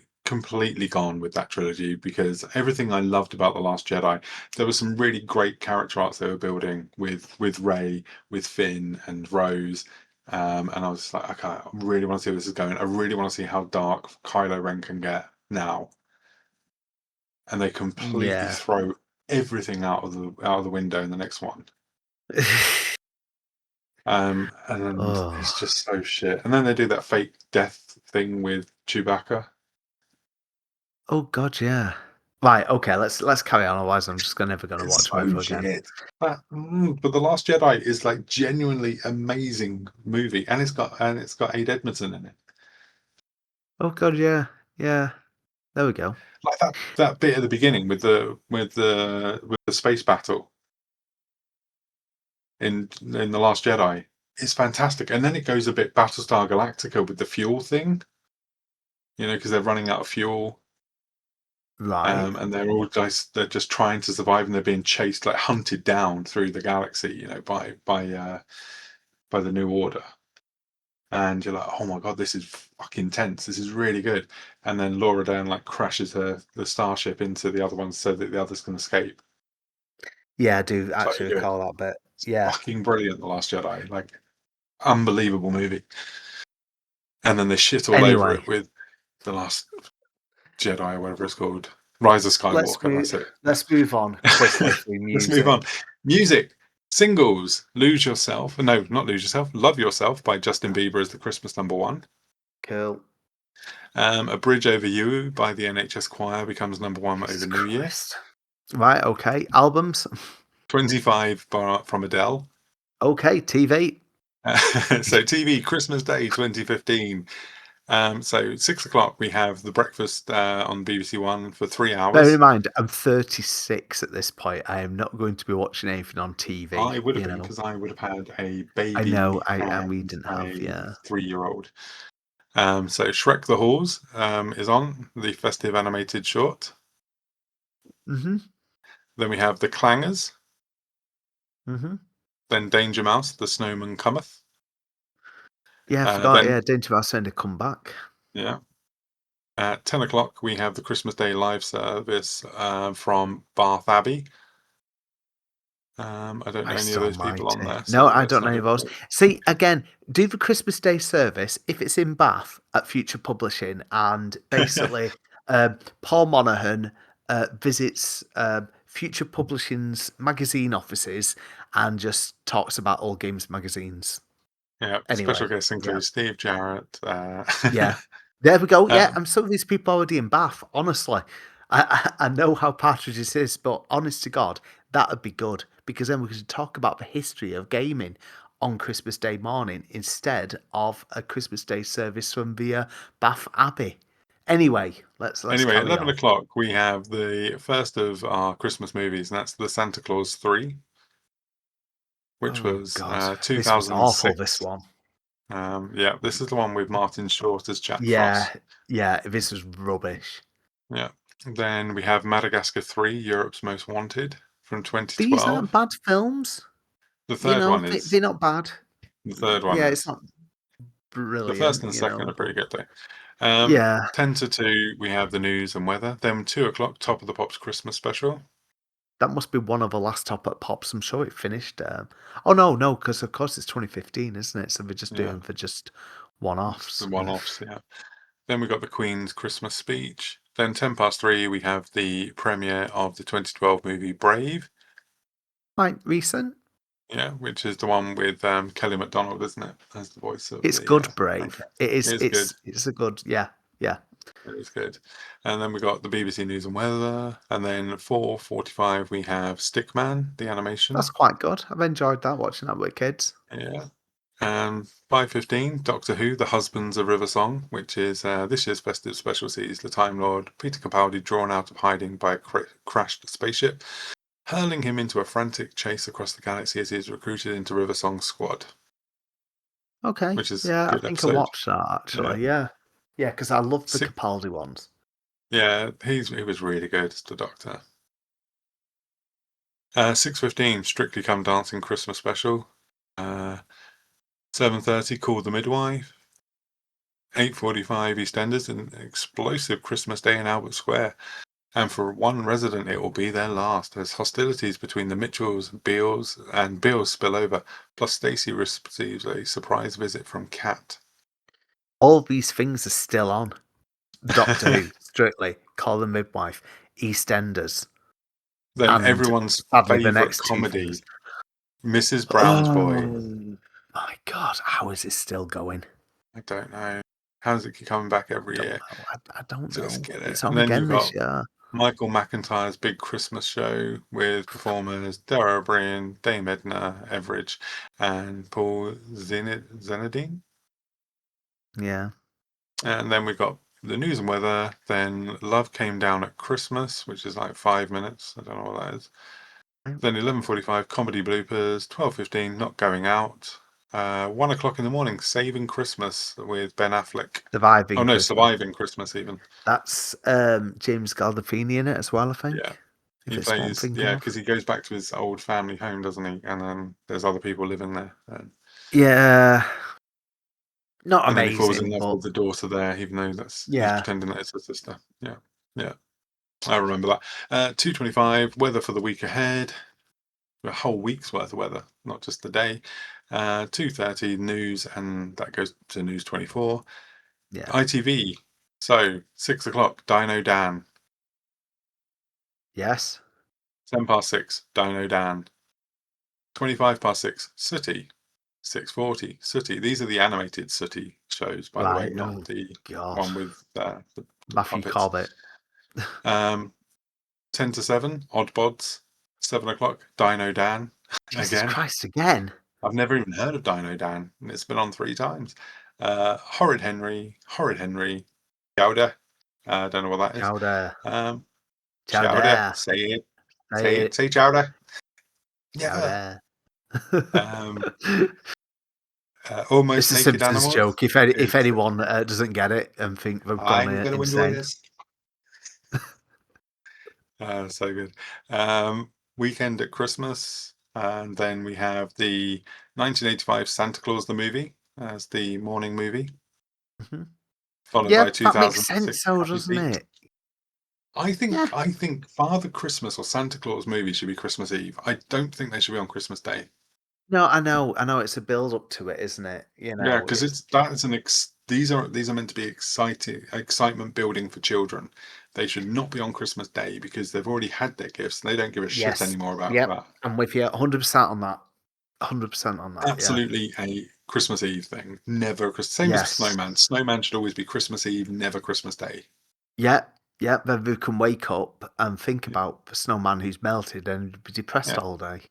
gone with that trilogy, because everything I loved about The Last Jedi, there was some really great character arcs they were building with Rey, with Finn and Rose. And I was just like, okay, I really want to see where this is going. I really want to see how dark Kylo Ren can get now. And they completely throw everything out of the window in the next one. And it's just so shit. And then they do that fake death thing with Chewbacca. Oh God, yeah. Right, okay, let's carry on. Otherwise, I'm just never going to watch it again. But The Last Jedi is like genuinely amazing movie, and it's got Aid Edmondson in it. Oh God, yeah. There we go. Like that bit at the beginning with the space battle in The Last Jedi is fantastic, and then it goes a bit Battlestar Galactica with the fuel thing. Because they're running out of fuel. Right. And they're just trying to survive, and they're being chased, like hunted down through the galaxy, by the New Order. And you're like, oh my God, this is fucking tense. This is really good. And then Laura Dern crashes the starship into the other one so that the others can escape. Yeah, I do actually recall that bit. Yeah. Fucking brilliant, The Last Jedi. Unbelievable movie. And then they shit all over it with The Last Jedi, or whatever it's called. Rise of Skywalker, that's it. Let's move on quickly through music. Let's move on. Music. Singles. Lose Yourself. No, not Lose Yourself. Love Yourself by Justin Bieber is the Christmas #1. Cool. A Bridge Over You by the NHS Choir becomes #1 over New Year. Right, okay. Albums. 25 from Adele. Okay, TV. So TV, Christmas Day 2015. So 6 o'clock we have The Breakfast on BBC One for 3 hours. Bear in mind, I'm 36 at this point. I am not going to be watching anything on TV. I would have been, because I would have had a baby. I know, and we didn't have, 3-year-old. So Shrek the Halls is on, the festive animated short. Mm-hmm. Then we have The Clangers. Mm-hmm. Then Danger Mouse, The Snowman Cometh. Yeah, I forgot. Danger Mouse had to come back. Yeah. At 10 o'clock, we have the Christmas Day live service from Bath Abbey. I don't know any of those people on there. No, I don't know any of those. See, again, do the Christmas Day service if it's in Bath at Future Publishing, and basically Paul Monaghan visits Future Publishing's magazine offices and just talks about all games magazines. Yeah, anyway, special guests include Steve Jarrett. Yeah, there we go. Yeah, and some of these people already in Bath. Honestly, I know how Partridge's is, but honest to God, That would be good, because then we could talk about the history of gaming on Christmas Day morning instead of a Christmas Day service from the Bath Abbey. Anyway, let's Anyway, carry 11 on. o'clock, we have the first of our Christmas movies, and that's the Santa Claus 3, which Oh was God, this was awful. This 2006. one. Yeah, this is the one with Martin Short as Jack Yeah, Frost. yeah. This was rubbish. Yeah. Then we have Madagascar 3, Europe's Most Wanted, from These 2012. aren't bad films. The third one is They're not bad. the third one Yeah, it's is not the first brilliant. and second are pretty good though. Yeah, 10 to 2, we have the news and weather. Then 2 o'clock, Top of the Pops Christmas special. that must be one of the last Top at Pops. I'm sure it finished. Oh no, because of course it's 2015, isn't it? So they're just doing for just one-offs. The one-offs, yeah. Then we got the Queen's Christmas speech. Then 10 past 3, we have the premiere of the 2012 movie Brave. Quite recent. Yeah, which is the one with Kelly MacDonald, isn't it? As the voice of It's the good, Brave. character. It is. It is good. It's a good. Yeah. It is good. And then we got the BBC News and Weather. And then 4:45, we have Stickman, the animation. That's quite good. I've enjoyed that, watching that with kids. Yeah. 5:15, Doctor Who, The Husbands of River Song, which is this year's festive special sees the Time Lord Peter Capaldi drawn out of hiding by a crashed spaceship, hurling him into a frantic chase across the galaxy as he is recruited into River Song's squad. Okay. Which is yeah, a I good think episode. I watched that actually. Yeah, because I love the Capaldi ones. Yeah, he was really good as the Doctor. 6:15, Strictly Come Dancing Christmas special. 7:30, Call the Midwife. 8:45, EastEnders, an explosive Christmas day in Albert Square. And for one resident, it will be their last, as hostilities between the Mitchells, Beals spill over. Plus, Stacey receives a surprise visit from Kat. All these things are still on. Doctor Who, Strictly, Call the Midwife, EastEnders. Then and everyone's sadly, the favourite next two comedy, things. Mrs. Brown's Boy. My God, how is it still going? I don't know. How's it coming back every year? I don't know. Just get it. It's on And then again you've got this year. Michael McIntyre's big Christmas show with performers Dara O'Brien, Dame Edna Everidge, and Paul Zenedine. Yeah. And then we've got the news and weather. Then Love Came Down at Christmas, which is like 5 minutes. I don't know what that is. Then 11:45, comedy bloopers. 12:15, Not Going Out. 1 o'clock in the morning, Saving Christmas with Ben Affleck. Surviving Christmas even. That's James Gandolfini in it as well, I think. Yeah. If He it's what I'm plays, thinking yeah, of. because he goes back to his old family home, doesn't he? And then there's other people living there. Yeah. Not and amazing. then he falls in love with the daughter there, even though he's pretending that it's his sister. Yeah. I remember that. 2:25, weather for the week ahead. A whole week's worth of weather, not just the day. 2:30, news, and that goes to News 24. Yeah. ITV. So 6 o'clock, Dino Dan. Yes. 10 past 6, Dino Dan. 25 past 6, Sooty. 6:40, Sooty. These are the animated Sooty shows, by the way, not the one with the Matthew puppets. Corbett. 10 to 7, Oddbods. 7 o'clock, Dino Dan. Jesus Christ, again. I've never even heard of Dino Dan, and it's been on 3 times. Horrid Henry, Chowder. I don't know what that is. Chowder. Chowder. Say it. Say Chowder. Yeah. Almost It's a Naked Simpsons Animals. joke. If anyone doesn't get it and think they've gone I'm going to enjoy this. So good. Weekend at Christmas. And then we have the 1985 Santa Claus the movie as the morning movie. Mm-hmm. Followed by 2006. That makes sense, though, doesn't it? I think Father Christmas or Santa Claus movie should be Christmas Eve. I don't think they should be on Christmas Day. No, I know. It's a build up to it, isn't it? Yeah, because these are meant to be excitement building for children. They should not be on Christmas Day because they've already had their gifts and they don't give a shit anymore about that. I'm with you 100% on that. 100% on that. Absolutely a Christmas Eve thing. Never same as Snowman. Snowman should always be Christmas Eve, never Christmas Day. Yeah. Yeah, then we can wake up and think about the snowman who's melted and be depressed Yeah. all day.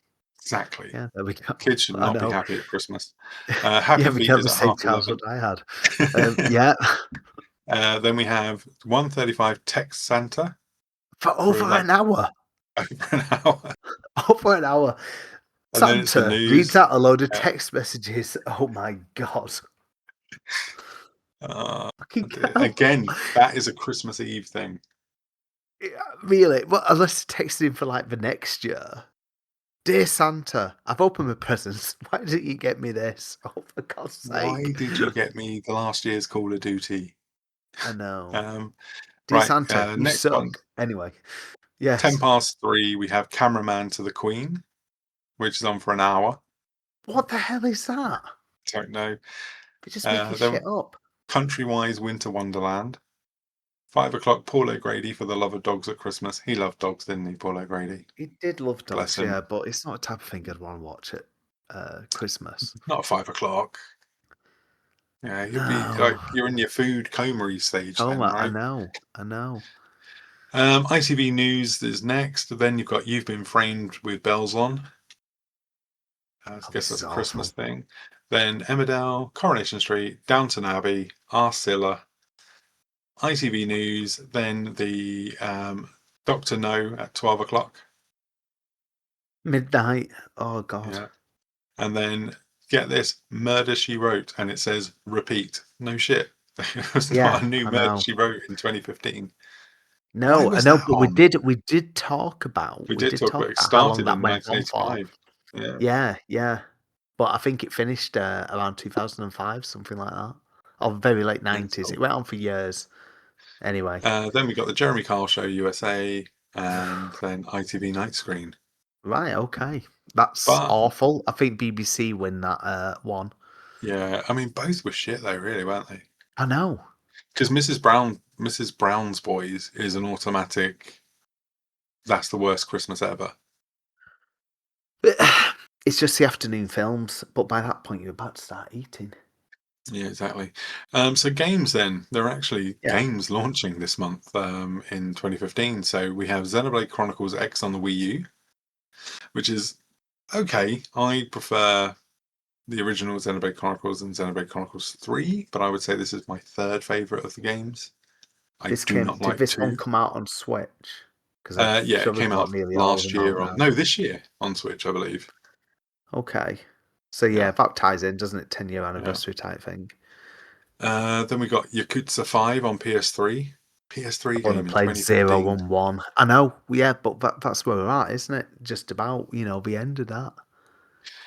Exactly. Yeah, there we go. Kids should I not be know. happy at Christmas. Happy Yeah, we Feet can have is the at same 11:30. childhood I had. Yeah, Then we have 1:35 Text Santa for over like an hour. over an hour. Over an hour. And then it's the Santa reads news. out a load of Yeah. text messages. Oh my god. Fucking hell. Again, that is a Christmas Eve thing. Yeah, really? Well, unless you're texting for like the next year. Dear Santa, I've opened my presents. Why didn't you get me this? Oh, for God's sake. Why did you get me the last year's Call of Duty? I know. Dear Right, Santa, you next suck. one. Anyway, yes. 3:10, we have Cameraman to the Queen, which is on for an hour. What the hell is that? Don't know. You're just making shit up. Countrywise Winter Wonderland. 5:00, Paul O'Grady for the love of dogs at Christmas. He loved dogs, didn't he, Paul O'Grady? He did love Bless dogs, him. yeah, but it's not a type of thing I'd want to watch at Christmas. Not at 5:00. Yeah, you'll be No. like you're in your food coma stage then, Coma, right? I know. ITV News is next. Then you've got You've Been Framed with Bells On. I guess that's a Christmas thing. Then Emmerdale, Coronation Street, Downton Abbey, Arsilla, ITV News. Then the Doctor No at 12:00. Midnight. Oh god. Yeah. And then get this, Murder She Wrote, and it says repeat. No shit. It was not a new Murder She Wrote in 2015. No, I know, but we did talk about It how long started that in went on for. 1985. Yeah. But I think it finished around 2005, something like that. Or very late 90s. It went on for years. Anyway. Then we got the Jeremy Kyle Show USA and then ITV Night Screen. Right, okay. That's awful. I think BBC win that one. Yeah, I mean, both were shit though, really, weren't they? I know. Because Mrs. Brown's Boys is an automatic, that's the worst Christmas ever. It's just the afternoon films, but by that point you're about to start eating. Yeah, exactly. So games then, there are actually games launching this month in 2015. So we have Xenoblade Chronicles X on the Wii U, which is okay. I prefer the original Xenoblade Chronicles and Xenoblade Chronicles 3, but I would say this is my third favourite of the games. Did this one come out on Switch? Yeah, it came out last year. This year on Switch, I believe. Okay. So yeah, that ties in, doesn't it? 10-year anniversary type thing. Then we got Yakuza 5 on PS3. PS3 game in 2015. 011. I know, yeah, but that's where we're at, isn't it? Just about, the end of that.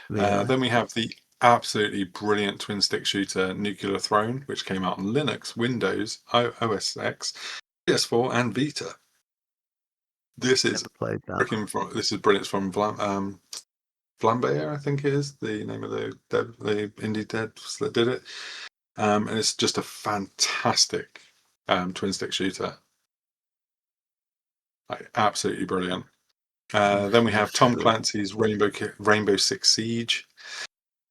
Really. Then we have the absolutely brilliant twin stick shooter Nuclear Throne, which came out on Linux, Windows, OS X, PS4, and Vita. This is brilliant. It's from Flambeer, I think it is the name of the indie devs that did it. And it's just a fantastic twin stick shooter. Absolutely brilliant. Then we have Tom Clancy's Rainbow Six Siege.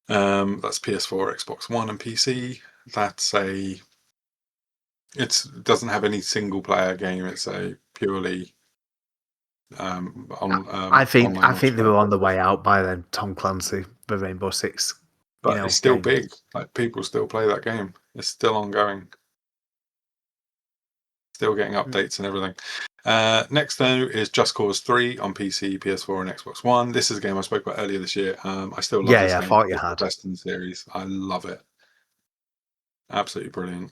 That's PS4, Xbox One, and PC. It doesn't have any single player game. It's a purely I think they were on the way out by then. Tom Clancy, the Rainbow Six. But it's still big. Like, people still play that game. It's still ongoing. Still getting updates and everything. Next, though, is Just Cause 3 on PC, PS4, and Xbox One. This is a game I spoke about earlier this year. I still love this game. I thought you it's had. The best in the series. I love it. Absolutely brilliant.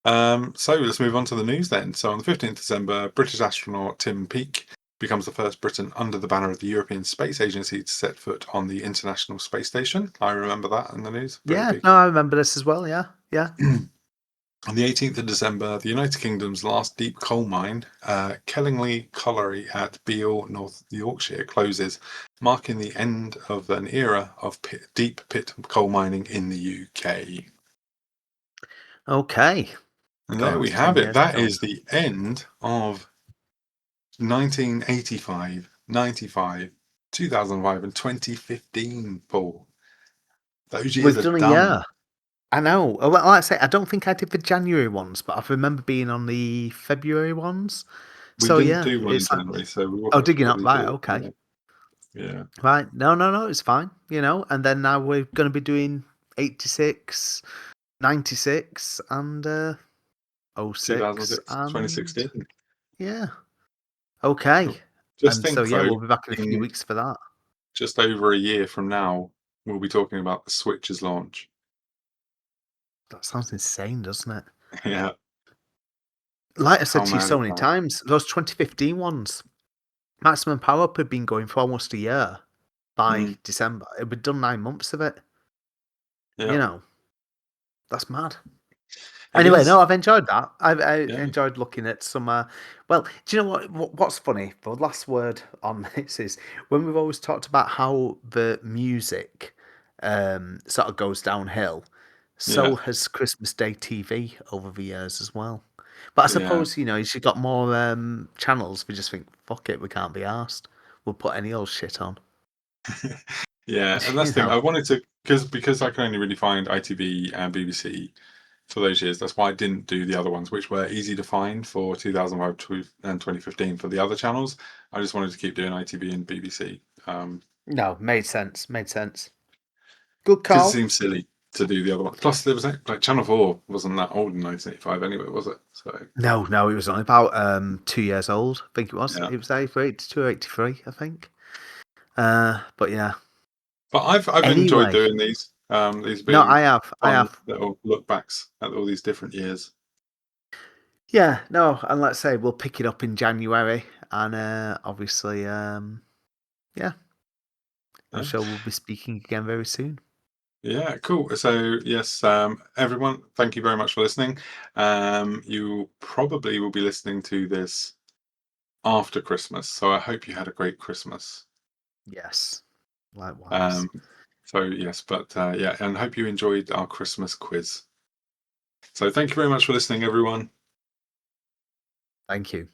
So let's move on to the news then. So on the 15th December, British astronaut Tim Peake becomes the first Briton under the banner of the European Space Agency to set foot on the International Space Station. I remember that in the news. I remember this as well, yeah. On the 18th of December, the United Kingdom's last deep coal mine, Kellingley Colliery at Beal, North Yorkshire, closes, marking the end of an era of deep pit coal mining in the UK. Okay. And there we have it. That is the end of 1985, 95, 2005, and 2015, Paul. Those years are done. I know. Well, like I say, I don't think I did the January ones, but I remember being on the February ones. We So didn't yeah, do one in it's like, January, so we will oh, have to did you not? probably Right, do it. okay. Yeah. Right. No, it's fine, And then now we're going to be doing 86, 96, and 06, 2006, and 2016. yeah. Okay. Cool. Just And so, think yeah, though, we'll be back in a few in weeks for that. just over a year from now, we'll be talking about the Switch's launch. That sounds insane, doesn't it? Yeah. Like I said How to you mad so is many that? times, those 2015 ones, Maximum Power Up had been going for almost a year by Mm, December. We'd done 9 months of it. yeah, That's mad. it Anyway, no, is. I've enjoyed that. I Yeah, enjoyed looking at some. Well, do you know what's funny? The last word on this is when we've always talked about how the music sort of goes downhill. yeah, So has Christmas Day TV over the years as well. But I yeah, suppose as you've got more channels. We just think, fuck it, we can't be asked. We'll put any old shit on. yeah. And that's You the thing. know. I wanted to because I can only really find ITV and BBC for those years. That's why I didn't do the other ones, which were easy to find for 2005 and 2015 for the other channels. I just wanted to keep doing ITV and BBC No, made sense. Made sense. Good because it call. seems silly to do the other one. Plus, there was like Channel 4 wasn't that old in 1985 anyway, was it? So No, it was only about 2 years old. I think it was. yeah. It was either 82 or 83, I think. But yeah. But I've enjoyed Anyway, doing these no, being I fun have. little look backs at all these different years. Yeah, no, and let's say we'll pick it up in January, and obviously, yeah, I'm Yeah. sure we'll be speaking again very soon. Yeah, cool. So yes, everyone, thank you very much for listening. You probably will be listening to this after Christmas, so I hope you had a great Christmas. Yes, likewise. Um, so yes, but yeah, and hope you enjoyed our Christmas quiz. So thank you very much for listening, everyone. Thank you.